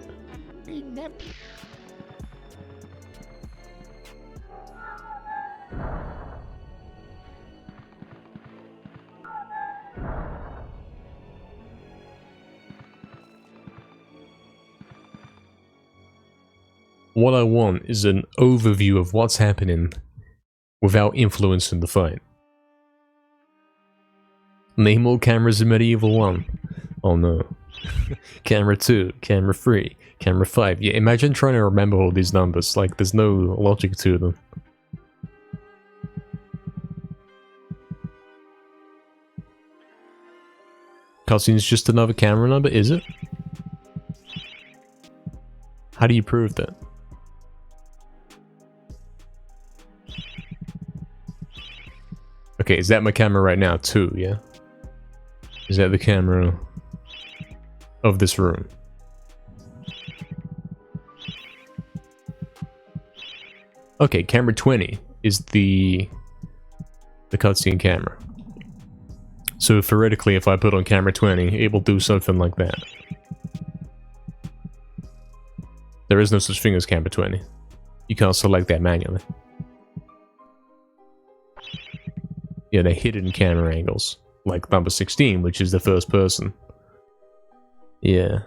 [SPEAKER 1] What I want is an overview of what's happening without influencing the fight. Name all cameras in MediEvil 1. Oh no. Camera 2, camera 3, camera 5. Yeah, imagine trying to remember all these numbers. Like, there's no logic to them. Cutscene's just another camera number, is it? How do you prove that? Okay, is that my camera right now too, yeah? Is that the camera of this room? Okay, camera 20 is the cutscene camera. So theoretically, if I put on camera 20, it will do something like that. There is no such thing as camera 20. You can't select that manually. Yeah, they're hidden camera angles. Like number 16, which is the first person. Yeah.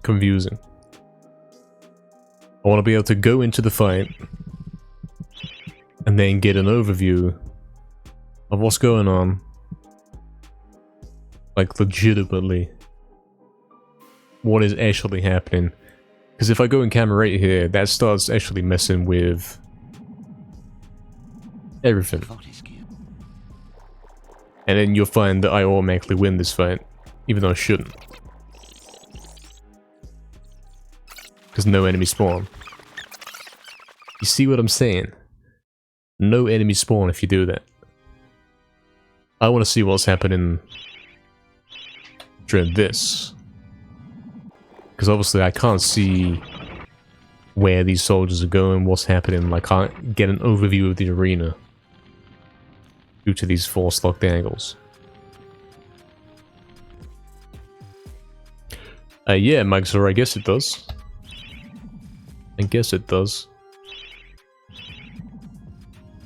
[SPEAKER 1] Confusing. I want to be able to go into the fight and then get an overview of what's going on. Like, legitimately. What is actually happening. Because if I go in camera right here, that starts actually messing with everything. And then you'll find that I automatically win this fight, even though I shouldn't. Because no enemy spawn. You see what I'm saying? No enemy spawn if you do that. I want to see what's happening during this. Because obviously I can't see where these soldiers are going, what's happening. I can't get an overview of the arena due to these force locked angles. Yeah, Magzor, I guess it does. I guess it does.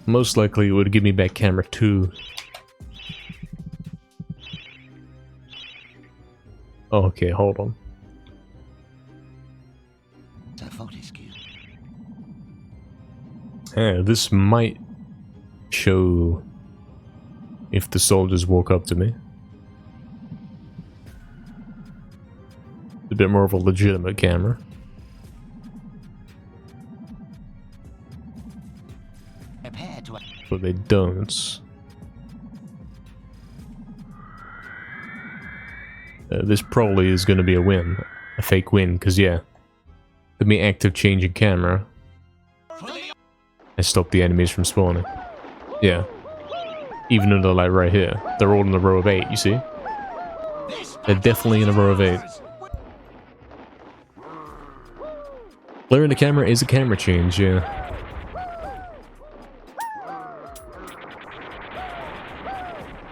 [SPEAKER 1] Most likely it would give me back camera 2. Oh, okay, hold on. Yeah, this might show if the soldiers walk up to me. A bit more of a legitimate camera. But they don't. This probably is going to be a win. A fake win, because yeah. With me active changing camera, I stopped the enemies from spawning. Yeah. Even though they're like right here. They're all in a row of 8, you see? They're definitely in a row of 8. Blurring the camera is a camera change, yeah.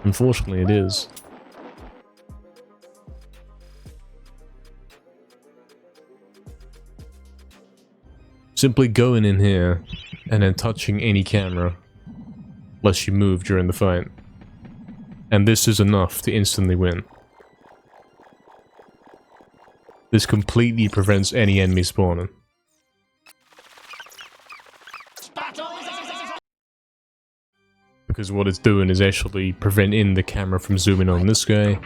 [SPEAKER 1] Unfortunately, it is. Simply going in here and then touching any camera lets you move during the fight. And this is enough to instantly win. This completely prevents any enemy spawning. Because what it's doing is actually preventing the camera from zooming on this guy.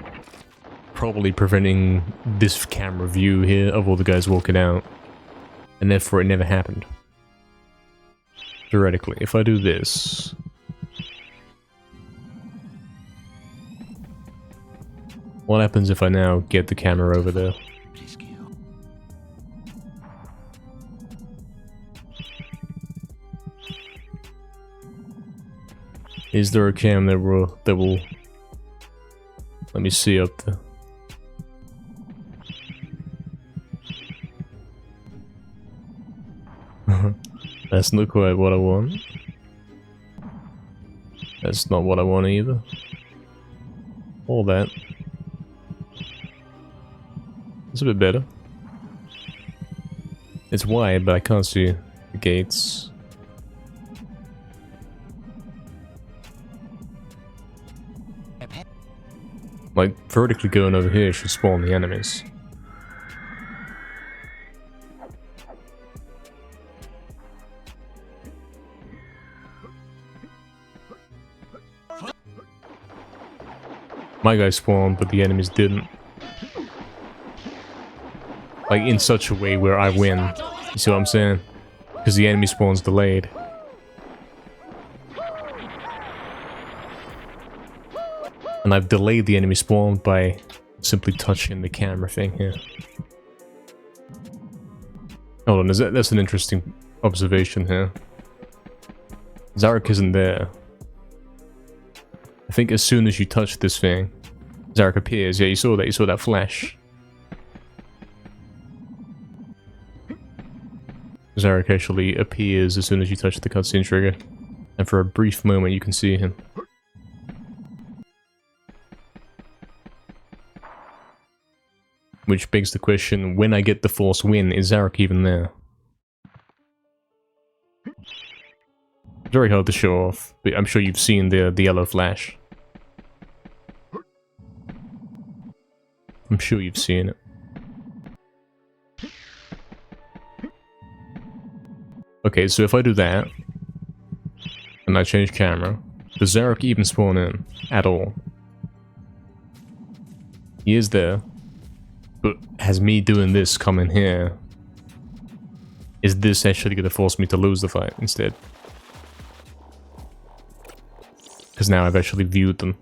[SPEAKER 1] Probably preventing this camera view here of all the guys walking out. And therefore it never happened. Theoretically, if I do this... What happens if I now get the camera over there? Is there a cam that will let me see up there? That's not quite what I want. That's not what I want either. All that. It's a bit better. It's wide, but I can't see the gates. Like, vertically going over here should spawn the enemies. My guy spawned, but the enemies didn't. Like, in such a way where I win. You see what I'm saying? Because the enemy spawn's delayed. And I've delayed the enemy spawn by simply touching the camera thing here. Hold on, that's an interesting observation here. Zarek isn't there. I think as soon as you touch this thing, Zarek appears. Yeah, you saw that flash. Zarek actually appears as soon as you touch the cutscene trigger. And for a brief moment you can see him. Which begs the question, when I get the force win, is Zarek even there? Very hard to show off, but I'm sure you've seen the yellow flash. I'm sure you've seen it. Okay, so if I do that, and I change camera, does Zarek even spawn in at all? He is there. But has me doing this come in here? Is this actually going to force me to lose the fight instead? Because now I've actually viewed them.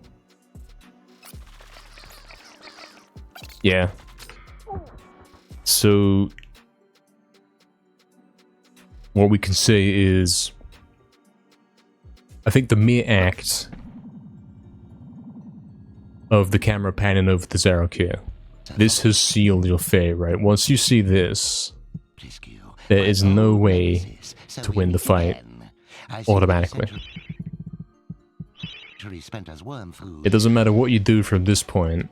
[SPEAKER 1] Yeah. So... what we can say is... I think the mere act of the camera panning over the Zarek here, this has sealed your fate, right? Once you see this, there is no way to win the fight automatically. It doesn't matter what you do from this point.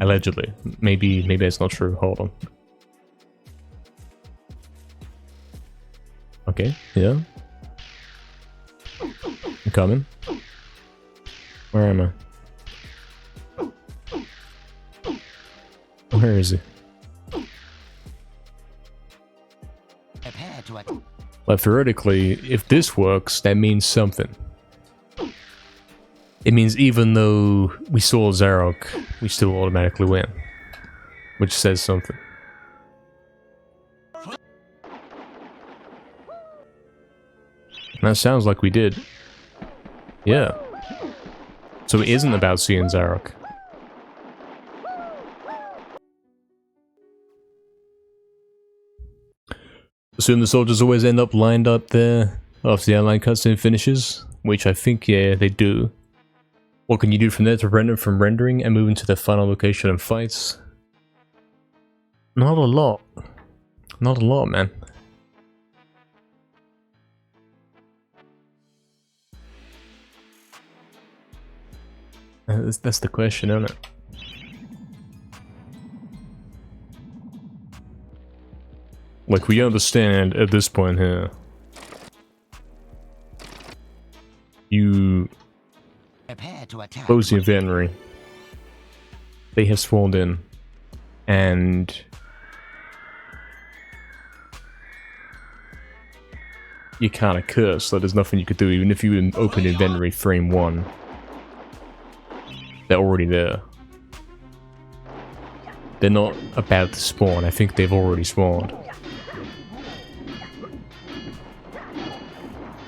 [SPEAKER 1] Allegedly. Maybe that's not true. Hold on. Okay, yeah. I'm coming. Where am I? Where is he? Well, theoretically, if this works, that means something. It means even though we saw Zarok, we still automatically win. Which says something. That sounds like we did. Yeah. So it isn't about seeing Zarok. Assume the soldiers always end up lined up there after the outline cutscene finishes, which I think, yeah, they do. What can you do from there to render from rendering and move into the final location and fights? Not a lot. Not a lot, man. That's the question, isn't it? Like, we understand at this point here. You close the inventory. They have spawned in. And you kind of curse, so there's nothing you could do even if you open inventory frame 1. They're already there. They're not about to spawn, I think they've already spawned.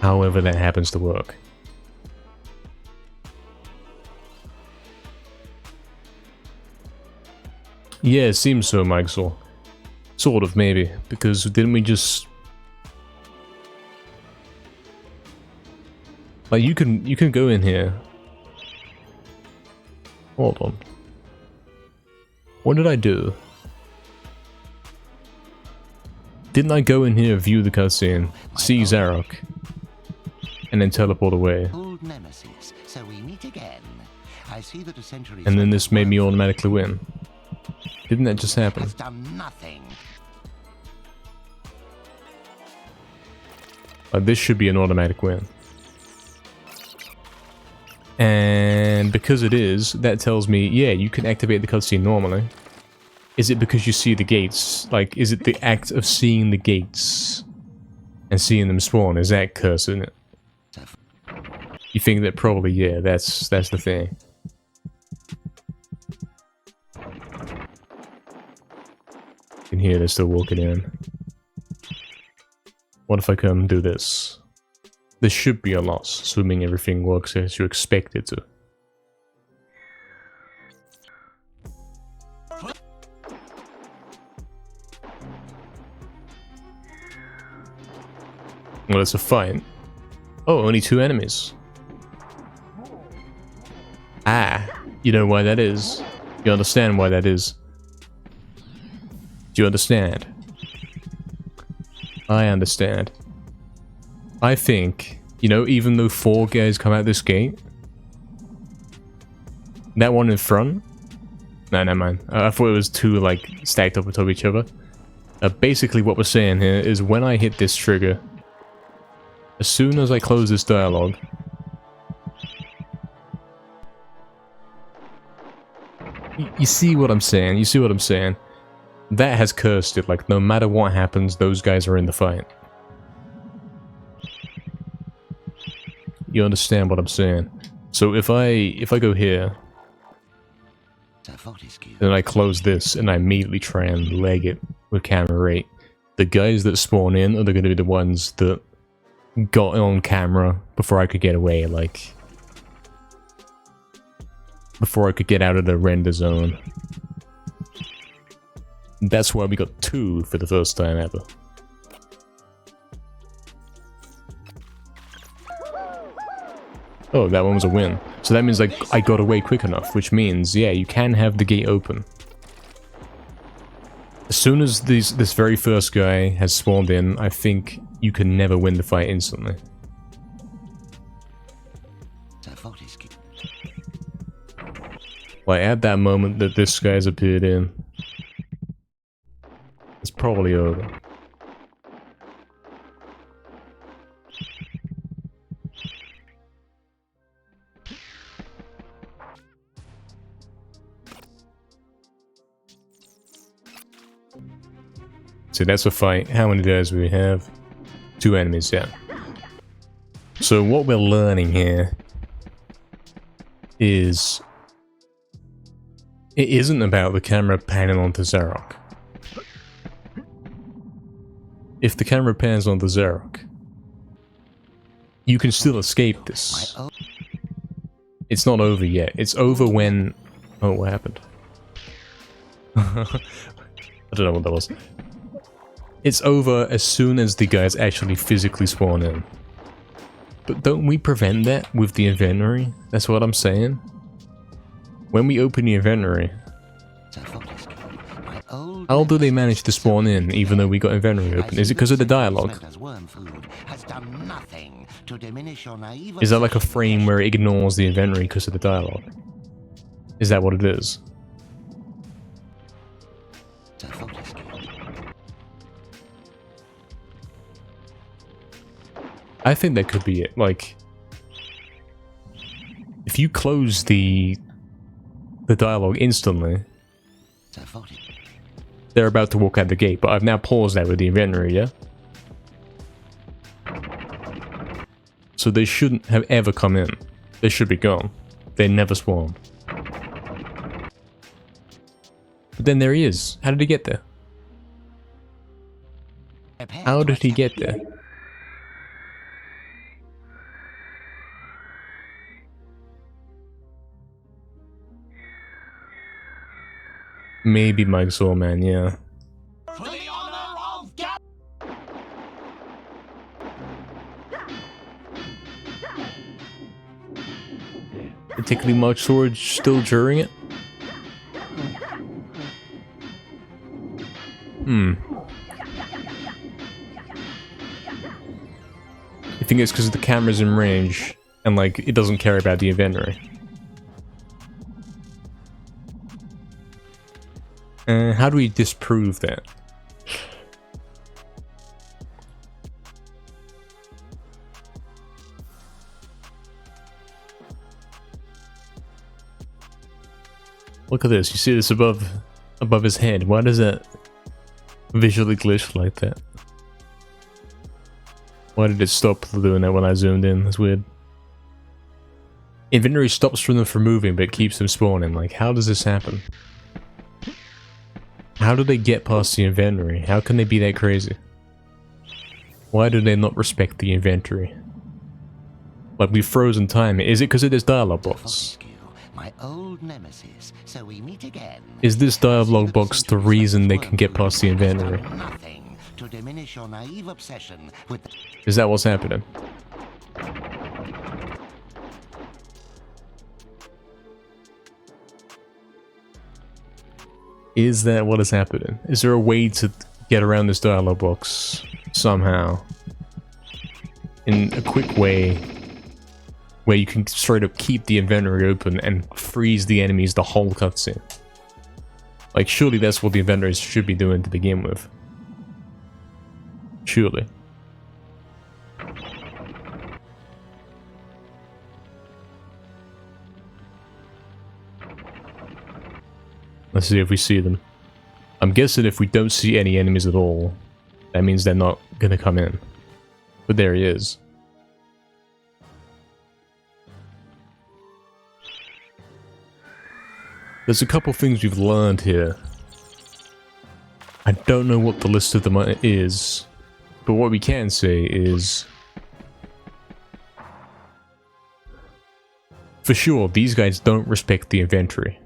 [SPEAKER 1] However that happens to work. Yeah, it seems so, Mixel. Sort of, maybe. Because didn't we just... Like, you can go in here. Hold on. What did I do? Didn't I go in here, view the cutscene, see Zarok, and then teleport away?
[SPEAKER 2] Old nemesis, so we meet again. I see that a century
[SPEAKER 1] And then this made me automatically win. Didn't that just happen?
[SPEAKER 2] has done nothing.
[SPEAKER 1] This should be an automatic win. And because it is, that tells me, yeah, you can activate the cutscene normally. Is it because you see the gates? Like, is it the act of seeing the gates and seeing them spawn? Is that cursing it? You think that probably, yeah, that's the thing. You can hear they're still walking in. What if I come do this? This should be a loss, assuming everything works as you expect it to. Well, it's a fight. Oh, only 2 enemies. Ah, you know why that is. You understand why that is. Do you understand? I understand. I think, you know, even though 4 guys come out this gate, that one in front... No, never mind. I thought it was 2, like, stacked up on top of each other. Basically what we're saying here is when I hit this trigger, as soon as I close this dialogue, you see what I'm saying? You see what I'm saying? That has cursed it, like, no matter what happens, those guys are in the fight. You understand what I'm saying? So if I go here, then I close this and I immediately try and leg it with camera 8. The guys that spawn in are going to be the ones that got on camera before I could get away, like before I could get out of the render zone. That's why we got 2 for the first time ever. Oh, that one was a win. So that means like I got away quick enough, which means, yeah, you can have the gate open. As soon as this very first guy has spawned in, I think you can never win the fight instantly. Like, at that moment that this guy's appeared in, it's probably over. So that's a fight. How many guys do we have? 2 enemies, yeah. So what we're learning here is it isn't about the camera panning onto Zarok. If the camera pans onto Zarok, you can still escape this. It's not over yet. It's over when... Oh, what happened? I don't know what that was. It's over as soon as the guys actually physically spawn in. But don't we prevent that with the inventory? That's what I'm saying. When we open the inventory, how do they manage to spawn in even though we got inventory open? Is it because of the dialogue? Is that like a frame where it ignores the inventory because of the dialogue? Is that what it is? I think that could be it. Like, if you close the dialogue instantly, they're about to walk out the gate, but I've now paused that with the inventory, yeah? So they shouldn't have ever come in. They should be gone. They never spawned. But then there he is. How did he get there? How did he get there? Maybe Mike Soulman, yeah.
[SPEAKER 2] For the honor of God!
[SPEAKER 1] Particularly much sword still during it? You think it's because the camera's in range and like it doesn't care about the inventory? How do we disprove that? Look at this. You see this above his head. Why does that visually glitch like that? Why did it stop doing that when I zoomed in? That's weird. Inventory stops them from moving but keeps them spawning. Like, how does this happen? How do they get past the inventory? How can they be that crazy? Why do they not respect the inventory? Like, we've frozen time. Is it because of this dialogue box?
[SPEAKER 2] My old nemesis, so we meet again.
[SPEAKER 1] Is this dialogue box the reason they can get past the inventory?
[SPEAKER 2] Nothing to diminish your naive obsession with.
[SPEAKER 1] Is that what's happening? Is that what is happening? Is there a way to get around this dialogue box somehow? In a quick way where you can straight up keep the inventory open and freeze the enemies the whole cutscene? Like, surely that's what the inventories should be doing to begin with. Surely. Let's see if we see them. I'm guessing if we don't see any enemies at all, that means they're not gonna come in. But there he is. There's a couple things we've learned here. I don't know what the list of them is, but what we can say is... for sure, these guys don't respect the inventory.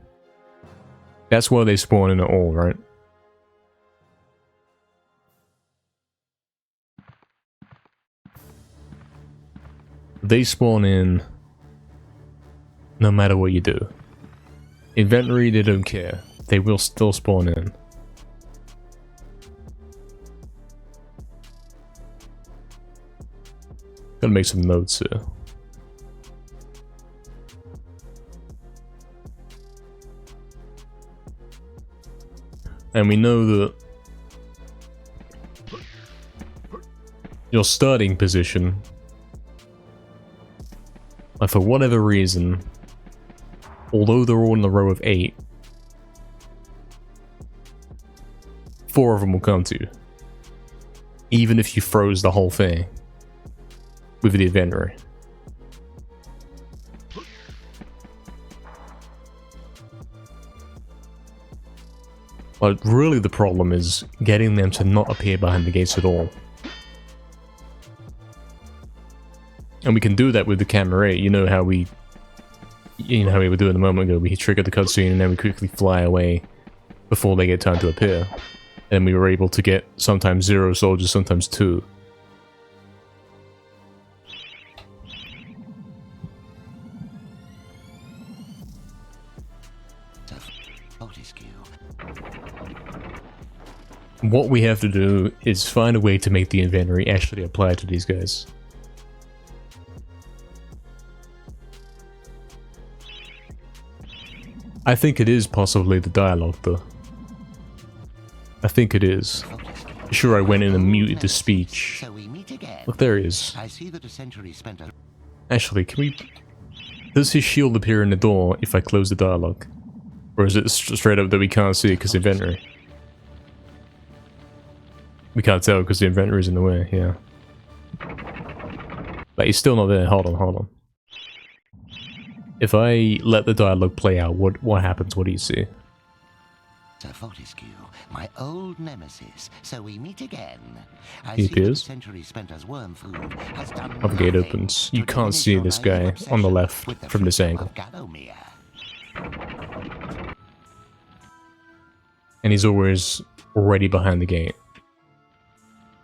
[SPEAKER 1] That's why they spawn in at all, right? They spawn in no matter what you do. Inventory, they don't care. They will still spawn in. Gotta make some notes here. And we know that your starting position, like for whatever reason, although they're all in a row of 8, 4 of them will come to you. Even if you froze the whole thing with the inventory. But really the problem is getting them to not appear behind the gates at all. And we can do that with the camera 8. You know how we were doing a moment ago. We triggered the cutscene and then we quickly fly away before they get time to appear. And we were able to get sometimes 0 soldiers, sometimes 2. What we have to do is find a way to make the inventory actually apply to these guys. I think it is possibly the dialogue though. I think it is. Sure, I went in and muted the speech. Look, there he is. Actually, can we... Does his shield appear in the door if I close the dialogue? Or is it straight up that we can't see it because inventory? We can't tell because the inventory is in the way, yeah. But he's still not there. Hold on. If I let the dialogue play out, what happens? What do you see?
[SPEAKER 2] Sir Fortescue, my old nemesis, so we meet again.
[SPEAKER 1] He appears.
[SPEAKER 2] The
[SPEAKER 1] gate opens. You can't see this guy on the left from this angle. And he's always already behind the gate.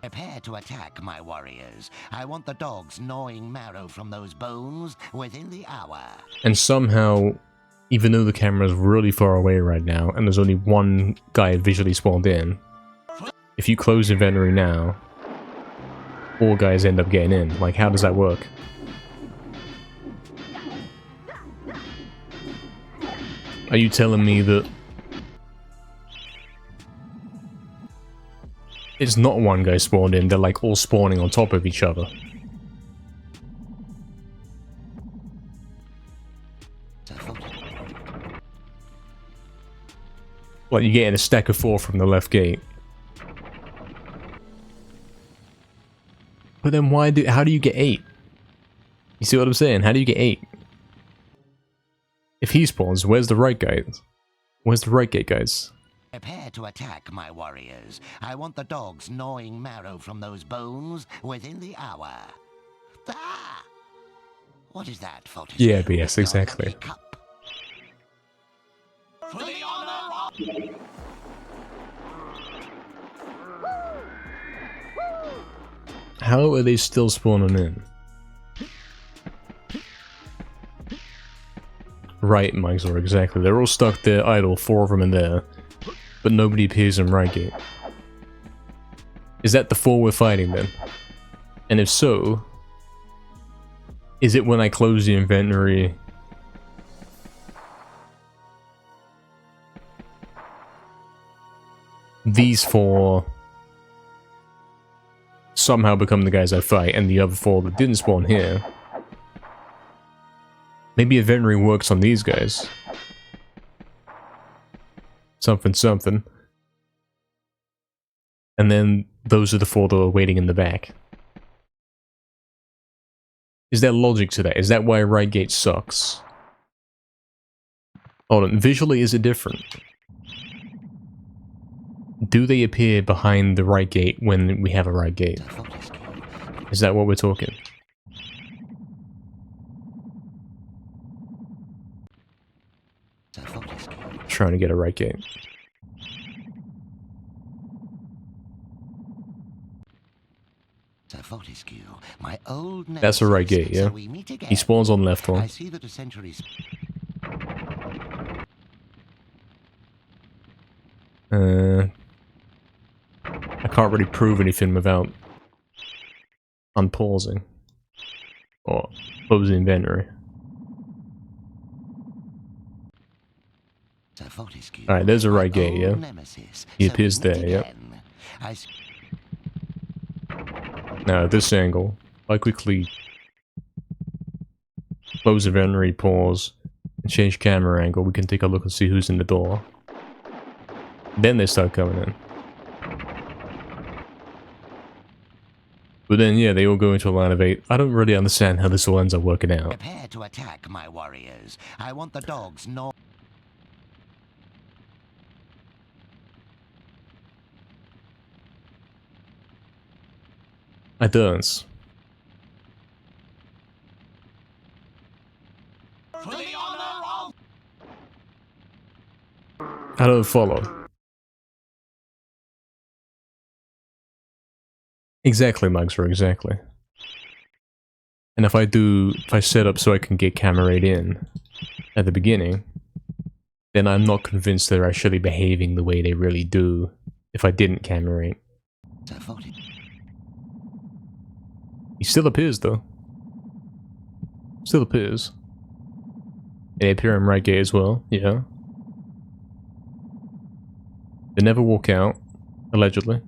[SPEAKER 2] Prepare to attack, my warriors. I want the dogs gnawing marrow from those bones within the hour.
[SPEAKER 1] And somehow, even though the camera's really far away right now, and there's only one guy visually spawned in, if you close inventory now, all guys end up getting in. Like, how does that work? Are you telling me that it's not one guy spawned in, they're like all spawning on top of each other? Like, you're getting a stack of 4 from the left gate. But then how do you get 8? You see what I'm saying? How do you get 8? If he spawns, where's the right guys? Where's the right gate guys?
[SPEAKER 2] Prepare to attack, my warriors. I want the dogs gnawing marrow from those bones within the hour. Ah! What is that, Fortescue?
[SPEAKER 1] Yeah, but yes, exactly.
[SPEAKER 2] For the honor of...
[SPEAKER 1] How are they still spawning in? Right, Mixor, exactly. They're all stuck there, idle, 4 of them in there. But nobody appears in right gate. Is that the 4 we're fighting then? And if so, is it when I close the inventory? These 4 somehow become the guys I fight, and the other 4 that didn't spawn here. Maybe inventory works on these guys. Something. And then those are the 4 that are waiting in the back. Is there logic to that? Is that why right gate sucks? Hold on, visually is it different? Do they appear behind the right gate when we have a right gate? Is that what we're talking? Trying to get a right gate. That's a right gate, yeah? He spawns on left one. I can't really prove anything without unpausing or closing inventory. Alright, there's a right gate, yeah? He appears there, yep. Now, at this angle, I quickly close inventory, pause, and change camera angle. We can take a look and see who's in the door. Then they start coming in. But then, yeah, they all go into a line of 8. I don't really understand how this all ends up working out.
[SPEAKER 2] Prepare to attack, my warriors. I want the dogs
[SPEAKER 1] I don't.
[SPEAKER 2] For the honor of...
[SPEAKER 1] I don't follow. Exactly, Mugsor, exactly. And if I set up so I can get camera 8 in at the beginning, then I'm not convinced they're actually behaving the way they really do if I didn't camera 8. He still appears, though. Still appears. They appear in right gate as well, yeah. They never walk out, allegedly.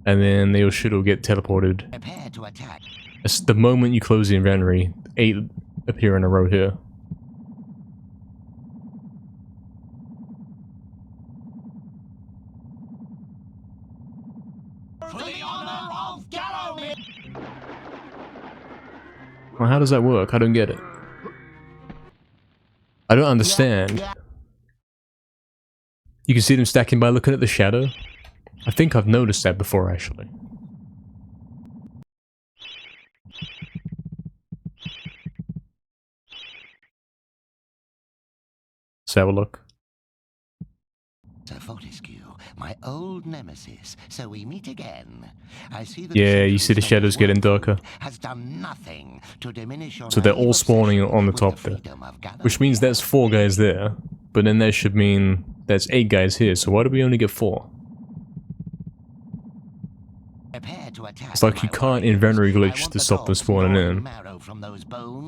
[SPEAKER 1] And then they should all get teleported.
[SPEAKER 2] Prepare to attack.
[SPEAKER 1] As the moment you close the inventory, 8 appear in a row here.
[SPEAKER 2] For the honor of Galloway!
[SPEAKER 1] Well, how does that work? I don't get it. I don't understand. You can see them stacking by looking at the shadow. I think I've noticed that before, actually. Let's have a look.
[SPEAKER 2] Sir Fortescue, my old nemesis, so we meet again. I see that
[SPEAKER 1] Yeah, you see the shadows getting darker.
[SPEAKER 2] Has done nothing to diminish your
[SPEAKER 1] So they're all spawning on the top there. Which means there's 4 guys there. But then that should mean there's 8 guys here, so why do we only get 4? It's like you can't inventory glitch to stop them spawning in.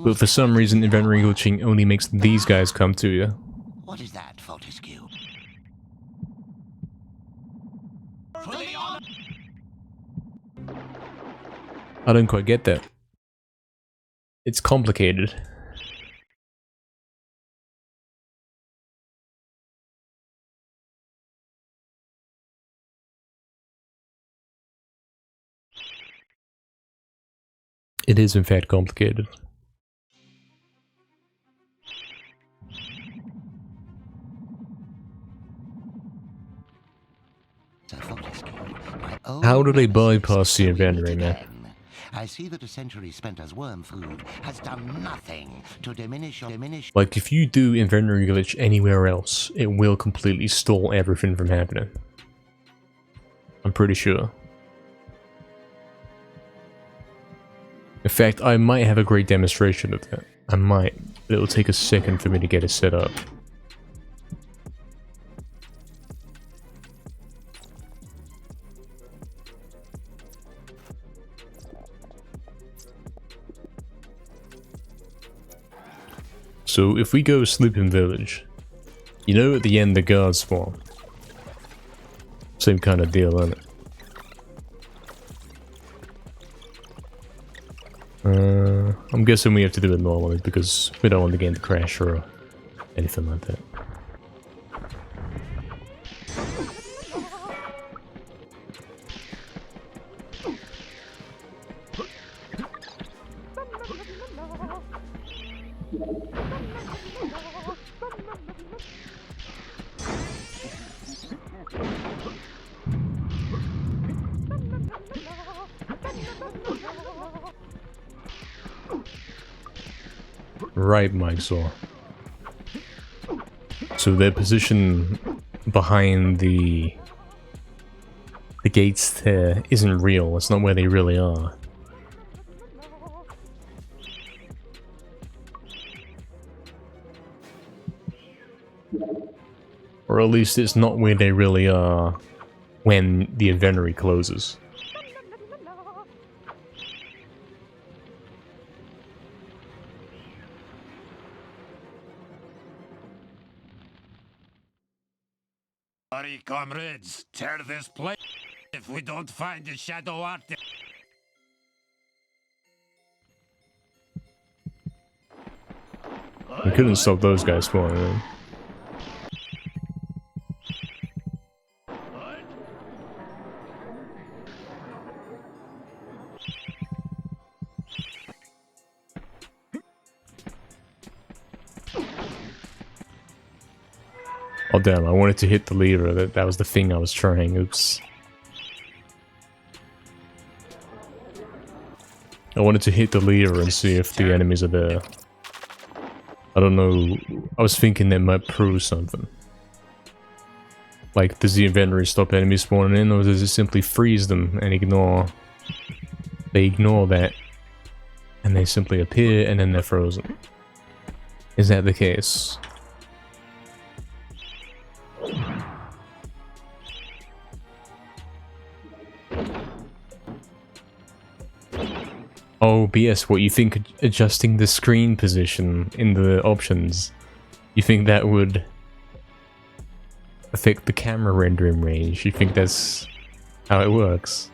[SPEAKER 1] But for some reason inventory glitching only makes these guys come to you.
[SPEAKER 2] What is that, Fortescue?
[SPEAKER 1] I don't quite get that. It's complicated. It is in fact complicated. How do they bypass the inventory, man?
[SPEAKER 2] I see that a century spent as worm food has done nothing to diminish.
[SPEAKER 1] Like, if you do inventory glitch anywhere else, it will completely stall everything from happening. I'm pretty sure. In fact, I might have a great demonstration of that. I might, but it'll take a second for me to get it set up. So if we go Sleeping Village, you know at the end the guards spawn. Same kind of deal, isn't it? I'm guessing we have to do it normally because we don't want the game to crash or anything like that. Right, Mikesaw. So their position behind the gates there isn't real. It's not where they really are. Or at least it's not where they really are when the inventory closes.
[SPEAKER 3] Sorry, comrades, tear this place if we don't find the shadow artist.
[SPEAKER 1] We couldn't stop those guys spawning in. Oh damn, I wanted to hit the lever. That was the thing I was trying. Oops. I wanted to hit the lever and see if the enemies are there. I don't know. I was thinking they might prove something. Like, does the inventory stop enemies spawning in, or does it simply freeze them and ignore... They ignore that, and they simply appear, and then they're frozen. Is that the case? Oh, BS, what you think adjusting the screen position in the options, you think that would affect the camera rendering range? You think that's how it works?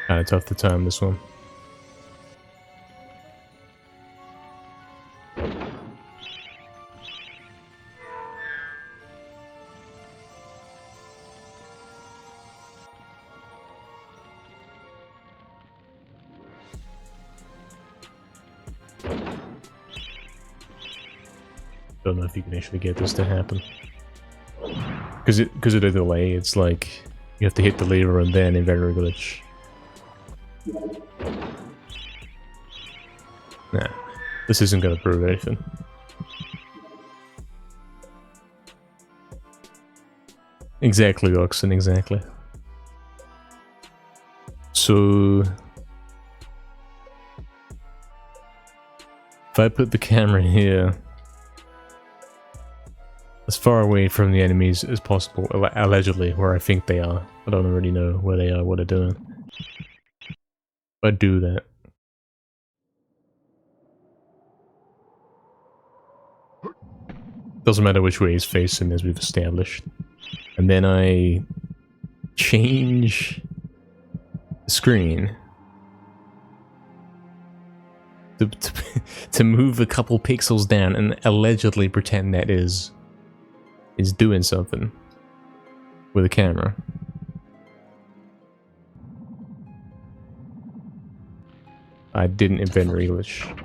[SPEAKER 1] Kinda tough to time this one. Don't know if you can actually get this to happen. Because of the delay, it's like you have to hit the lever and then inventory glitch. Nah, this isn't gonna prove anything. Exactly, Oxen, exactly. So... if I put the camera here, as far away from the enemies as possible, allegedly, where I think they are. I don't really know where they are, what they're doing. If I do that... doesn't matter which way he's facing, as we've established. And then I change the screen to move a couple pixels down and allegedly pretend that is doing something with a camera. I didn't inventory glitch.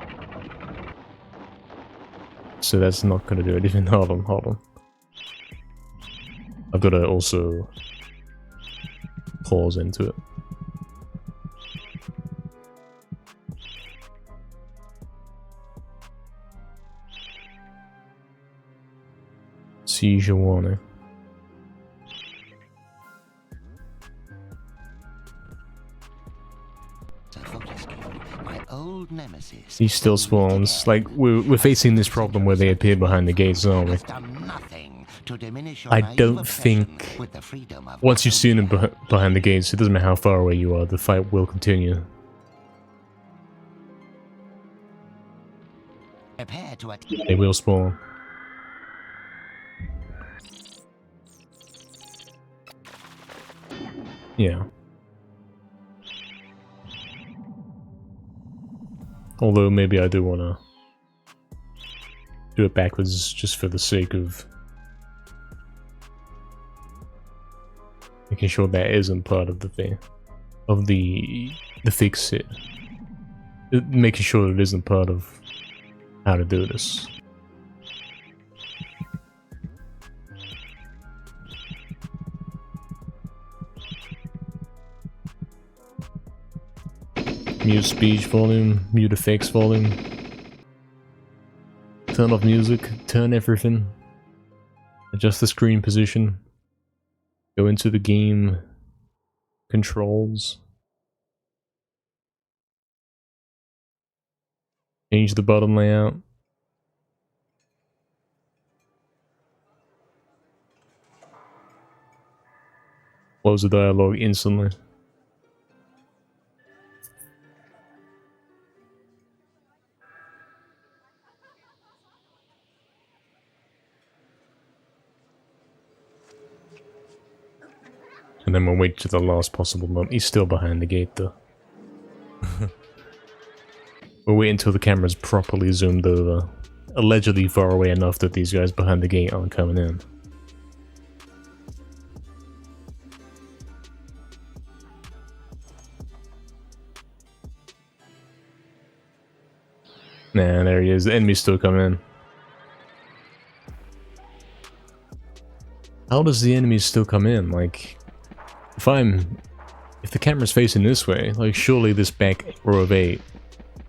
[SPEAKER 1] So that's not gonna do it. Even hold on. I've got to also pause into it. Seizure warning.
[SPEAKER 2] Old nemesis.
[SPEAKER 1] He still spawns. Like, we're facing this problem where they appear behind the gates, aren't we? I don't think... once you've seen them behind the gates, it doesn't matter how far away you are, the fight will continue. They will spawn. Yeah. Although maybe I do want to do it backwards just for the sake of making sure that isn't part of the thing, of the fix it. Making sure it isn't part of how to do this. Mute speech volume, mute effects volume. Turn off music, turn everything. Adjust the screen position. Go into the game controls. Change the button layout. Close the dialogue instantly. And then we'll wait to the last possible moment. He's still behind the gate though. We'll wait until the camera's properly zoomed over. Allegedly far away enough that these guys behind the gate aren't coming in. Nah, there he is. The enemy's still coming in. How does the enemy still come in? Like, if the camera's facing this way, like surely this back row of 8.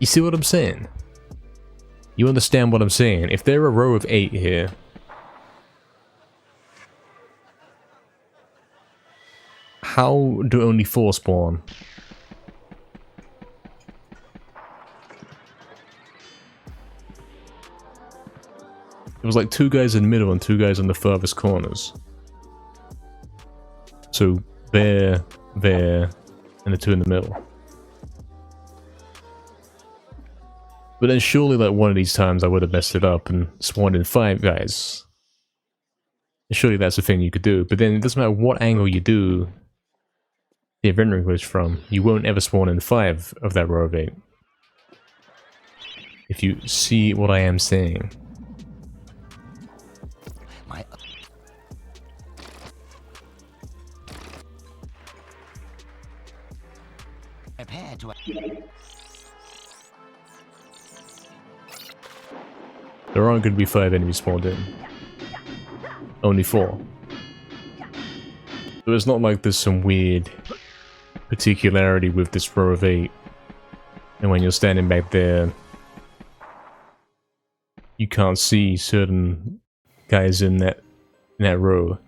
[SPEAKER 1] You see what I'm saying? You understand what I'm saying? If there are a row of 8 here, how do only 4 spawn? It was like 2 guys in the middle and 2 guys in the furthest corners. So there, and the 2 in the middle. But then surely like one of these times I would have messed it up and spawned in 5 guys. And surely that's the thing you could do. But then it doesn't matter what angle you do the event glitch from, you won't ever spawn in 5 of that row of 8. If you see what I am saying. There aren't going to be 5 enemies spawned in. Only 4. So it's not like there's some weird particularity with this row of 8. And when you're standing back there, you can't see certain guys in that row.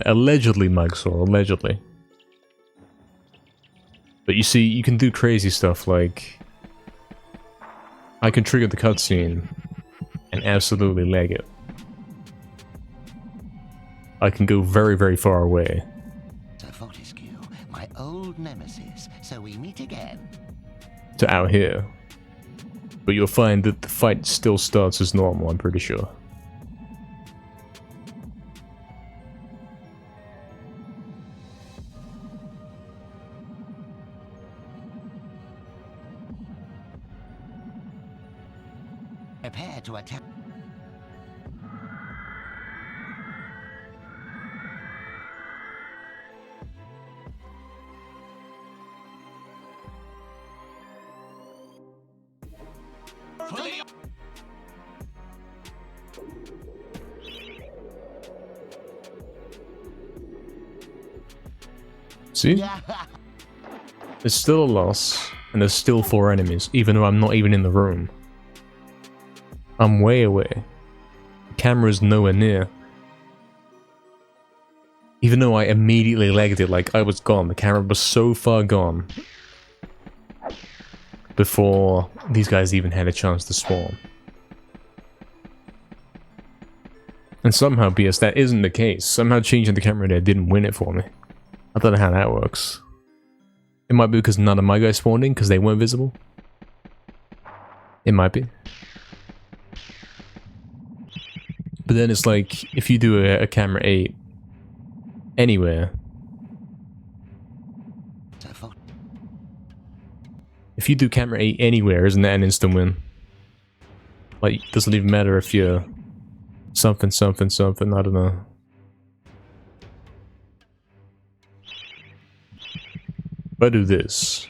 [SPEAKER 1] Allegedly, Microsoft, allegedly. But you see, you can do crazy stuff like... I can trigger the cutscene and absolutely lag it. I can go very, very far away.
[SPEAKER 2] Sir Fortescue, my old nemesis, so we meet again.
[SPEAKER 1] To out here. But you'll find that the fight still starts as normal, I'm pretty sure.
[SPEAKER 2] Prepare to attack.
[SPEAKER 1] See? There's still a loss, and there's still 4 enemies, even though I'm not even in the room. I'm way away. The camera's nowhere near. Even though I immediately lagged it like I was gone, the camera was so far gone before these guys even had a chance to spawn. And somehow, BS, that isn't the case. Somehow changing the camera there didn't win it for me. I don't know how that works. It might be because none of my guys spawned in because they weren't visible. It might be. But then it's like, if you do a camera 8 anywhere, if you do camera 8 anywhere, isn't that an instant win? Like, it doesn't even matter if you're something, I don't know. If I do this,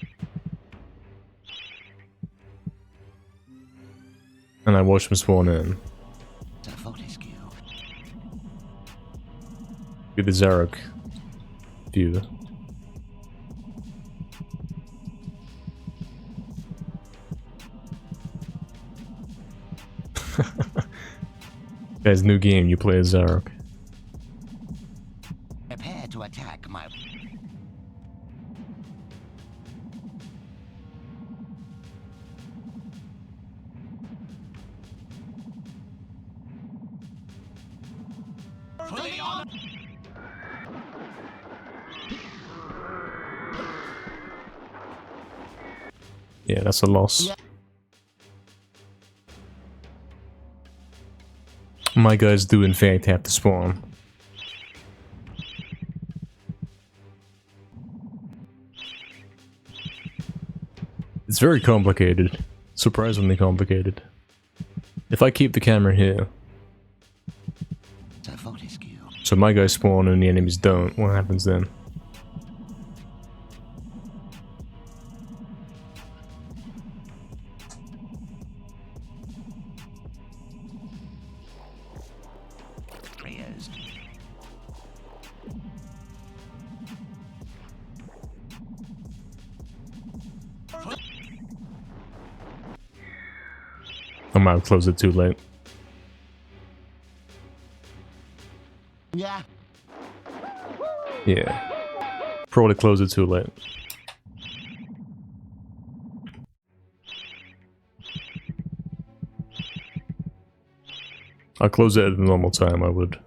[SPEAKER 1] and I watch them spawn in, get the Zarok view. Guys, new game, you play as Zarok.
[SPEAKER 2] Prepare to attack my...
[SPEAKER 1] Yeah, that's a loss. my guys do in fact have to spawn. It's very complicated. Surprisingly complicated. If I keep the camera here, so my guys spawn and the enemies don't, what happens then? I might have closed it too late.
[SPEAKER 2] Yeah.
[SPEAKER 1] Yeah. Probably closed it too late. I'll close it at the normal time, I would.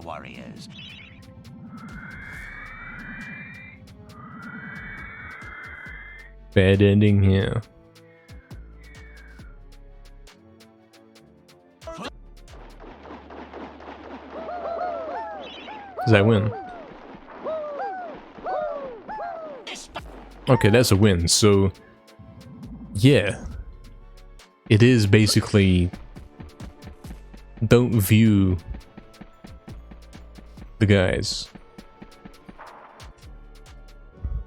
[SPEAKER 2] Warriors.
[SPEAKER 1] Bad ending here. Does that win? Okay, that's a win, so... yeah. It is basically... don't view... the guys.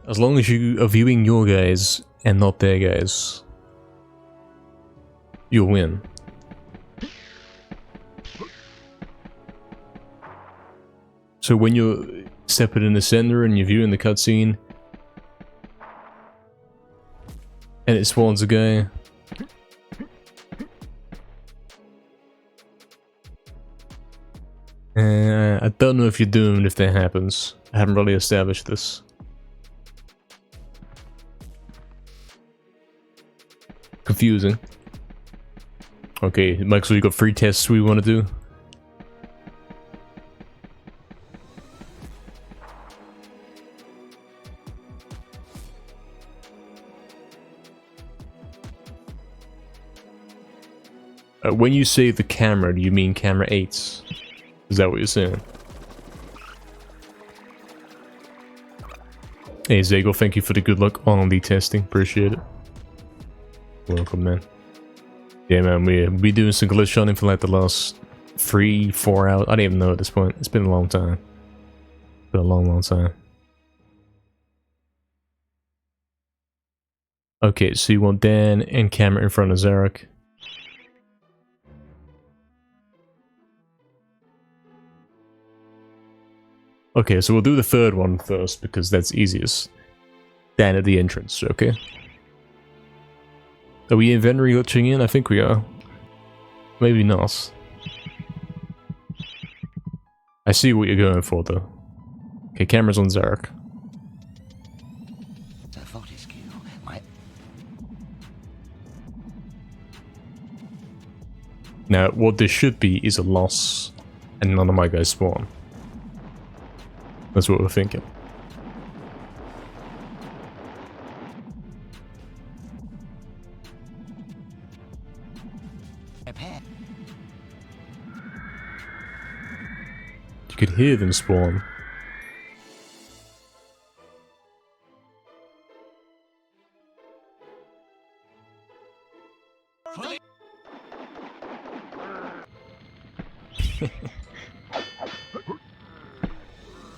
[SPEAKER 1] As long as you are viewing your guys and not their guys, you'll win. So when you're stepping in the center and you're viewing the cutscene, and it spawns a guy, I don't know if you're doomed if that happens. I haven't really established this. Confusing. Okay, Mike, so you got 3 tests we want to do? When you say the camera, do you mean camera 8s? Is that what you're saying? Hey Zago, thank you for the good luck on the testing. Appreciate it. Welcome, man. Yeah, man, we doing some glitch hunting for like the last 3-4 hours. I don't even know at this point. It's been a long time. It's been a long time. Okay, so you want Dan and camera in front of Zarek. Okay, so we'll do the third one first because that's easiest. Dan at the entrance, okay? Are we inventory glitching in? I think we are. Maybe not. I see what you're going for though. Okay, camera's on Zarek. Now, what this should be is a loss, and none of my guys spawn. That's what we're thinking. You could hear them spawn.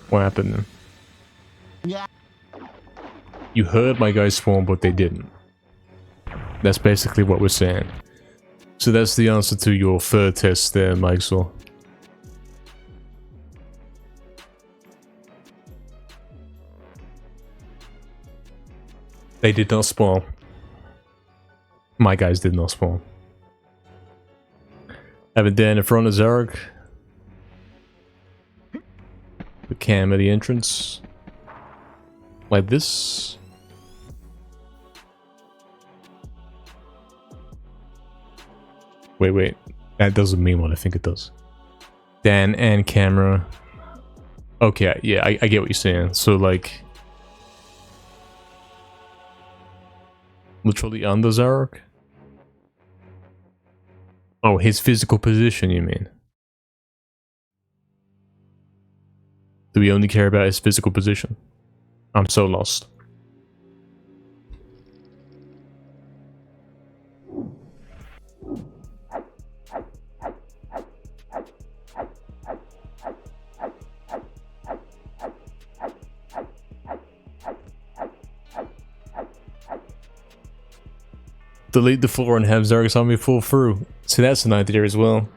[SPEAKER 1] What happened then?
[SPEAKER 2] Yeah.
[SPEAKER 1] You heard my guys spawn, but they didn't. That's basically what we're saying. So that's the answer to your third test there, Mike'sel. They did not spawn. My guys did not spawn. Have it Dan in front of Zarek. The cam at the entrance. Like this. Wait. That doesn't mean what I think it does. Dan and camera. Okay, yeah, I get what you're saying. So like... Literally under Zarok? Oh, his physical position, you mean? Do we only care about his physical position? I'm so lost. Delete the floor and have Zarok's army fall through. See, that's an idea as well.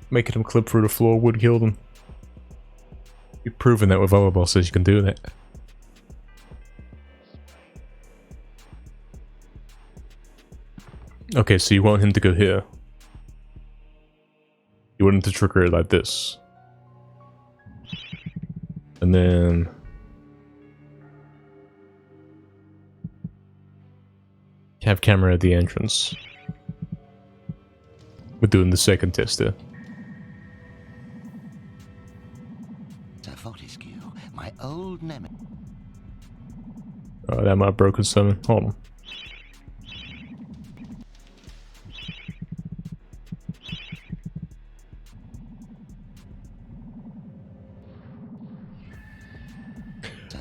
[SPEAKER 1] Making them clip through the floor would kill them. You've proven that with other bosses you can do that. Okay, so you want him to go here. You want him to trigger it like this. And then... have camera at the entrance. We're doing the second test there.
[SPEAKER 2] Sir Fortescue, my old nemesis.
[SPEAKER 1] Oh, that might have broken something. Hold on.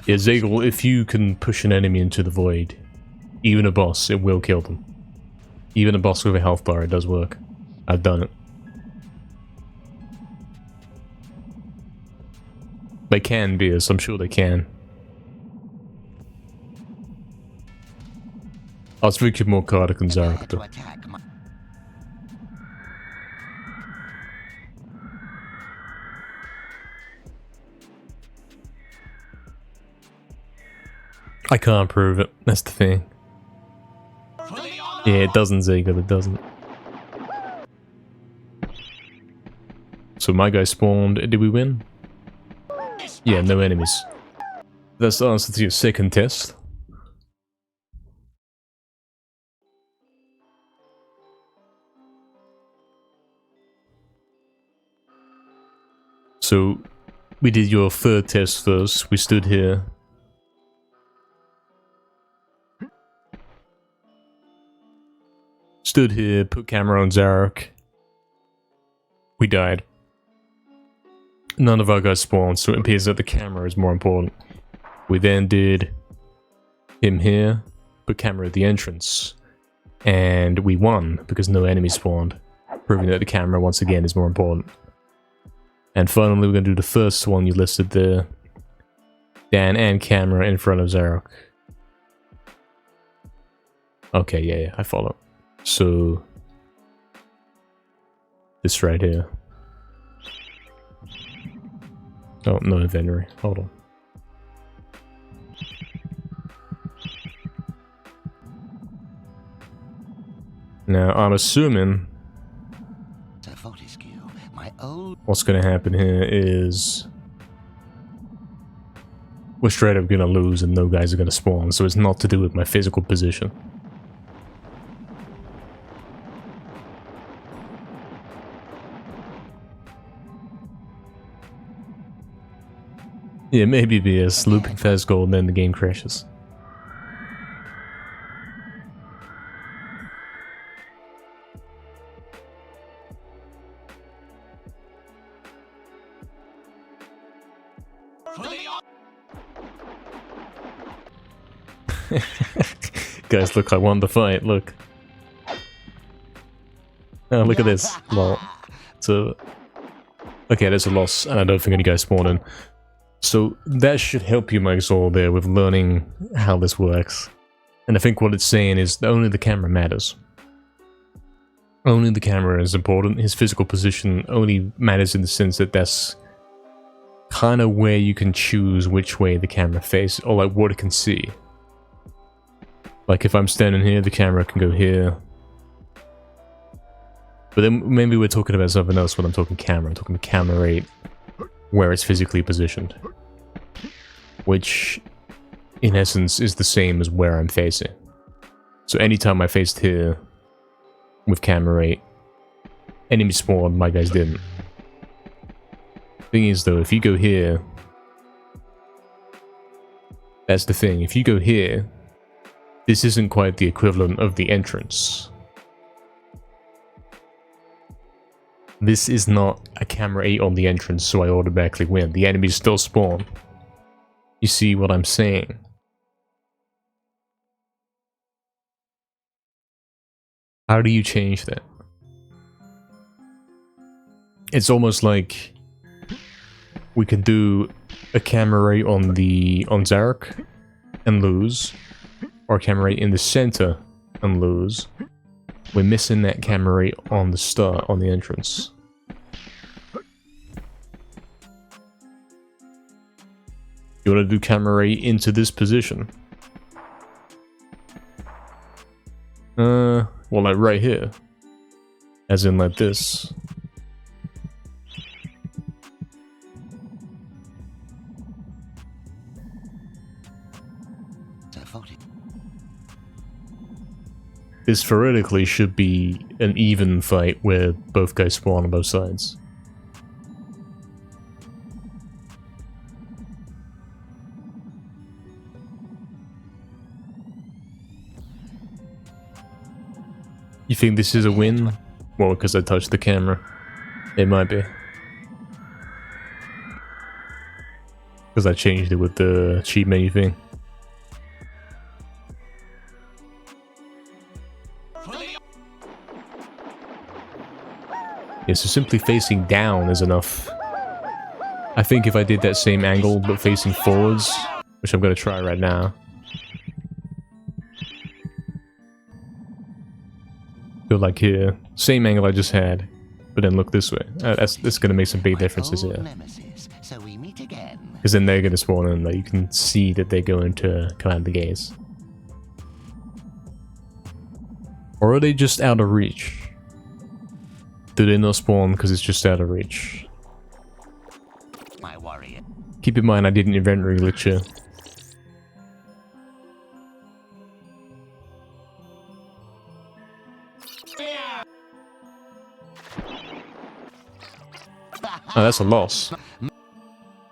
[SPEAKER 1] Yeah, Zagel, if you can push an enemy into the void, even a boss, it will kill them. Even a boss with a health bar, it does work. I've done it. They can be, as I'm sure they can. I was thinking more Kardak and Zarok, though. I can't prove it, that's the thing. Yeah, it doesn't, Zagel, it doesn't. So my guy spawned, did we win? Yeah, no enemies. That's the answer to your second test. So, we did your third test first, we stood here. Stood here, put camera on Zarok. We died. None of our guys spawned, so it appears that the camera is more important. We then did him here, put camera at the entrance, and we won because no enemy spawned, proving that the camera once again is more important. And finally, we're going to do the first one you listed there. Dan and camera in front of Zarok. Okay, yeah, I follow. So, this right here. Oh, no inventory. Hold on. Now, I'm assuming what's going to happen here is we're straight up going to lose and no guys are going to spawn, so it's not to do with my physical position. Yeah, maybe BS, looping fast gold and then the game crashes. Guys, look, I won the fight, look. Oh, look at this. Lol. So, okay, there's a loss, and I don't think any guys spawn in. So that should help you, Mike Zoll, there with learning how this works. And I think what it's saying is that only the camera matters. Only the camera is important. His physical position only matters in the sense that that's kind of where you can choose which way the camera faces, or like what it can see. Like if I'm standing here, the camera can go here. But then maybe we're talking about something else when I'm talking camera. I'm talking camera rate, where it's physically positioned. Which, in essence, is the same as where I'm facing. So anytime I faced here with camera rate, enemy spawned, my guys didn't. Thing is though, if you go here, that's the thing, if you go here, this isn't quite the equivalent of the entrance. This is not a camera 8 on the entrance, so I automatically win. The enemies still spawn. You see what I'm saying? How do you change that? It's almost like we can do a camera 8 on Zarek and lose, or a camera 8 in the center and lose. We're missing that camera 8 on the start, on the entrance. You want to do camera 8 into this position? Well, like right here. As in like this. This theoretically should be an even fight where both guys spawn on both sides. You think this is a win? Well, because I touched the camera. It might be. Because I changed it with the cheat menu thing. Yeah, so simply facing down is enough. I think if I did that same angle but facing forwards, which I'm going to try right now. Feel like here, same angle I just had, but then look this way. That's going to make some big differences here. Because then they're going to spawn in, like you can see that they're going to come out of the gates. Or are they just out of reach? Do they not spawn because it's just out of reach?
[SPEAKER 2] My warrior.
[SPEAKER 1] Keep in mind I did an inventory glitch here. Oh, that's a loss.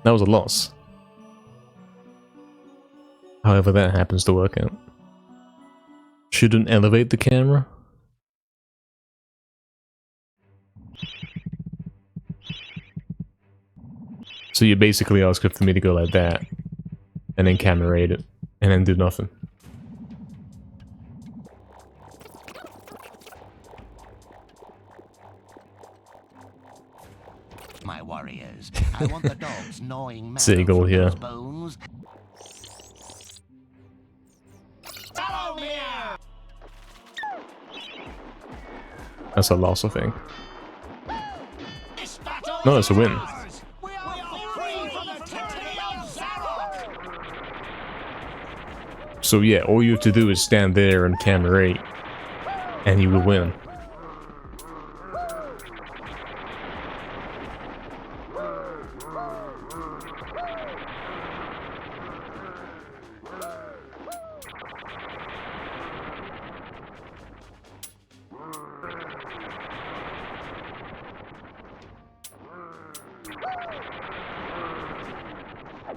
[SPEAKER 1] That was a loss. However that happens to work out. Shouldn't elevate the camera. So you're basically asking for me to go like that, and then camera 8 it, and then do nothing.
[SPEAKER 2] My warriors, I want the dogs gnawing
[SPEAKER 1] Seagull here.
[SPEAKER 2] bones. Follow me.
[SPEAKER 1] That's a loss, I think. No, it's a win. So yeah, all you have to do is stand there and camera 8, and you will win.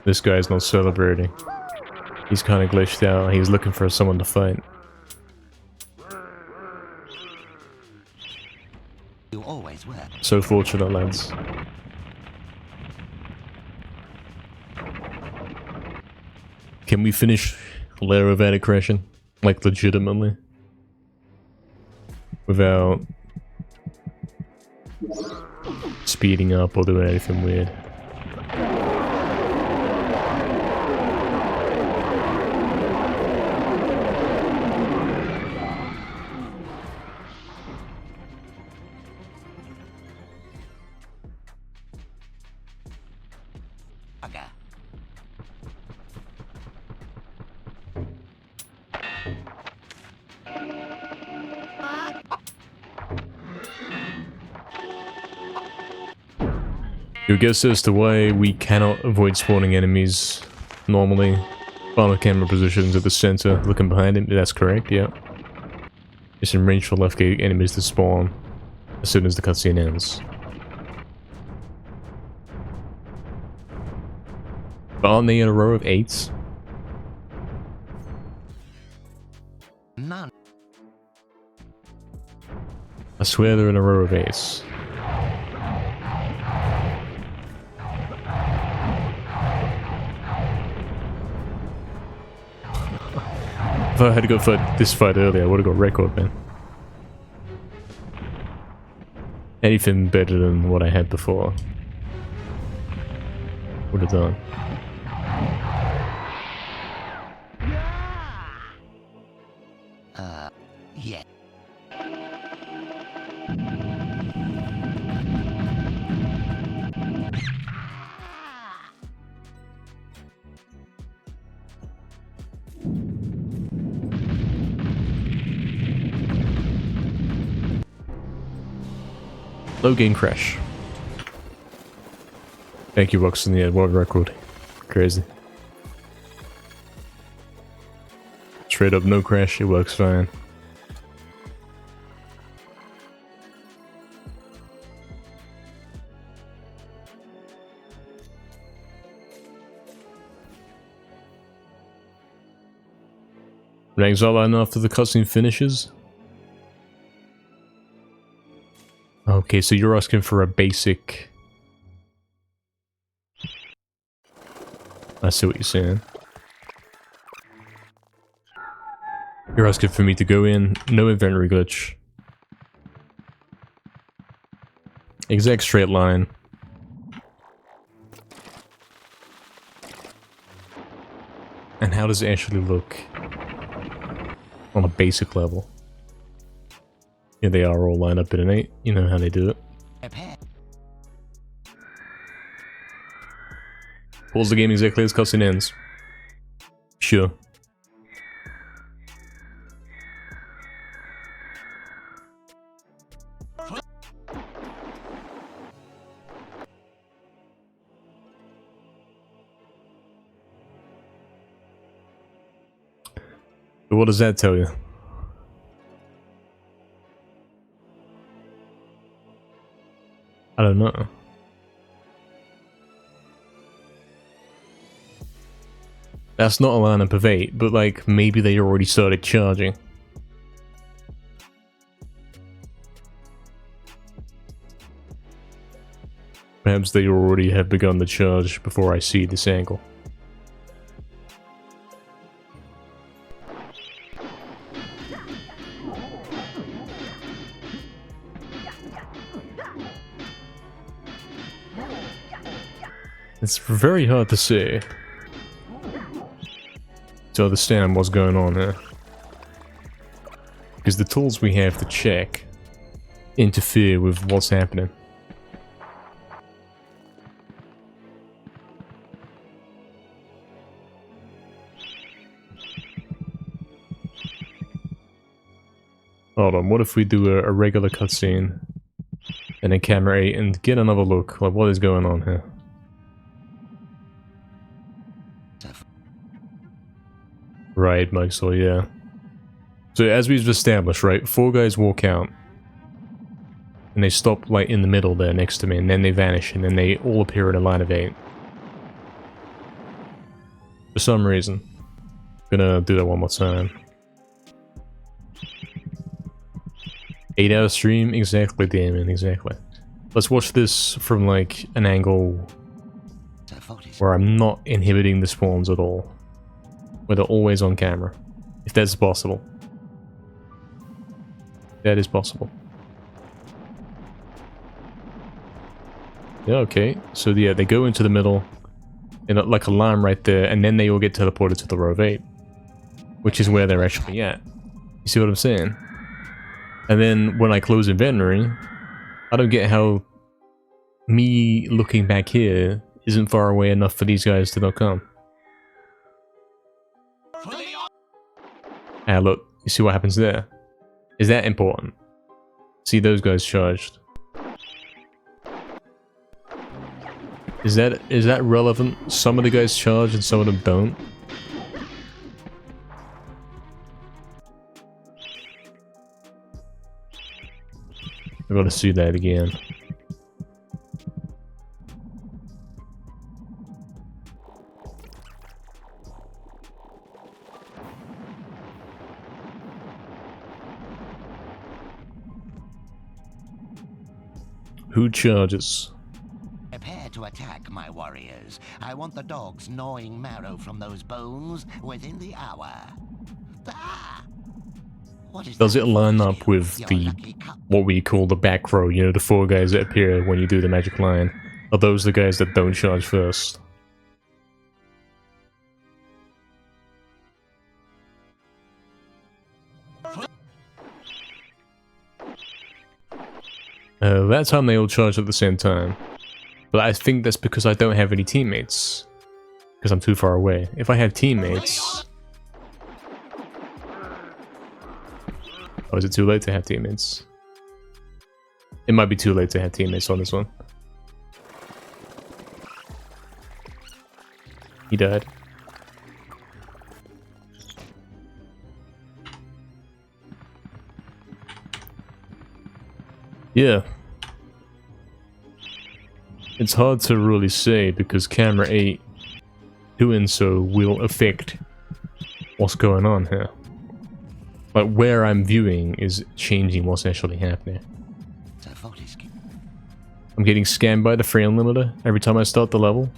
[SPEAKER 1] This guy's not celebrating. He's kind of glitched out. He's looking for someone to fight.
[SPEAKER 2] You always were.
[SPEAKER 1] So fortunate, lads. Can we finish Lair of Attic Crashing? Like, legitimately? Without speeding up or doing anything weird. Your guess as to why we cannot avoid spawning enemies normally. Final camera positions at the center, looking behind him. That's correct, yeah. It's in range for left gate enemies to spawn as soon as the cutscene ends. But aren't they in a row of 8s? swear they're in a row of 8s. If I had to go fight this fight earlier, I would have got record, man. Anything better than what I had before. Would have done.
[SPEAKER 2] Yeah.
[SPEAKER 1] Low gain crash. Thank you, Bucks, in the world record. Crazy. Straight up no crash, it works fine. Ranks all line after the cutscene finishes. Okay, so you're asking for a basic... I see what you're saying. You're asking for me to go in, no inventory glitch. Exact straight line. And how does it actually look on a basic level? Yeah, they are all lined up in an 8. You know how they do it. Pulls the game exactly as cutscene ends. Sure. But what does that tell you? I don't know. That's not a lineup of 8, but like maybe they already started charging. Perhaps they already have begun the charge before I see this angle. It's very hard to say, to understand what's going on here. Because the tools we have to check interfere with what's happening. Hold on, what if we do a regular cutscene and then camera 8 and get another look? Like, what is going on here? Right, Maxwell, yeah. So as we've established, right, 4 guys walk out. And they stop, like, in the middle there next to me, and then they vanish, and then they all appear in a line of 8. For some reason. Gonna do that one more time. 8-hour stream? Exactly, Damien, exactly. Let's watch this from, like, an angle where I'm not inhibiting the spawns at all. Where they're always on camera. If that's possible. That is possible. Yeah, okay. So yeah, they go into the middle. In like a line right there, and then they all get teleported to the row of 8. Which is where they're actually at. You see what I'm saying? And then when I close inventory, I don't get how me looking back here isn't far away enough for these guys to not come. Ah, look, you see what happens there? Is that important? See those guys charged. Is that relevant? Some of the guys charge and some of them don't. I gotta see that again. Who charges?
[SPEAKER 2] Prepare to attack, my warriors. I want the dogs gnawing marrow from those bones within the hour. Ah! What is
[SPEAKER 1] Does
[SPEAKER 2] that,
[SPEAKER 1] it line up
[SPEAKER 2] Fortescue?
[SPEAKER 1] with
[SPEAKER 2] Your
[SPEAKER 1] the
[SPEAKER 2] lucky cup.
[SPEAKER 1] what we call the back row? You know, the 4 guys that appear when you do the magic line. Are those the guys that don't charge first? That time they all charge at the same time. But I think that's because I don't have any teammates. Because I'm too far away. If I had teammates... Oh, is it too late to have teammates? It might be too late to have teammates on this one. He died. Yeah. It's hard to really say because camera 8 doing so will affect what's going on here. Like where I'm viewing is changing what's actually happening.
[SPEAKER 2] So Fortescue.
[SPEAKER 1] I'm getting scanned by the frame limiter every time I start the level.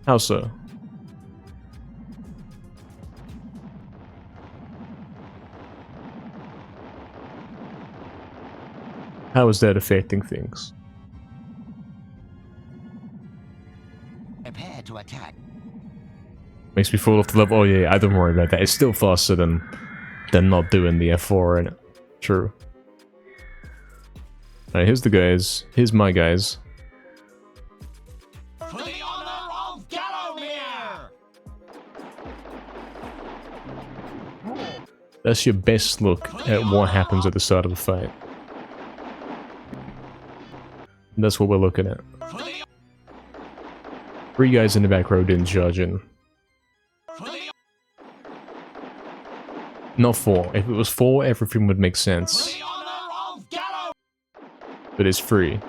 [SPEAKER 1] How so? How is that affecting things?
[SPEAKER 2] Prepare to attack.
[SPEAKER 1] Makes me fall off the level. Oh yeah, I don't worry about that. It's still faster than not doing the F4 in it. True. Alright, here's the guys. Here's my guys.
[SPEAKER 3] For the honor of Gallowmere!
[SPEAKER 1] That's your best look at what happens at the start of the fight. And that's what we're looking at. 3 guys in the back row didn't charge in. Not 4. If it was 4, everything would make sense. But it's 3.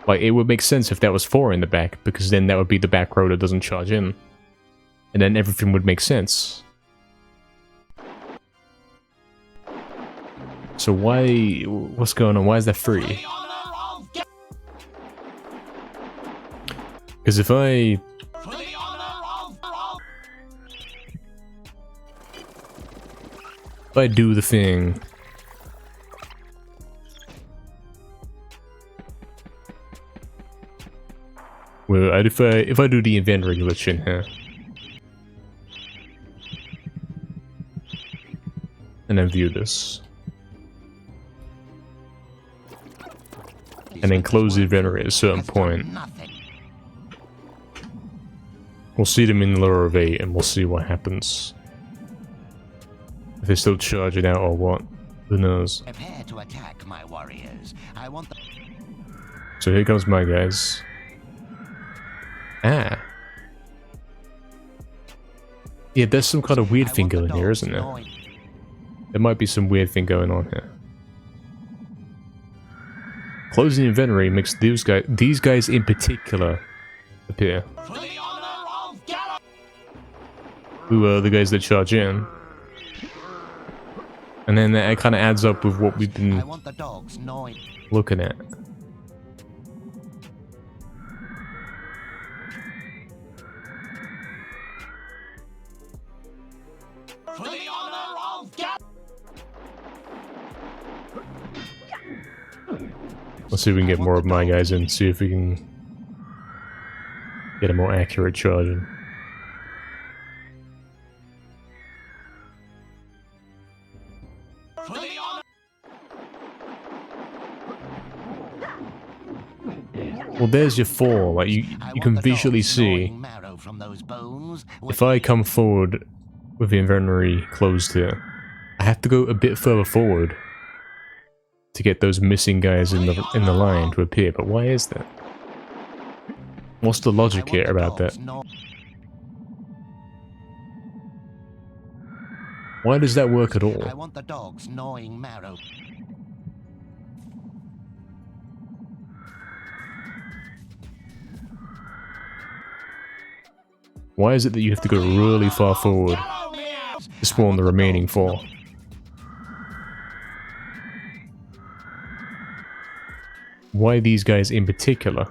[SPEAKER 1] Like, it would make sense if that was 4 in the back, because then that would be the back row that doesn't charge in. And then everything would make sense. So why... what's going on? Why is that 3? Because if I... if I do the thing... well, if I do the event glitch in here... and then view this... and then close the inventory at a certain point. We'll see them in the lower of 8 and we'll see what happens. If they're still charging out or what. Who knows?
[SPEAKER 2] Prepare to attack, my warriors. I want the...
[SPEAKER 1] So here comes my guys. Ah. Yeah, there's some kind of weird thing going here, isn't there? There might be some weird thing going on here. Closing the inventory makes these guys in particular appear. Who are the guys that charge in. And then that kind of adds up with what we've been looking at. Let's see if we can get more of my guys in, see if we can get a more accurate charging. Well, there's your 4. Like you can visually see. If I come forward with the inventory closed here, I have to go a bit further forward to get those missing guys in the line to appear. But why is that? What's the logic here about that? Why does that work at all?
[SPEAKER 2] I want the dogs gnawing marrow.
[SPEAKER 1] Why is it that you have to go really far forward to spawn the remaining 4? why these guys in particular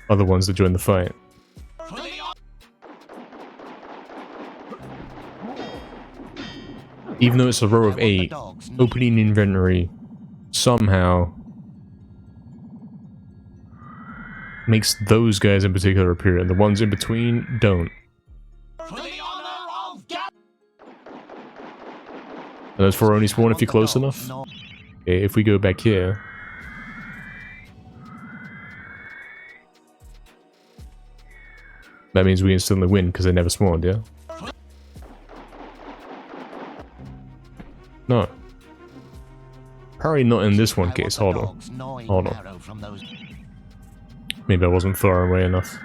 [SPEAKER 1] are the ones that join the fight. Even though it's a row of 8, opening inventory somehow makes those guys in particular appear, and the ones in between don't. And those 4 only spawn if you're close enough. Okay, if we go back here, that means we instantly win because they never spawned, yeah? No. Probably not in this one case. Hold on. Hold on. Maybe I wasn't far away enough.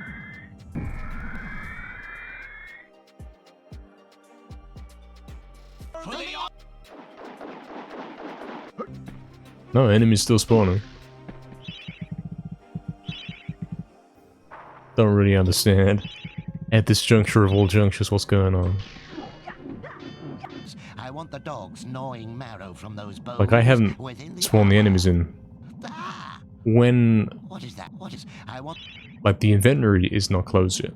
[SPEAKER 1] No, enemies still spawning. Don't really understand at this juncture of all junctures what's going on.
[SPEAKER 2] I want the dogs gnawing marrow from those bones.
[SPEAKER 1] Like, I haven't spawned the enemies in. When...
[SPEAKER 2] What is that? What is... I want...
[SPEAKER 1] Like, the inventory is not closed yet.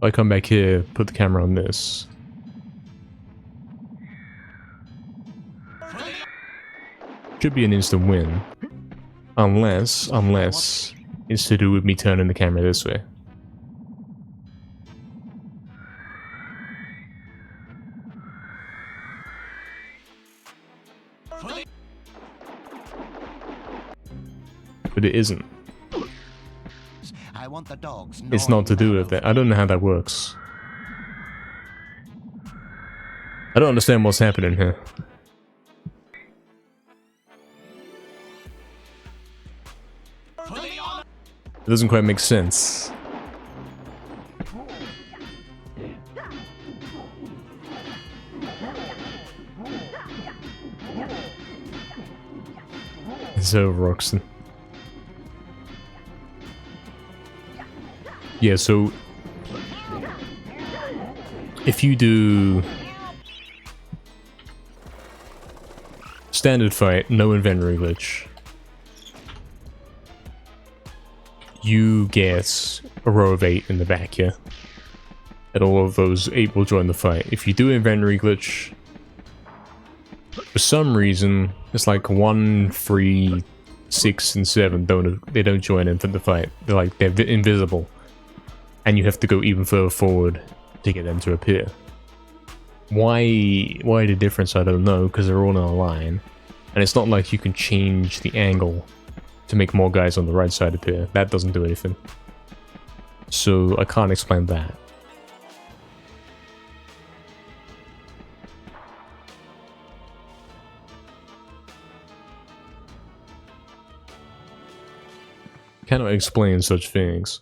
[SPEAKER 1] I come back here, put the camera on this. Should be an instant win. Unless it's to do with me turning the camera this way. But it isn't.
[SPEAKER 2] I want the dogs.
[SPEAKER 1] It's not to do with that. I don't know how that works. I don't understand what's happening here. It doesn't quite make sense. It's over, Roxton. Yeah, so if you do standard fight, no inventory glitch, you get a row of 8 in the back here. And all of those 8 will join the fight. If you do inventory glitch, for some reason, it's like 1, 3, 6, and 7 don't join in for the fight. They're invisible. And you have to go even further forward to get them to appear. Why the difference, I don't know, because they're all in a line. And it's not like you can change the angle to make more guys on the right side appear. That doesn't do anything. So I can't explain that. Cannot explain such things.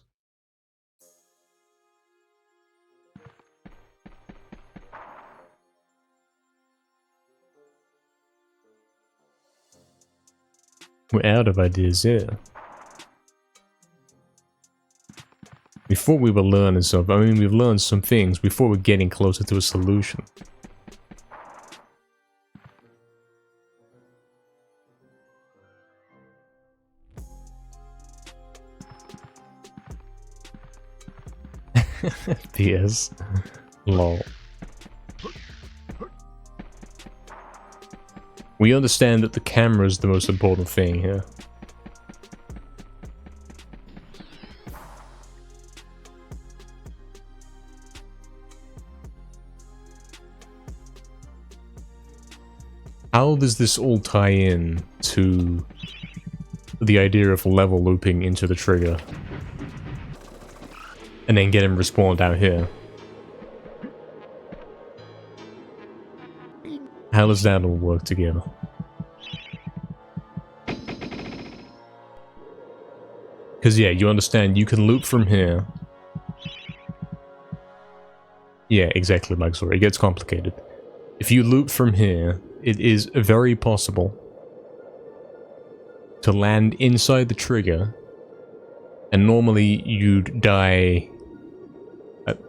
[SPEAKER 1] We're out of ideas here. Before we were learning something, I mean, we've learned some things before we're getting closer to a solution. PS. Lol. We understand that the camera is the most important thing here. How does this all tie in to the idea of level looping into the trigger? And then get him respawned out here? How does that all work together? Because yeah, you understand, you can loop from here. Yeah, exactly, Mike, sorry, it gets complicated. If you loop from here, it is very possible to land inside the trigger, and normally you'd die...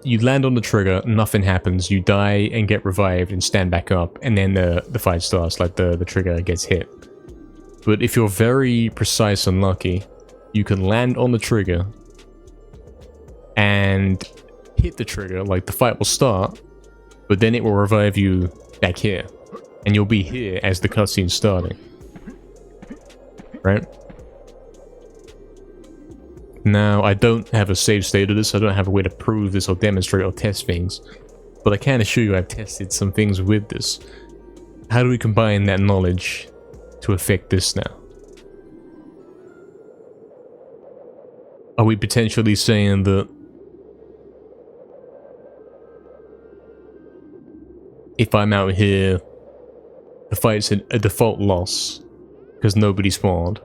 [SPEAKER 1] you land on the trigger, nothing happens, you die and get revived and stand back up, and then the fight starts, like the trigger gets hit. But if you're very precise and lucky, you can land on the trigger and hit the trigger, like the fight will start, but then it will revive you back here. And you'll be here as the cutscene's starting. Right? Now, I don't have a save state of this, I don't have a way to prove this or demonstrate or test things, but I can assure you I've tested some things with this. How do we combine that knowledge to affect this now? Are we potentially saying that if I'm out here, the fight's a default loss because nobody spawned?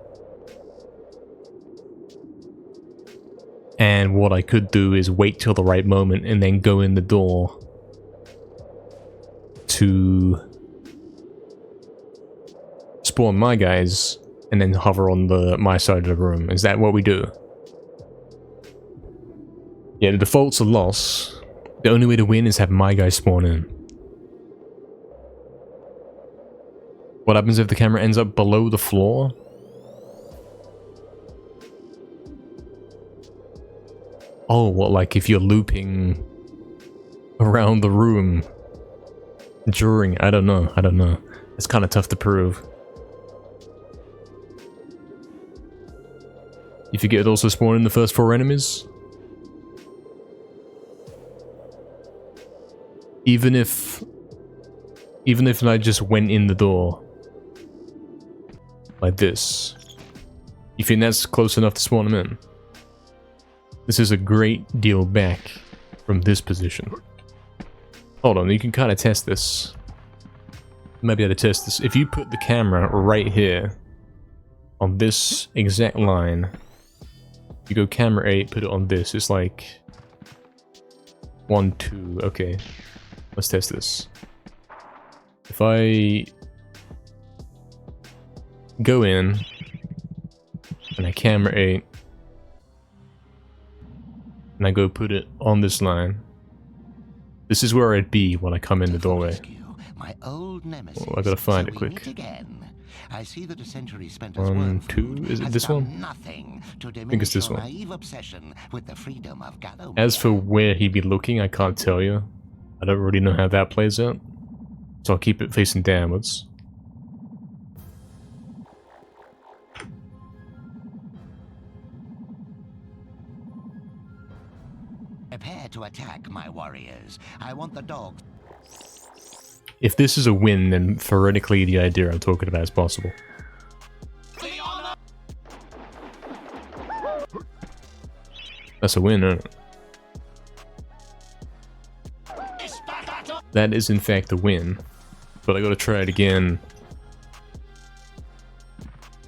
[SPEAKER 1] And what I could do is wait till the right moment and then go in the door to spawn my guys and then hover on my side of the room. Is that what we do? Yeah, the default's a loss. The only way to win is have my guys spawn in. What happens if the camera ends up below the floor? Oh, what, like if you're looping around the room during... I don't know. It's kind of tough to prove. You forget it also spawned in the first 4 enemies? Even if I just went in the door like this, you think that's close enough to spawn them in? This is a great deal back from this position. Hold on, you can kind of test this. Might be able to test this. If you put the camera right here on this exact line, you go camera 8, put it on this, it's like 1, 2, okay. Let's test this. If I go in and I camera 8 and I go put it on this line, this is where I'd be when I come in the doorway.
[SPEAKER 2] My old nemesis.
[SPEAKER 1] Oh, I gotta find it quick.
[SPEAKER 2] I see that a century spent
[SPEAKER 1] 1, 2, is it this one? I think it's this one. As for where he'd be looking, I can't tell you. I don't really know how that plays out, so I'll keep it facing downwards.
[SPEAKER 2] Prepare to attack, my warriors. I want the dogs.
[SPEAKER 1] If this is a win, then theoretically the idea I'm talking about is possible. That's a win, isn't it? That is in fact a win, but I gotta try it again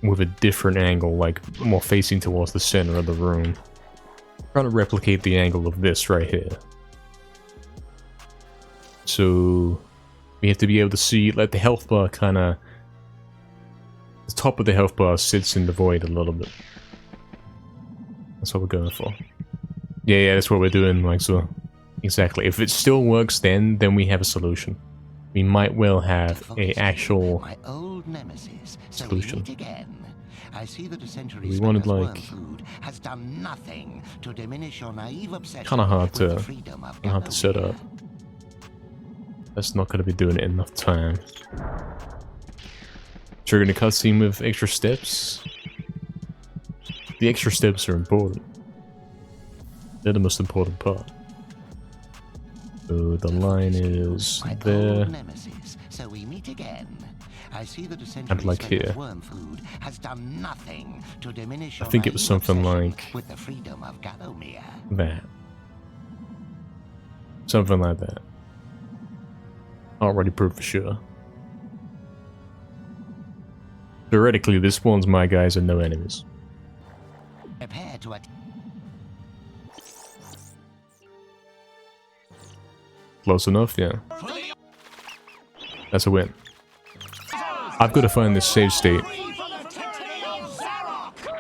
[SPEAKER 1] with a different angle, like more facing towards the center of the room. Trying to replicate the angle of this right here. So we have to be able to see, like, the health bar kinda... the top of the health bar sits in the void a little bit. That's what we're going for. Yeah, that's what we're doing, like so. Exactly. If it still works then we have a solution. We might well have a actual solution.
[SPEAKER 2] I see that a century
[SPEAKER 1] We wanted, like,
[SPEAKER 2] has done nothing to diminish your naive obsession
[SPEAKER 1] kinda hard to
[SPEAKER 2] with
[SPEAKER 1] set up. That's not gonna be doing it in enough time. Triggering a cutscene with extra steps? The extra steps are important. They're the most important part. So the line is there.
[SPEAKER 2] So we meet again. I see that a
[SPEAKER 1] And like here.
[SPEAKER 2] worm food has done nothing to diminish
[SPEAKER 1] I think it was something like
[SPEAKER 2] with the freedom of Gallowmere.
[SPEAKER 1] that. Something like that. Can't really prove for sure. Theoretically, this spawns my guys and no enemies.
[SPEAKER 2] Prepare to
[SPEAKER 1] Close enough, yeah. That's a win. I've got to find this save state.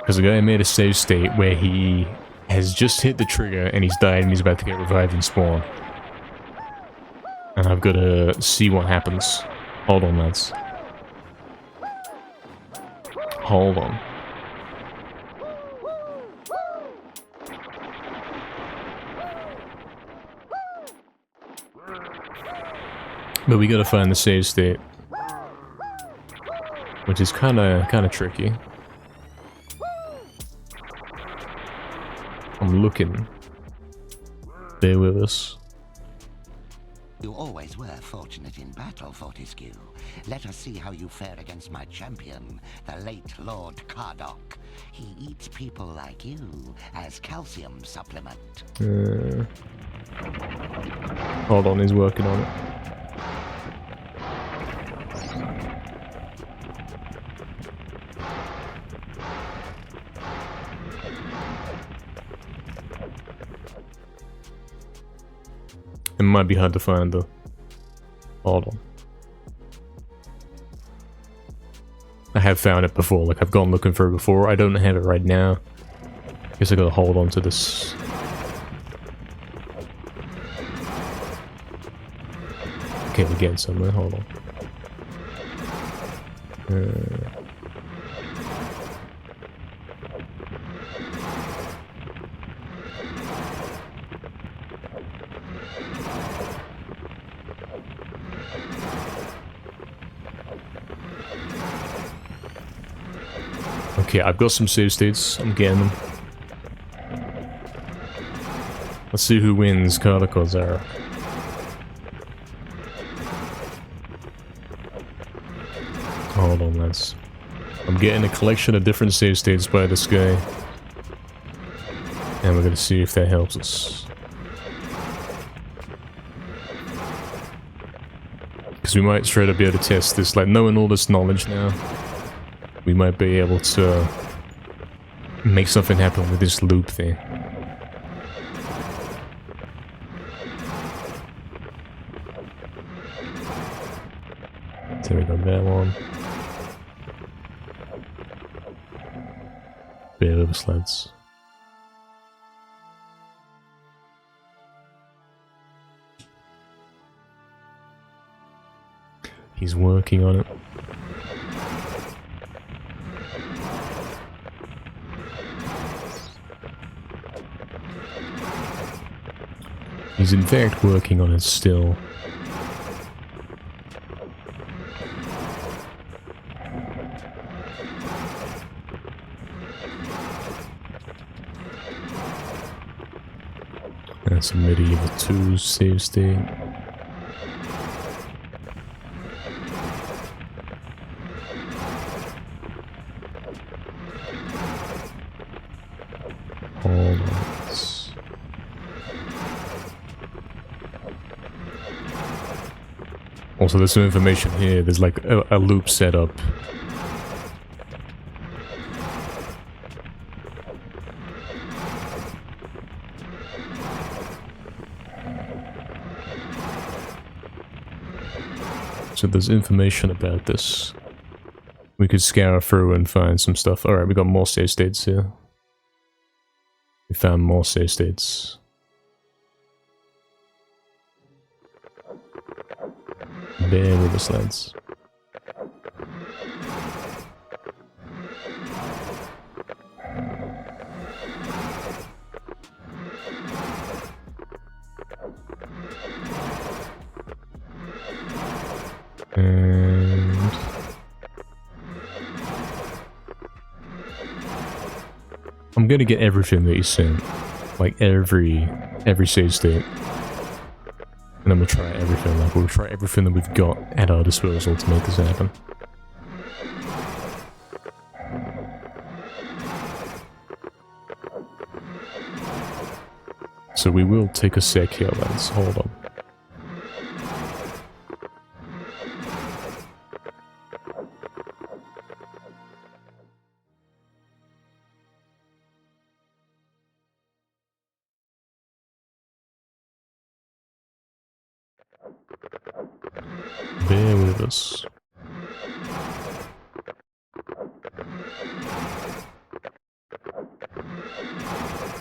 [SPEAKER 1] Because the guy made a save state where he has just hit the trigger and he's died and he's about to get revived and spawn. And I've got to see what happens. Hold on, lads. Hold on. But we gotta find the save state, which is kinda tricky. I'm looking. Bear with us.
[SPEAKER 2] You always were fortunate in battle, Fortescue. Let us see how you fare against my champion, the late Lord Cardok. He eats people like you as calcium supplement.
[SPEAKER 1] Hold on, he's working on it. It might be hard to find though. Hold on. I have found it before, like I've gone looking for it before. I don't have it right now. Guess I gotta hold on to this. Okay, we're getting somewhere, hold on. Okay, I've got some save states. I'm getting them. Let's see who wins Cardok or Zara. Hold on, lads. I'm getting a collection of different save states by this guy. And we're gonna see if that helps us. Because we might straight up be able to test this, like knowing all this knowledge now. We might be able to make something happen with this loop thing. There we go, that one. Bear with us, lads. He's working on it. He's in fact working on it still. That's a MediEvil 2 save state. Hold on. Also, there's some information here. There's like a loop set up. So there's information about this. We could scour through and find some stuff. Alright, we got more save states here. We found more save states. Bear with us, lads. And I'm gonna get everything that you sent, like every save state. And then we'll try everything, like we'll try everything that we've got at our disposal to make this happen. So we will take a sec here, lads. Hold on. Bear with us.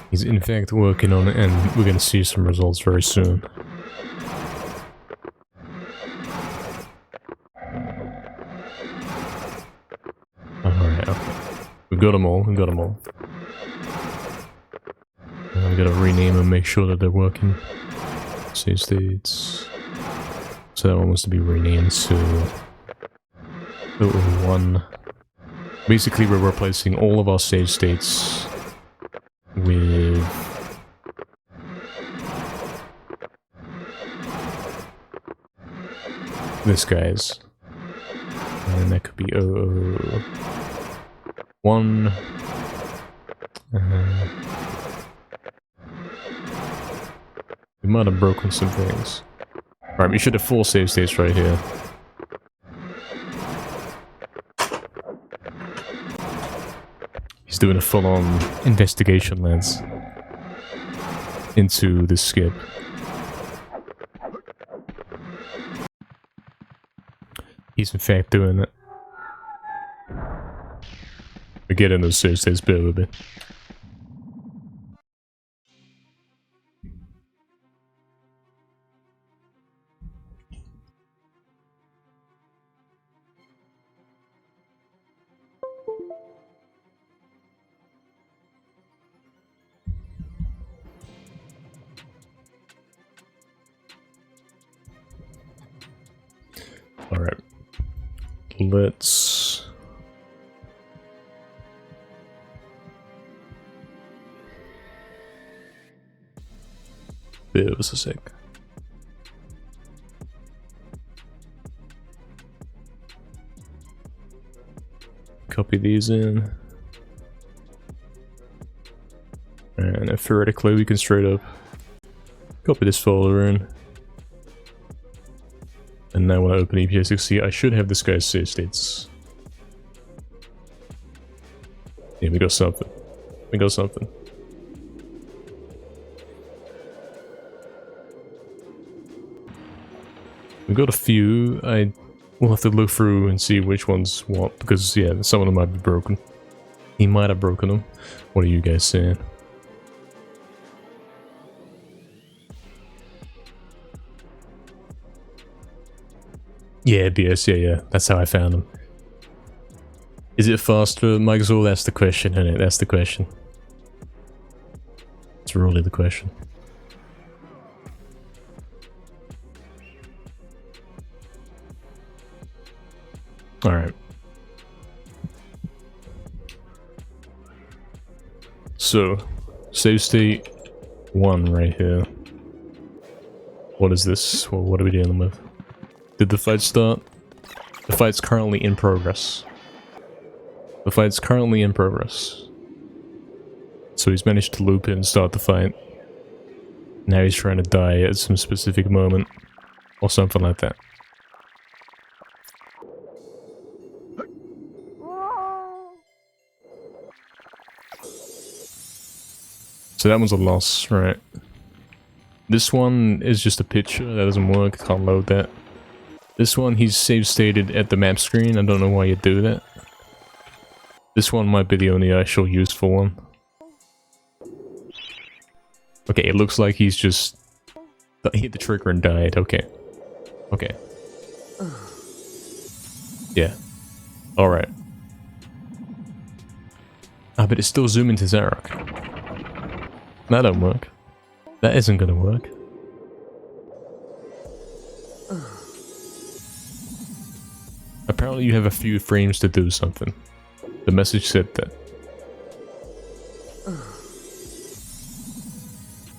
[SPEAKER 1] He's in fact working on it, and we're gonna see some results very soon. Alright, okay. got them all, we got them all. I gotta rename them, make sure that they're working. Save states. So that one wants to be renamed to 001. Basically, we're replacing all of our save states with this guy's. And that could be 001. We might have broken some things. Alright, we should have 4 save states right here. He's doing a full-on investigation, lads. Into this skip. He's in fact doing it. We get in those save states bit with it. Alright. Let's... Bear with us a sec. Copy these in. And theoretically we can straight up copy this folder in. And now when I open EPA6C, I should have this guy's save states. Yeah, we got something. We got something. We got a few. I will have to look through and see which one's what, because yeah, some of them might be broken. He might have broken them. What are you guys saying? Yeah, BS, yeah. That's how I found them. Is it faster, Mike'sall? That's the question, isn't it? That's the question. It's really the question. Alright. So, save state 1 right here. What is this? Well, what are we dealing with? Did the fight start? The fight's currently in progress. The fight's currently in progress. So he's managed to loop in and start the fight. Now he's trying to die at some specific moment. Or something like that. So that one's a loss, right? This one is just a picture, that doesn't work, can't load that. This one, he's save stated at the map screen, I don't know why you do that. This one might be the only actual useful one. Okay, it looks like he's just hit the trigger and died, okay. Okay. Yeah. Alright. Ah, but it's still zoom into Zarok. That don't work. That isn't gonna work. Apparently you have a few frames to do something. The message said that.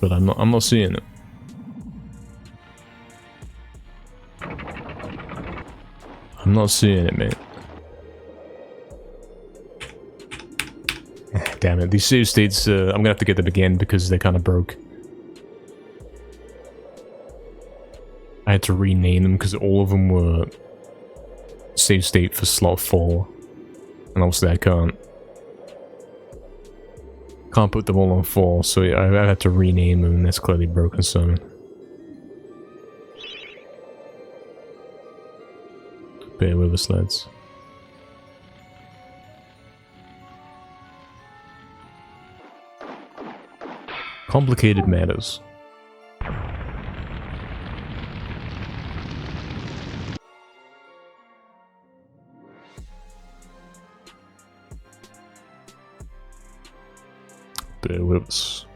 [SPEAKER 1] But I'm not seeing it. I'm not seeing it, man. Damn it, these save states, I'm gonna have to get them again because they kind of broke. I had to rename them because all of them were save state for slot 4. And obviously I can't put them all on 4, so I had to rename them, and that's clearly broken something. Bear with us, lads. Complicated matters. bear with us.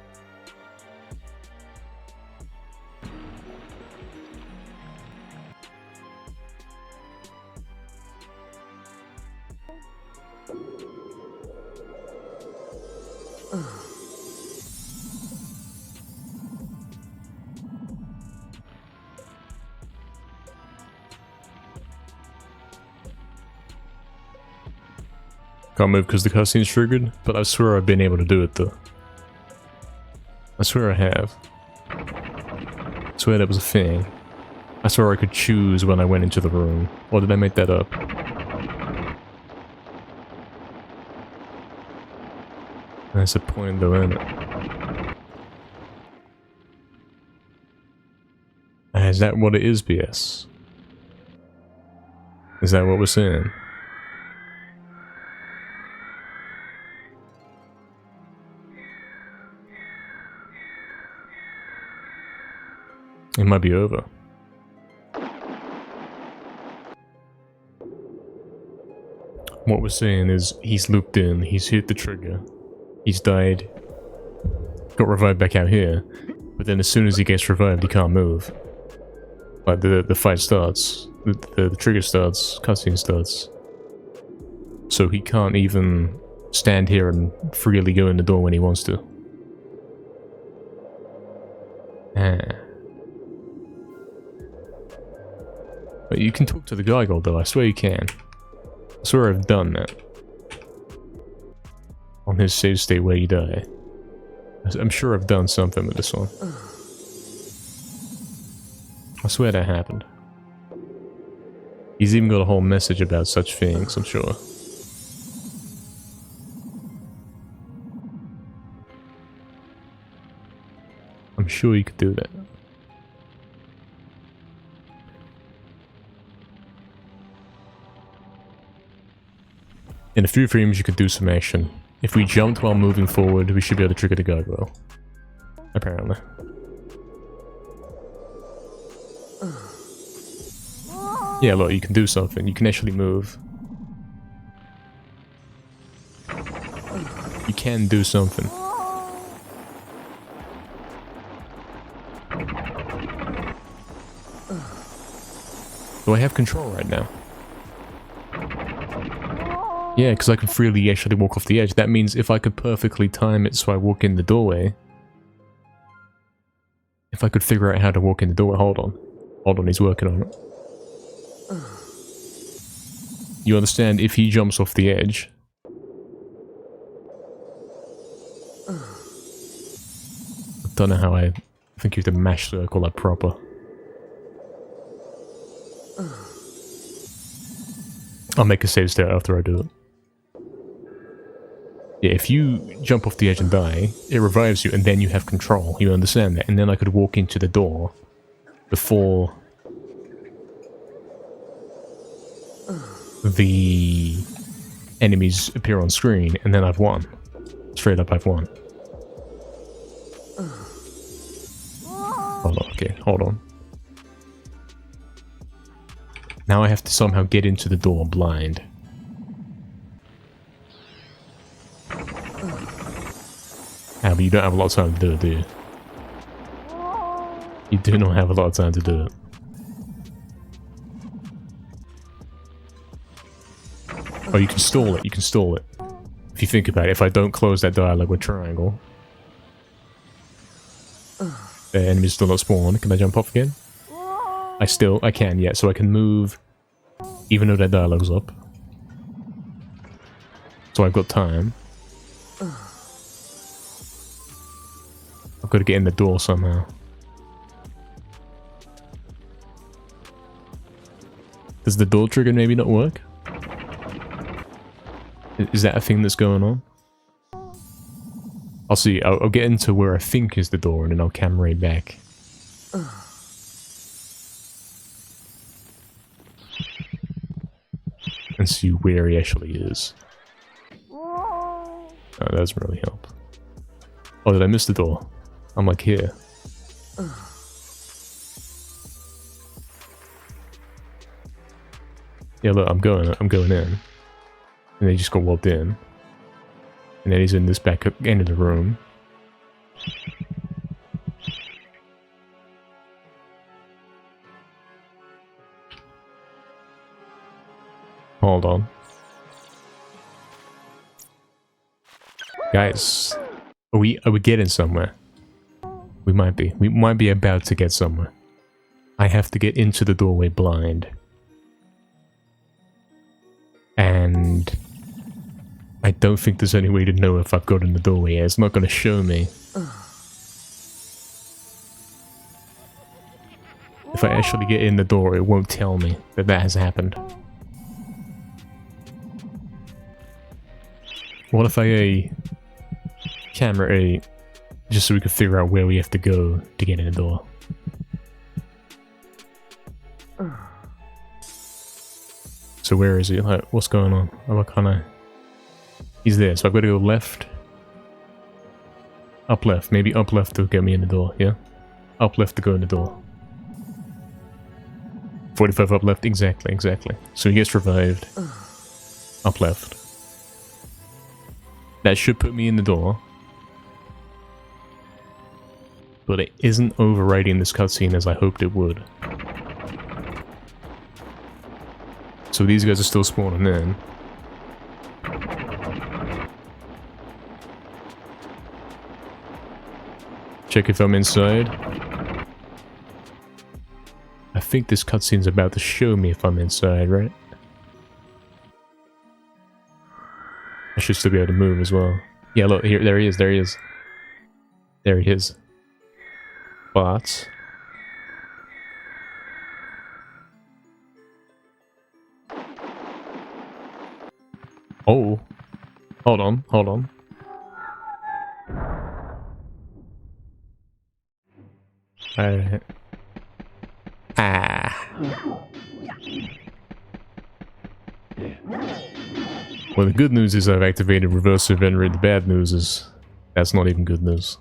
[SPEAKER 1] Can't move because the cutscene's triggered, but I swear I've been able to do it though. I swear I have. I swear that was a thing. I swear I could choose when I went into the room. Or did I make that up? That's the point though, isn't it? Is that what it is, BS? Is that what we're saying? It might be over. What we're saying is he's looped in, he's hit the trigger, he's died, got revived back out here, but then as soon as he gets revived he can't move. Like the fight starts, the trigger starts, cutscene starts. So he can't even stand here and freely go in the door when he wants to. But you can talk to the Gargoyle though, I swear you can. I swear I've done that. On his save state where you die. I'm sure I've done something with this one. I swear that happened. He's even got a whole message about such things, I'm sure. I'm sure you could do that. In a few frames you could do some action. If we jumped while moving forward, we should be able to trigger the gargoyle. Apparently. Yeah, look, you can do something. You can actually move. You can do something. Do I have control right now? Yeah, because I can freely actually walk off the edge. That means if I could perfectly time it so I walk in the doorway... If I could figure out how to walk in the doorway... Hold on. Hold on, he's working on it. You understand, if he jumps off the edge... I don't know how I think you have to mash circle that proper. I'll make a save state after I do it. Yeah, if you jump off the edge and die, it revives you and then you have control. You understand that? And then I could walk into the door before the enemies appear on screen, and then I've won. Straight up, I've won. Hold on, okay, hold on. Now I have to somehow get into the door blind. Ah, but you don't have a lot of time to do it, do you? You do not have a lot of time to do it. Oh, you can stall it, you can stall it. If you think about it, if I don't close that dialogue with triangle... The enemy's still not spawned. Can I jump off again? I can, yeah, so I can move even though that dialogue's up. So I've got time. I've got to get in the door somehow. Does the door trigger maybe not work? Is that a thing that's going on? I'll see. I'll get into where I think is the door and then I'll camera it back. And see where he actually is. Oh, that doesn't really help. Oh, did I miss the door? I'm like here. Yeah, look, I'm going in. And then he just got walled in. And then he's in this back end of the room. Hold on. Guys, are we getting somewhere? We might be. We might be about to get somewhere. I have to get into the doorway blind. And I don't think there's any way to know if I've got in the doorway yet. It's not going to show me. If I actually get in the door, it won't tell me that that has happened. What if I camera A, just so we can figure out where we have to go to get in the door? So where is he? Like, what's going on? Oh, I kinda... He's there, so I've got to go left. Up left. Maybe up left to get me in the door, yeah? Up left to go in the door. 45 up left, exactly, exactly. So he gets revived. Up left. That should put me in the door. But it isn't overwriting this cutscene as I hoped it would. So these guys are still spawning in. Check if I'm inside. I think this cutscene's about to show me if I'm inside, right? I should still be able to move as well. Yeah, look, here, there he is, there he is. There he is. But... Oh. Hold on, hold on. Well, the good news is I've activated reverse inventory. The bad news is that's not even good news.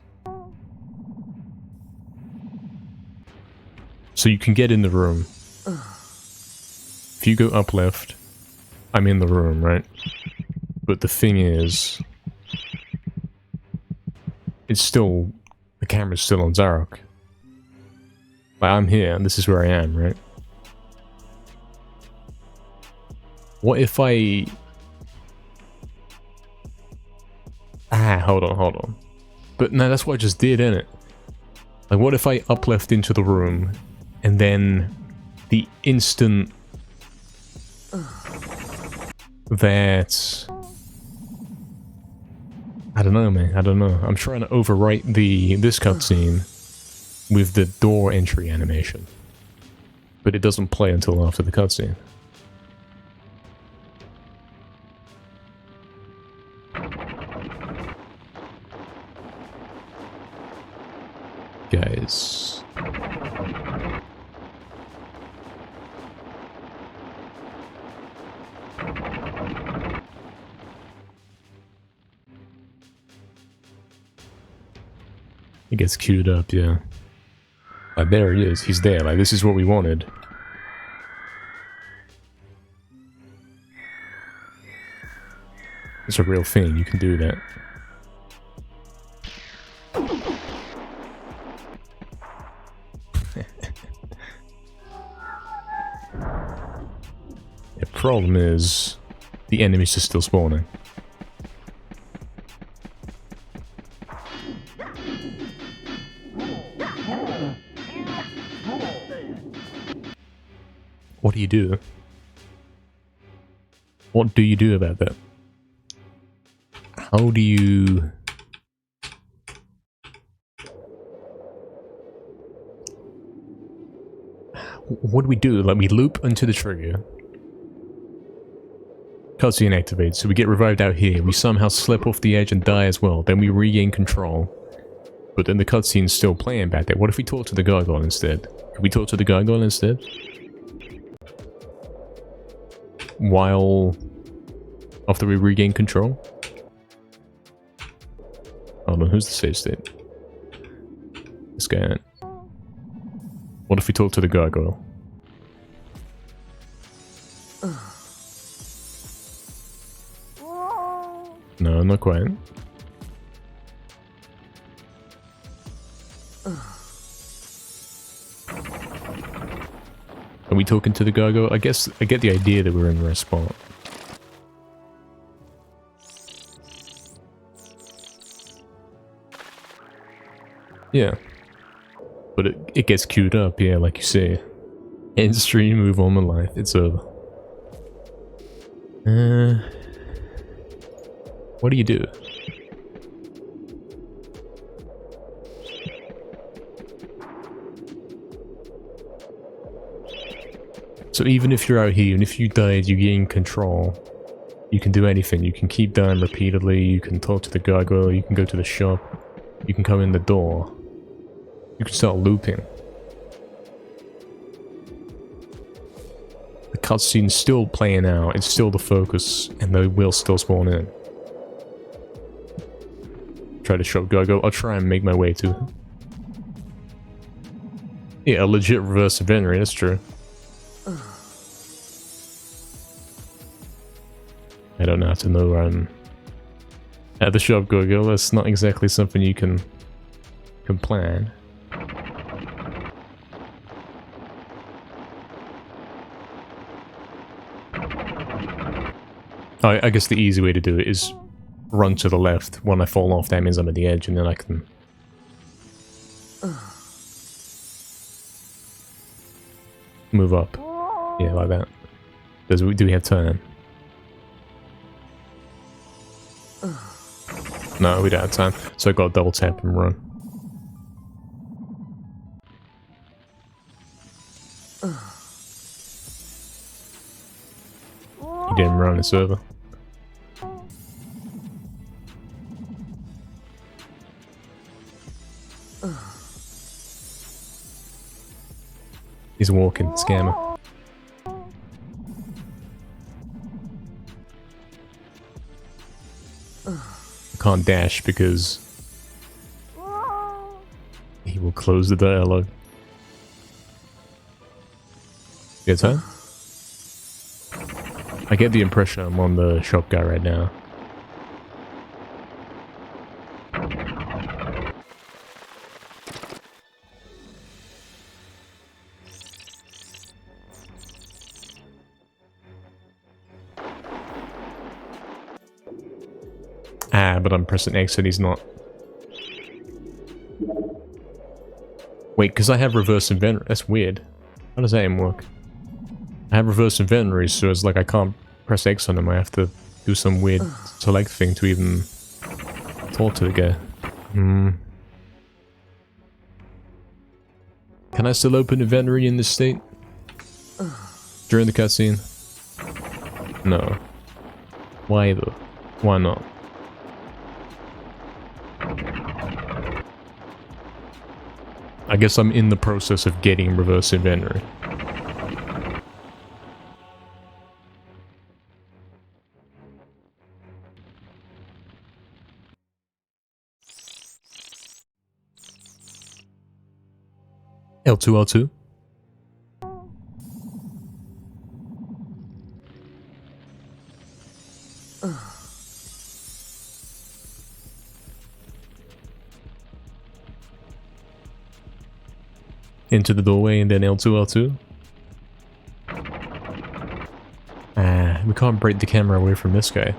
[SPEAKER 1] So you can get in the room. If you go up left, I'm in the room, right? But the thing is, it's still, the camera's still on Zarok. Like, I'm here, and this is where I am, right? What if I... hold on. But no, that's what I just did, innit? Like, what if I up left into the room, and then the instant that... I don't know, man. I don't know. I'm trying to overwrite this cutscene with the door entry animation. But it doesn't play until after the cutscene. Guys. It gets queued up, yeah. Like, there he is. He's there. Like, this is what we wanted. It's a real thing. You can do that. The problem is, the enemies are still spawning. What do you do? What do you do about that? How do you... What do we do? Like, we loop into the trigger. Cutscene activates, so we get revived out here. We somehow slip off the edge and die as well. Then we regain control. But then the cutscene's still playing back there. What if we talk to the gargoyle instead? Could we talk to the gargoyle instead? While... after we regain control? Hold on, who's the save state? This guy. What if we talk to the gargoyle? No, not quite. Are we talking to the gargoyle? I guess I get the idea that we're in the right spot. Yeah. But it gets queued up, yeah, like you say. End stream, move on with life, it's over. What do you do? So even if you're out here, and if you died, you gain control. You can do anything. You can keep dying repeatedly, you can talk to the gargoyle, you can go to the shop, you can come in the door. You can start looping. The cutscene's still playing out, it's still the focus, and they will still spawn in. Try to shop gargoyle, I'll try and make my way to him. Yeah, a legit reverse inventory, that's true. I don't know how to know where I'm at the shop gargoyle, that's not exactly something you can plan. I guess the easy way to do it is run to the left. When I fall off, that means I'm at the edge, and then I can... move up. Yeah, like that. Do we have time? No, we don't have time. So I got to double tap and run. You didn't run, it's over. He's walking, scammer. I can't dash because he will close the dialogue. Get time? I get the impression I'm on the shop guy right now. Ah, but I'm pressing X and he's not. Wait, because I have reverse inventory. That's weird. How does that even work? I have reverse inventory, so it's like I can't press X on him. I have to do some weird select thing to even talk to the guy. Can I still open inventory in this state? During the cutscene? No. Why though? Why not? I guess I'm in the process of getting reverse inventory. L2, L2. Into the doorway and then L2, L2. Ah, we can't break the camera away from this guy.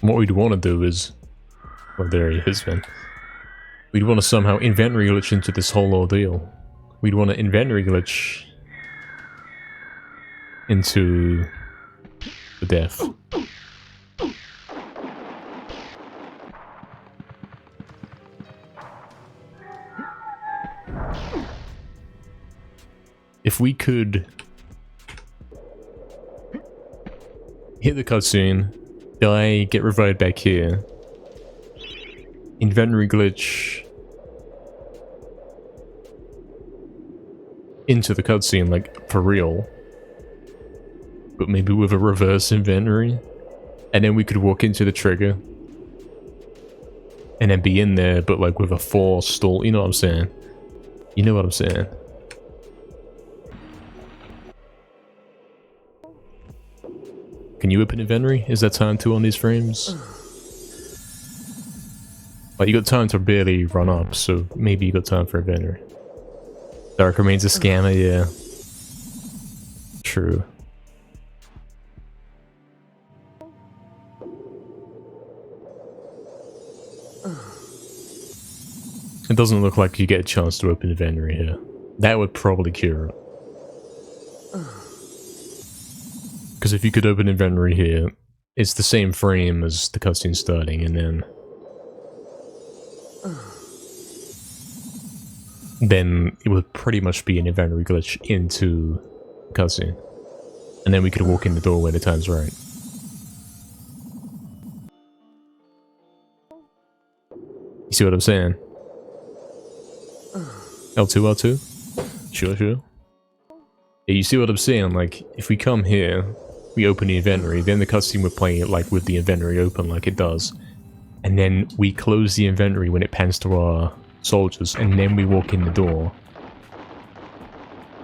[SPEAKER 1] What we'd want to do is... well, there he is then. We'd want to somehow inventory glitch into this whole ordeal. We'd want to inventory glitch into the death. If we could hit the cutscene, die, get revived back here, inventory glitch into the cutscene, like, for real. But maybe with a reverse inventory. And then we could walk into the trigger. And then be in there, but like with a forced stall, you know what I'm saying? You know what I'm saying? Can you open inventory? Is that time to on these frames? Like, you got time to barely run up, so maybe you got time for inventory. Dark remains a scammer, yeah. True. It doesn't look like you get a chance to open inventory here. That would probably cure it. Because if you could open inventory here, it's the same frame as the cutscene starting, and then it would pretty much be an inventory glitch into the cutscene. And then we could walk in the door when the time's right. You see what I'm saying? L2, L2? Sure, sure. Yeah, you see what I'm saying? Like, if we come here, we open the inventory, then the cutscene would play it like with the inventory open like it does. And then we close the inventory when it pans to our soldiers, and then we walk in the door.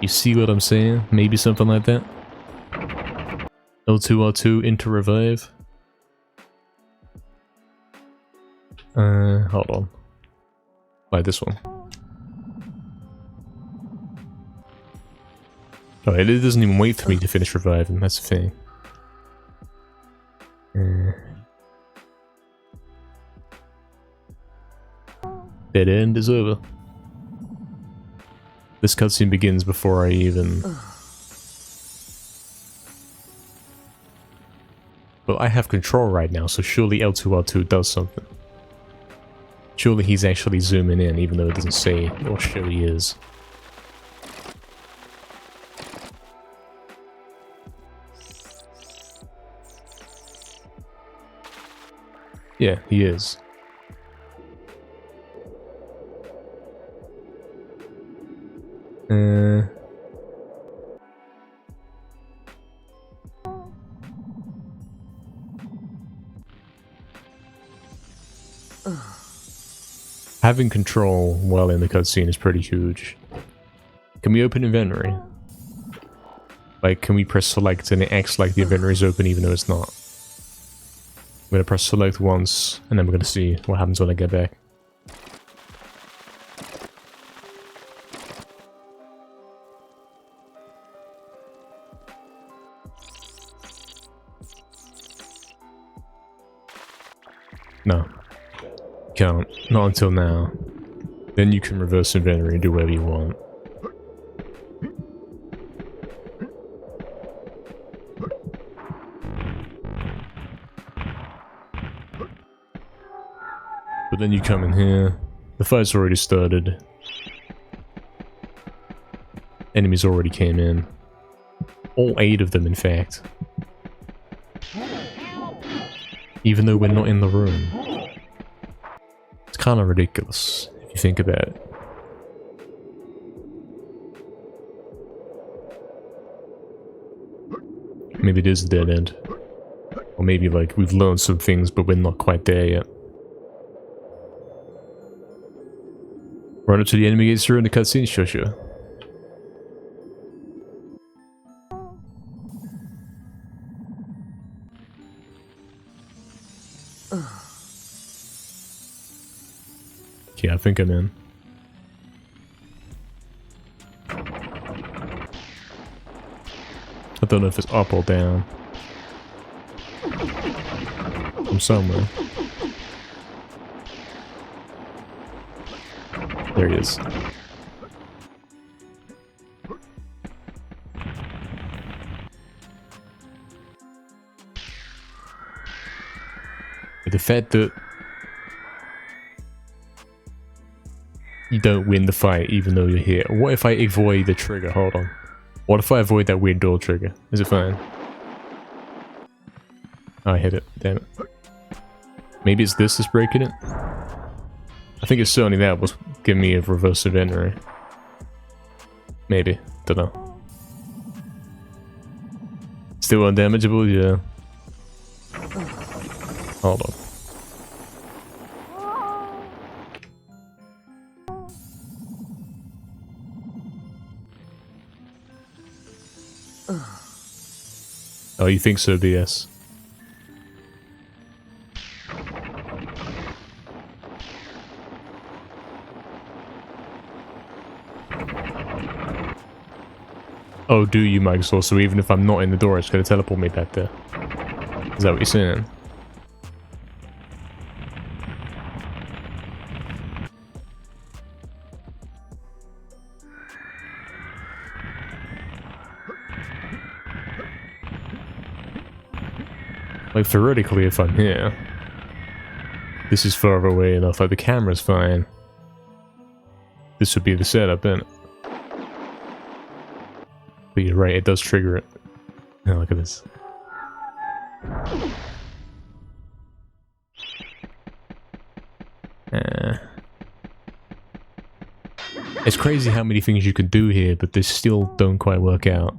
[SPEAKER 1] You see what I'm saying? Maybe something like that? L2, R2 into revive. Hold on. Like this one. Oh, it doesn't even wait for me to finish reviving, that's the thing. Dead end is over. This cutscene begins before I even... Well, I have control right now, so surely L2R2 does something. Surely he's actually zooming in, even though it doesn't say or show he is. Yeah, he is. Having control while in the cutscene is pretty huge. Can we open inventory? Like, can we press select and it acts like the inventory is open even though it's not? I'm gonna press select once, and then we're gonna see what happens when I get back. No. Can't. Not until now. Then you can reverse inventory and do whatever you want. But then you come in here, the fight's already started. Enemies already came in. All 8 of them, in fact. Even though we're not in the room. It's kind of ridiculous, if you think about it. Maybe it is a dead end. Or maybe, like, we've learned some things, but we're not quite there yet. Run up to the enemy gates through in the cutscene? Sure, sure. Yeah, I think I'm in. I don't know if it's up or down. From somewhere. There he is. The fact that you don't win the fight even though you're here. What if I avoid the trigger? Hold on. What if I avoid that weird door trigger? Is it fine? Oh, I hit it. Damn it. Maybe it's this that's breaking it? I think it's certainly that was giving me a reverse inventory. Maybe. Don't know. Still undamageable? Yeah. Hold on. Oh, you think so, BS? Oh, do you, Microsoft? So even if I'm not in the door, it's going to teleport me back there. Is that what you're saying? Like, theoretically, if I'm here, this is far away enough, like, the camera's fine. This would be the setup, then. But you're right, it does trigger it. Oh, look at this. It's crazy how many things you can do here, but they still don't quite work out.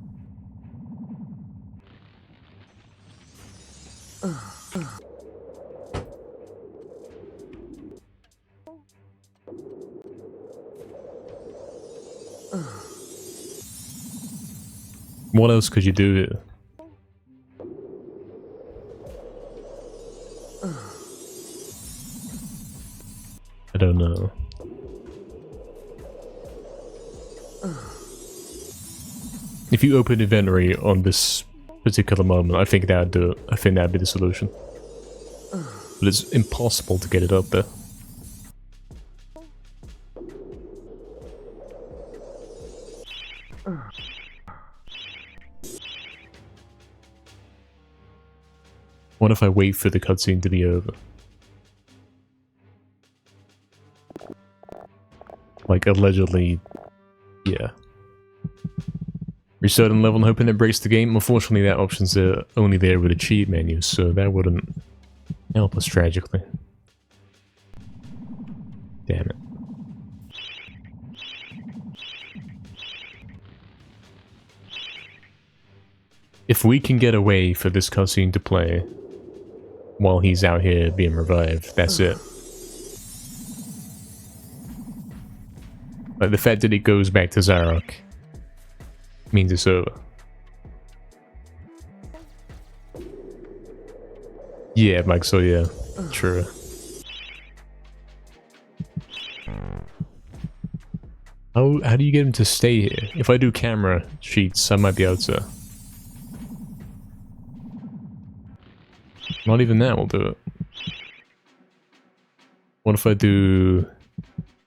[SPEAKER 1] What else could you do here? I don't know. If you open inventory on this particular moment, I think that'd do it. I think that'd be the solution. But it's impossible to get it up there. What if I wait for the cutscene to be over? Like, allegedly, yeah. Restart and level and hoping it breaks the game. Unfortunately, that option's only there with a cheat menu, so that wouldn't help us tragically. Damn it. If we can get away for this cutscene to play while he's out here being revived, that's it. Like, the fact that it goes back to Zarok means it's over. Yeah, Mike, so yeah. True. How do you get him to stay here? If I do camera sheets, I might be able to. Not even that will do it. What if I do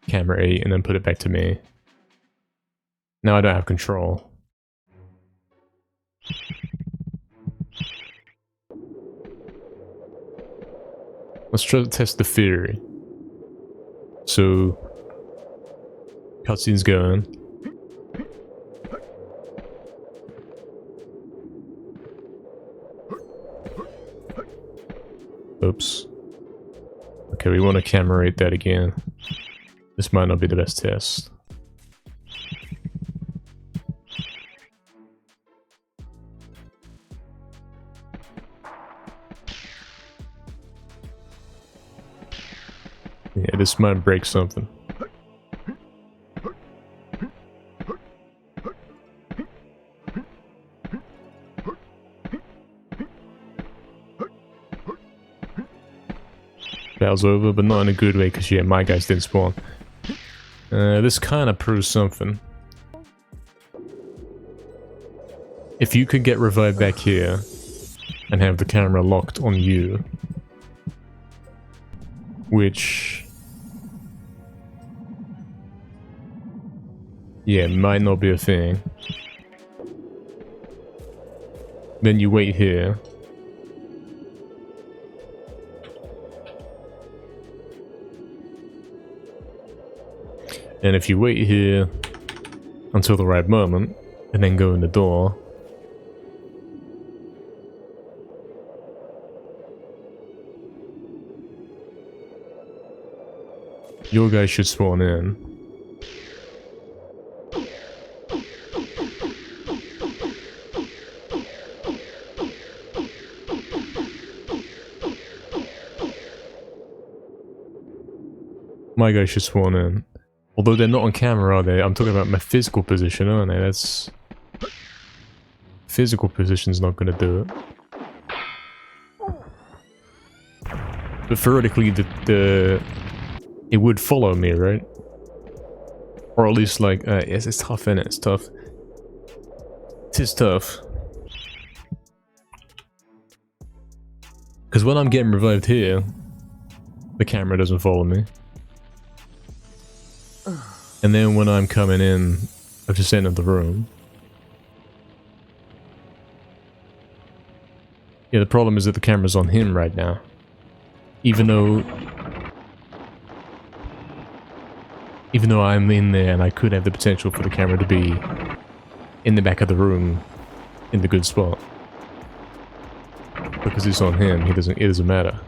[SPEAKER 1] camera 8 and then put it back to me? Now I don't have control. Let's try to test the theory. So, cutscene's going. Oops. Okay, we want to camera rate that again. This might not be the best test. Yeah, this might break something. Battle's over, but not in a good way, because yeah, my guys didn't spawn. This kind of proves something. If you could get revived back here and have the camera locked on you, which, yeah, might not be a thing, then you wait here. And if you wait here until the right moment, and then go in the door, your guys should spawn in. My guys should spawn in. Although they're not on camera, are they? I'm talking about my physical position, aren't they? That's physical position's not gonna do it. But theoretically, it would follow me, right? Or at least, like, yes, it's tough, innit? It's tough. It is tough. Because when I'm getting revived here, the camera doesn't follow me. And then when I'm coming in, I've just entered the room. Yeah, the problem is that the camera's on him right now. Even though I'm in there and I could have the potential for the camera to be in the back of the room in the good spot. Because it's on him, it doesn't matter.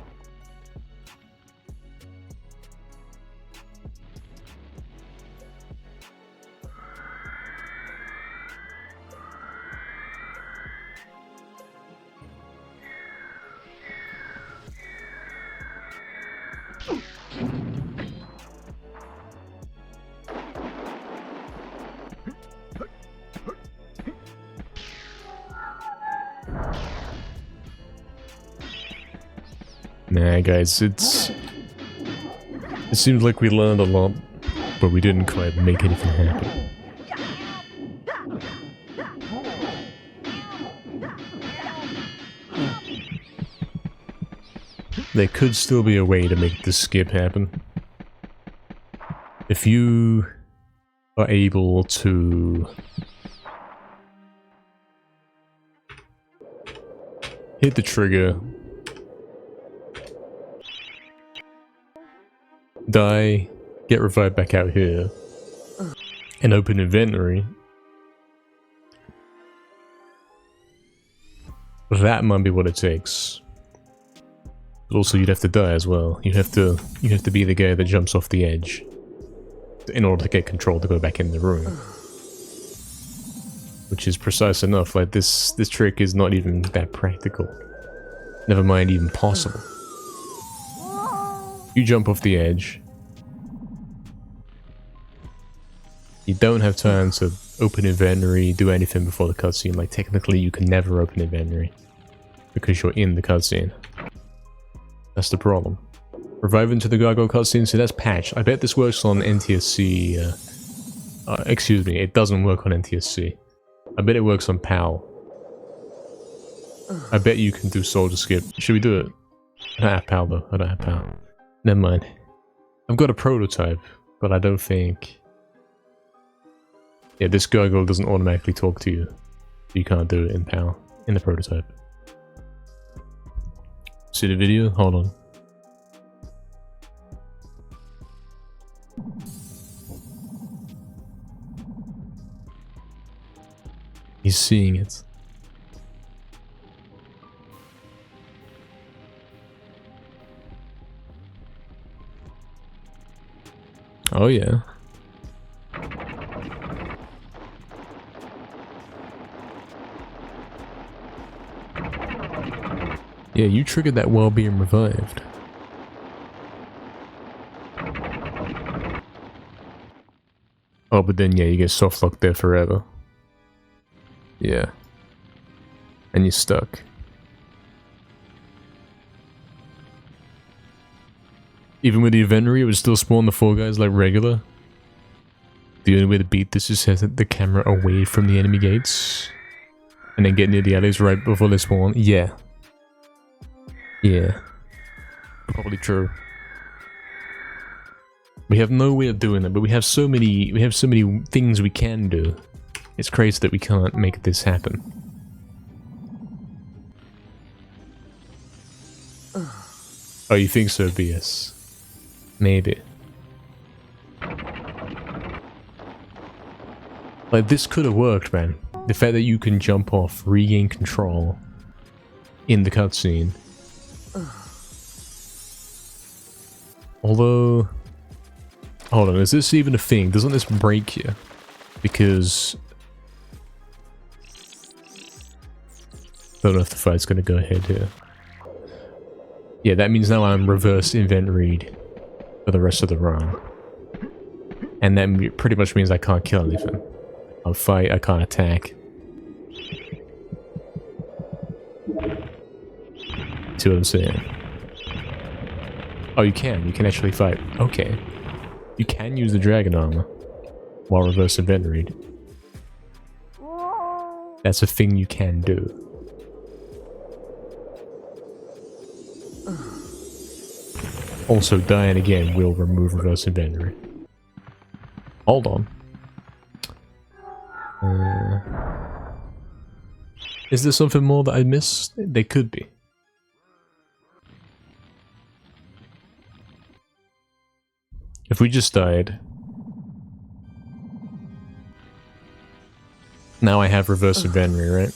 [SPEAKER 1] Nah, guys, it seems like we learned a lot, but we didn't quite make anything happen. There could still be a way to make this skip happen. If you are able to hit the trigger, die, get revived back out here, and open inventory, that might be what it takes. But also, you'd have to die as well. You have to be the guy that jumps off the edge in order to get control to go back in the room. Which is precise enough. Like, this trick is not even that practical. Never mind even possible. You jump off the edge. You don't have time to open inventory, do anything before the cutscene. Like, technically you can never open inventory because you're in the cutscene. That's the problem. Revive into the gargoyle cutscene, so that's patched. I bet this works on NTSC. Excuse me, it doesn't work on NTSC. I bet it works on PAL. I bet you can do soldier skip. Should we do it? I don't have PAL though. I don't have PAL. Never mind. I've got a prototype, but I don't think... Yeah, this gargoyle doesn't automatically talk to you. You can't do it in PAL, in the prototype. See the video? Hold on. He's seeing it. Oh yeah. Yeah, you triggered that while being revived. Oh, but then yeah, you get soft locked there forever. Yeah. And you're stuck. Even with the inventory, it would still spawn the 4 guys like regular. The only way to beat this is set the camera away from the enemy gates. And then get near the alleys right before they spawn. Yeah. Yeah. Probably true. We have no way of doing that, but we have so many things we can do. It's crazy that we can't make this happen. Oh, you think so, BS? Maybe. Like, this could have worked, man. The fact that you can jump off, regain control in the cutscene. Although... Hold on, is this even a thing? Doesn't this break here? Because... I don't know if the fight's gonna go ahead here. Yeah, that means now I'm reverse inventoried for the rest of the run. And that pretty much means I can't kill anything. I'll fight, I can't attack. see what I'm saying? Oh, you can. You can actually fight. Okay. You can use the dragon armor while reverse inventoried. That's a thing you can do. Also, dying again will remove reverse inventory. Hold on. Is there something more that I missed? There could be. If we just died... Now I have reverse inventory, right?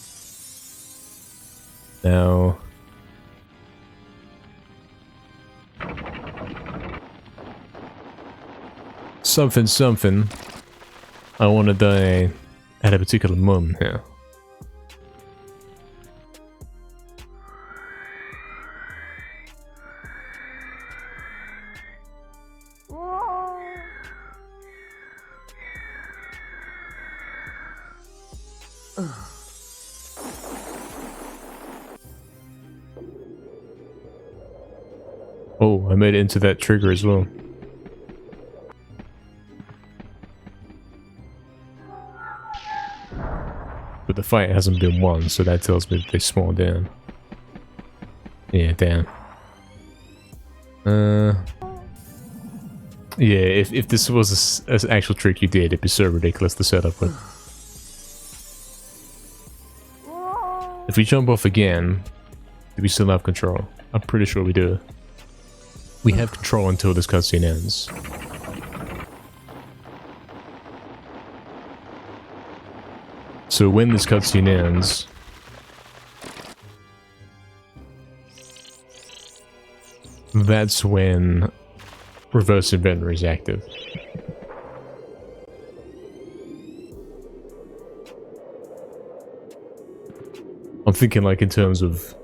[SPEAKER 1] Now... Something. I want to die at a particular moment here. Oh, I made it into that trigger as well. But the fight hasn't been won, so that tells me that they spawned down. Yeah, damn. Yeah, if this was an actual trick you did, it'd be so ridiculous to set up with. If we jump off again, do we still have control? I'm pretty sure we do. We have control until this cutscene ends. So when this cutscene ends... That's when reverse inventory is active. I'm thinking like in terms of...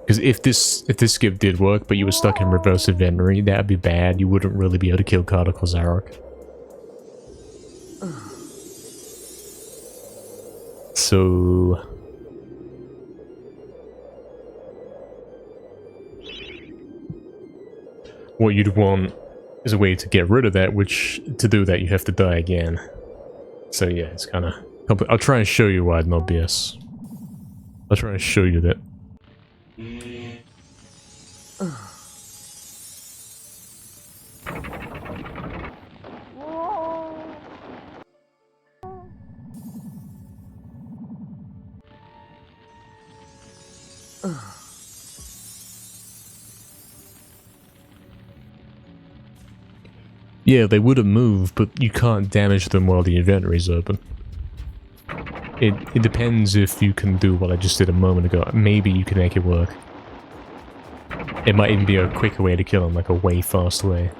[SPEAKER 1] Because if this skip did work, but you were stuck in reverse inventory, that'd be bad. You wouldn't really be able to kill Kardak or Zarok. So... What you'd want is a way to get rid of that, which, to do that, you have to die again. So yeah, it's kind of complex. I'll try and show you why it's not BS. I'll try and show you that. Yeah, they wouldn't move, but you can't damage them while the inventory's open. It depends if you can do what I just did a moment ago. Maybe you can make it work. It might even be a quicker way to kill them, like a way faster way.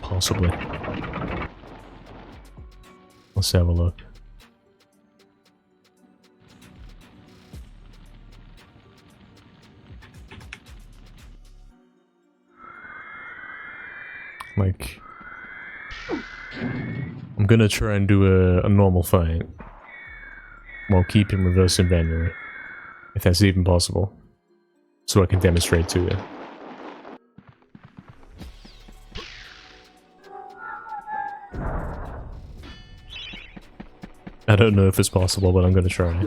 [SPEAKER 1] Possibly. Let's have a look. Like, I'm gonna try and do a normal fight while keeping reverse inventory, if that's even possible, so I can demonstrate to you. I don't know if it's possible, but I'm gonna try.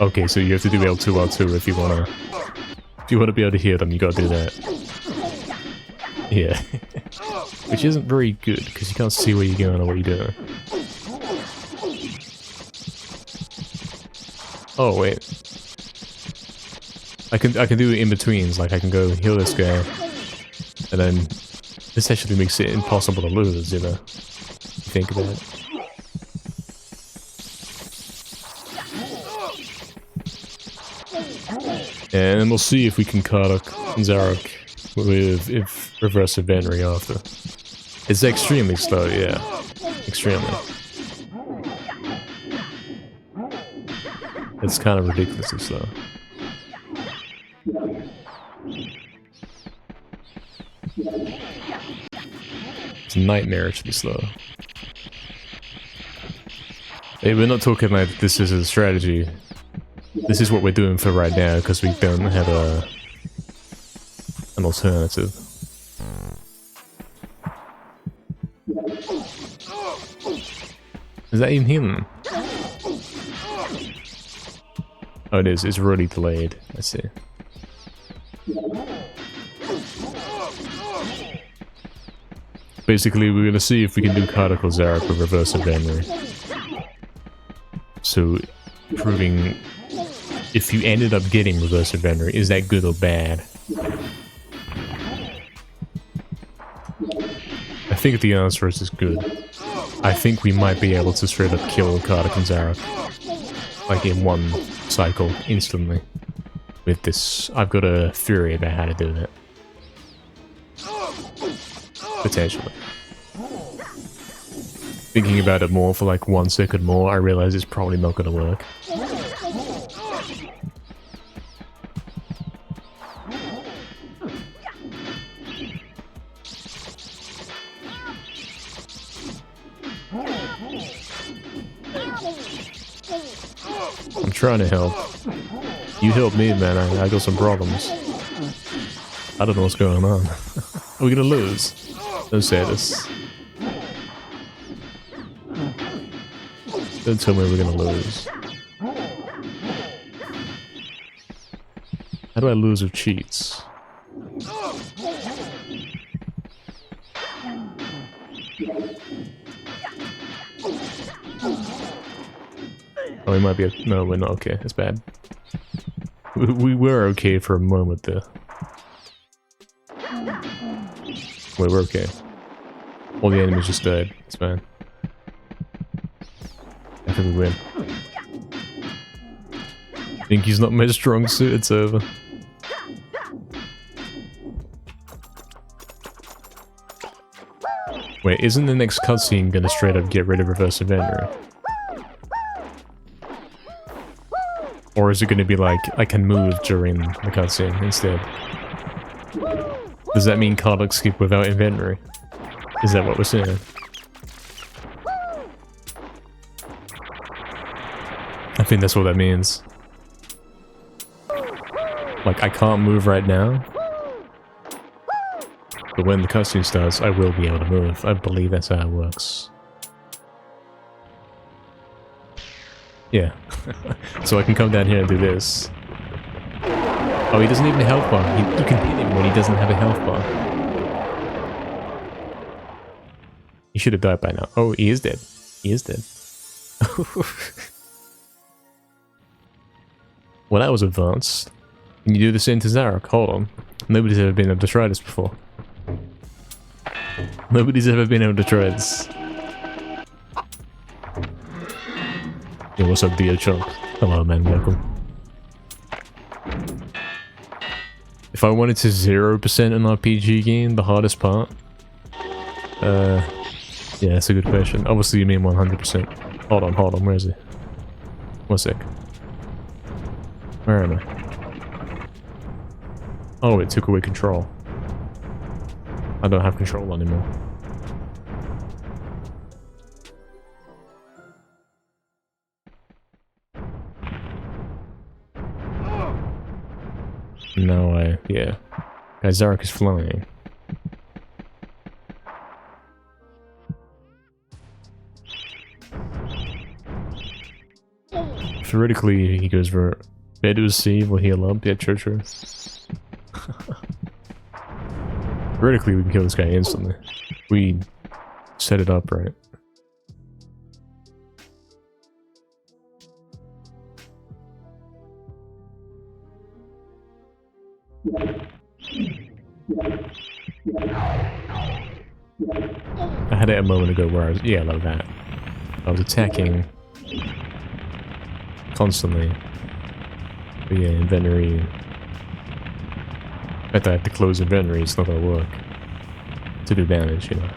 [SPEAKER 1] Okay, so you have to do L2R2 if you wanna be able to hear them, you gotta do that. Yeah. Which isn't very good, because you can't see where you're going or what you're doing. Oh wait. I can do in-betweens, like I can go heal this guy, and then this actually makes it impossible to lose, you know? Think about it. And then we'll see if we can Kardak and Zarok with reverse inventory after. It's extremely slow, yeah. Extremely. It's kind of ridiculously slow. It's nightmarishly slow. Hey, we're not talking like this is a strategy. This is what we're doing for right now because we don't have an alternative. Is that even him? Oh, it is. It's really delayed. I see. Basically, we're gonna see if we can do Cardical Zarek with reverse memory. So, proving if you ended up getting reverse memory, is that good or bad? I think the answer is good. I think we might be able to straight up kill Cardical Zarek. Like in one cycle, instantly. With this, I've got a theory about how to do that. Potentially. Thinking about it more for like 1 second more, I realize it's probably not gonna work. I'm trying to help. You help me, man. I got some problems. I don't know what's going on. Are we gonna lose? Don't say this. Don't tell me we're gonna lose. How do I lose with cheats? Oh, we might be. No, we're not okay. It's bad. We were okay for a moment there. Wait, we're okay. All the enemies just died. It's fine. I think we win. Think he's not my strong suit. It's over. Wait, isn't the next cutscene gonna straight up get rid of reverse inventory? Or is it gonna be like, I can move during the cutscene instead? Does that mean Kardok skip without inventory? Is that what we're saying? I think that's what that means. Like, I can't move right now. But when the cutscene starts, I will be able to move. I believe that's how it works. Yeah. So I can come down here and do this. Oh, he doesn't even have a health bar. You can hit him when he doesn't have a health bar. He should have died by now. Oh, he is dead. He is dead. Well, that was advanced. Can you do the same to Zarek? Hold on. Nobody's ever been able to try this before. Nobody's ever been able to try this. Yo, what's up, Dio Chunk? Hello, man. Welcome. If I wanted to 0% an RPG game, the hardest part? Yeah, that's a good question. Obviously, you mean 100%. Hold on. Where is he? 1 sec. Where am I? Oh, it took away control. I don't have control anymore. No, yeah. Guys, Zarek is flying. Theoretically, he goes for bed to C, will heal up. Yeah, true. Theoretically, we can kill this guy instantly. We set it up right. I had it a moment ago where I was, yeah, like that. I was attacking constantly. But yeah, inventory. In fact, I have to close inventory, it's not gonna work. To do damage, you know.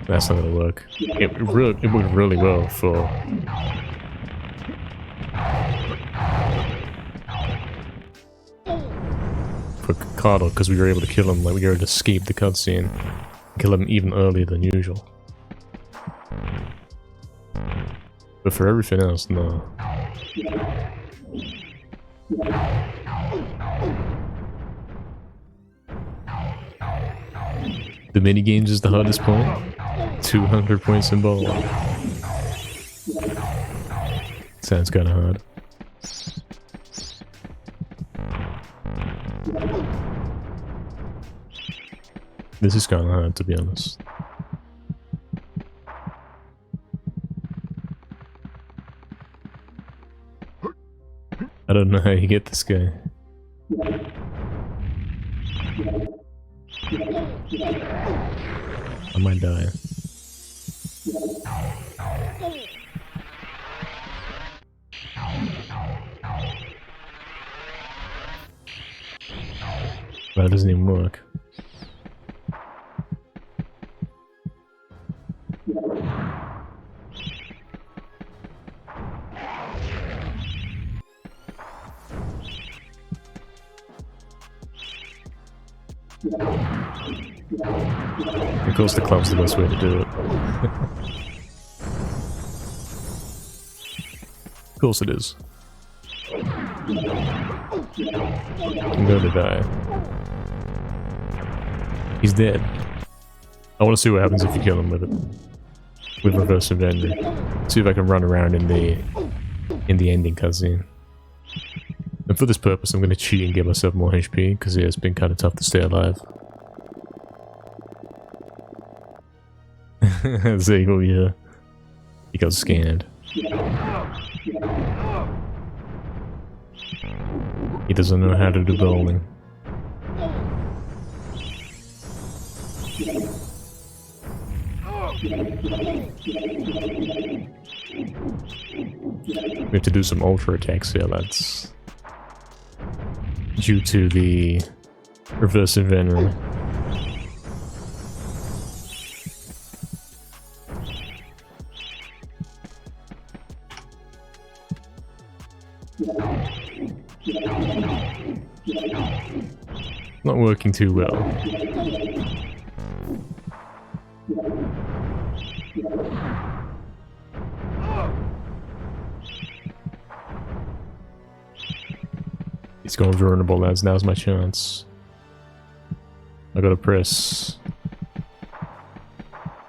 [SPEAKER 1] That's not gonna work. It worked really well for Cardo, because we were able to kill him, like we were able to escape the cutscene, kill him even earlier than usual. But for everything else, no. The minigames is the hardest point. 200 points in bowling. Sounds kinda hard. This is kinda hard, to be honest. I don't know how you get this guy. I might die. That doesn't even work. Of course the club's the best way to do it. Of course it is. I'm going to die. He's dead. I want to see what happens if you kill him with it. With reverse inventory. See if I can run around in the ending cutscene. And for this purpose I'm going to cheat and give myself more HP, because yeah, it's been kind of tough to stay alive. Zagel, yeah. He got scanned. He doesn't know how to do bowling. We have to do some ultra attacks here, that's due to the reverse inventory. Not working too well. He's going vulnerable, lads. Now's my chance. I gotta press.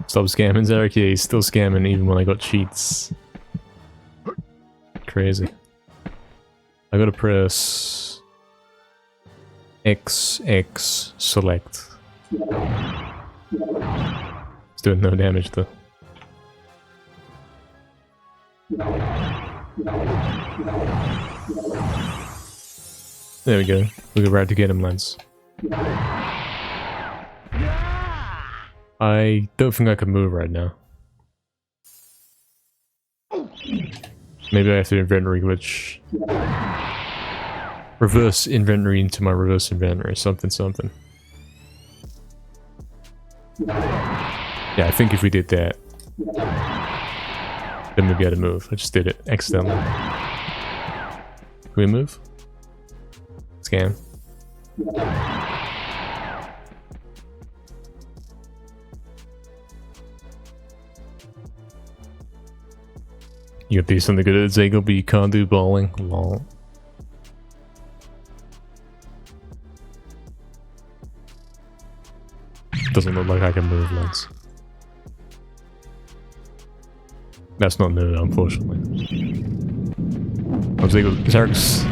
[SPEAKER 1] Stop scamming, Zarek. Yeah, he's still scamming even when I got cheats. Crazy. I gotta press XX select. It's doing no damage though. There we go. We're about to get him, lads. I don't think I can move right now. Maybe I have to inventory glitch. Reverse inventory into my reverse inventory. Something, something. Yeah, I think if we did that, then we'd be able to move. I just did it accidentally. Can we move? Scan. You gotta do something good at Zagel, but you can't do bowling. Lol. Doesn't look like I can move, lads. That's not new, unfortunately. Oh, Zagel. Zarek's...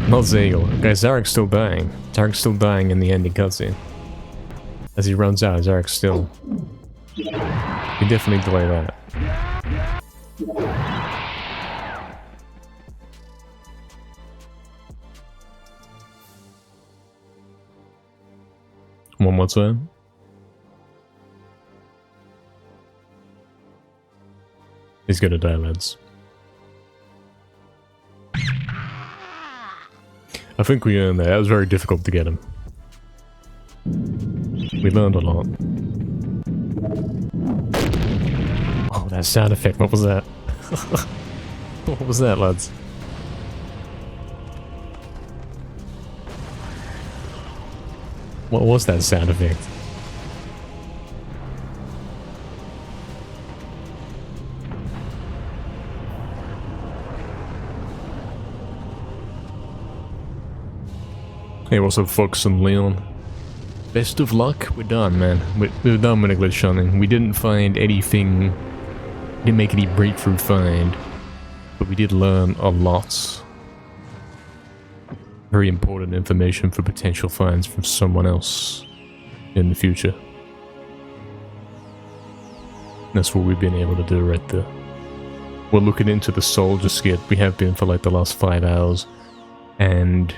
[SPEAKER 1] Not Zagel. Guys, Zarek's still dying. Zarek's still dying in the ending cutscene. As he runs out, Zarek's still... You can definitely delay that. One more time. He's gonna die, lads. I think we earned that. That was very difficult to get him. We learned a lot. that sound effect, what was that? What was that, lads? What was that sound effect? Hey, what's up, Fox and Leon? Best of luck. We're done, man. We're done with the glitch hunting. We didn't find anything. Didn't make any breakthrough find, but we did learn a lot. Very important information for potential finds from someone else in the future. That's what we've been able to do right there. We're looking into the soldier skit. We have been for like the last 5 hours, and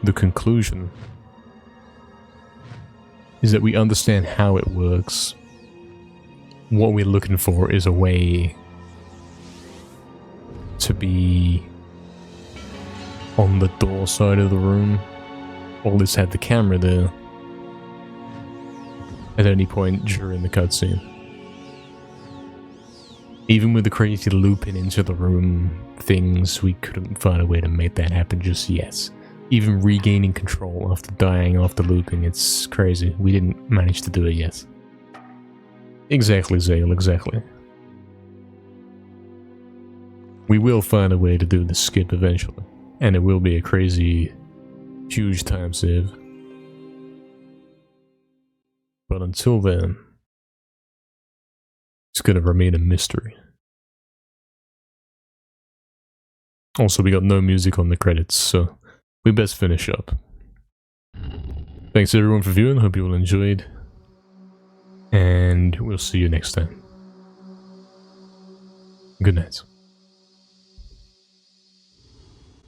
[SPEAKER 1] the conclusion is that we understand how it works. What we're looking for is a way to be on the door side of the room. All this had the camera there at any point during the cutscene. Even with the crazy looping into the room things, we couldn't find a way to make that happen just yet. Even regaining control after dying after looping, it's crazy. We didn't manage to do it yet. Exactly, Zale, exactly. We will find a way to do the skip eventually, and it will be a crazy, huge time save. But until then, it's gonna remain a mystery. Also, we got no music on the credits, so we best finish up. Thanks everyone for viewing, hope you all enjoyed, and we'll see you next time. Good night.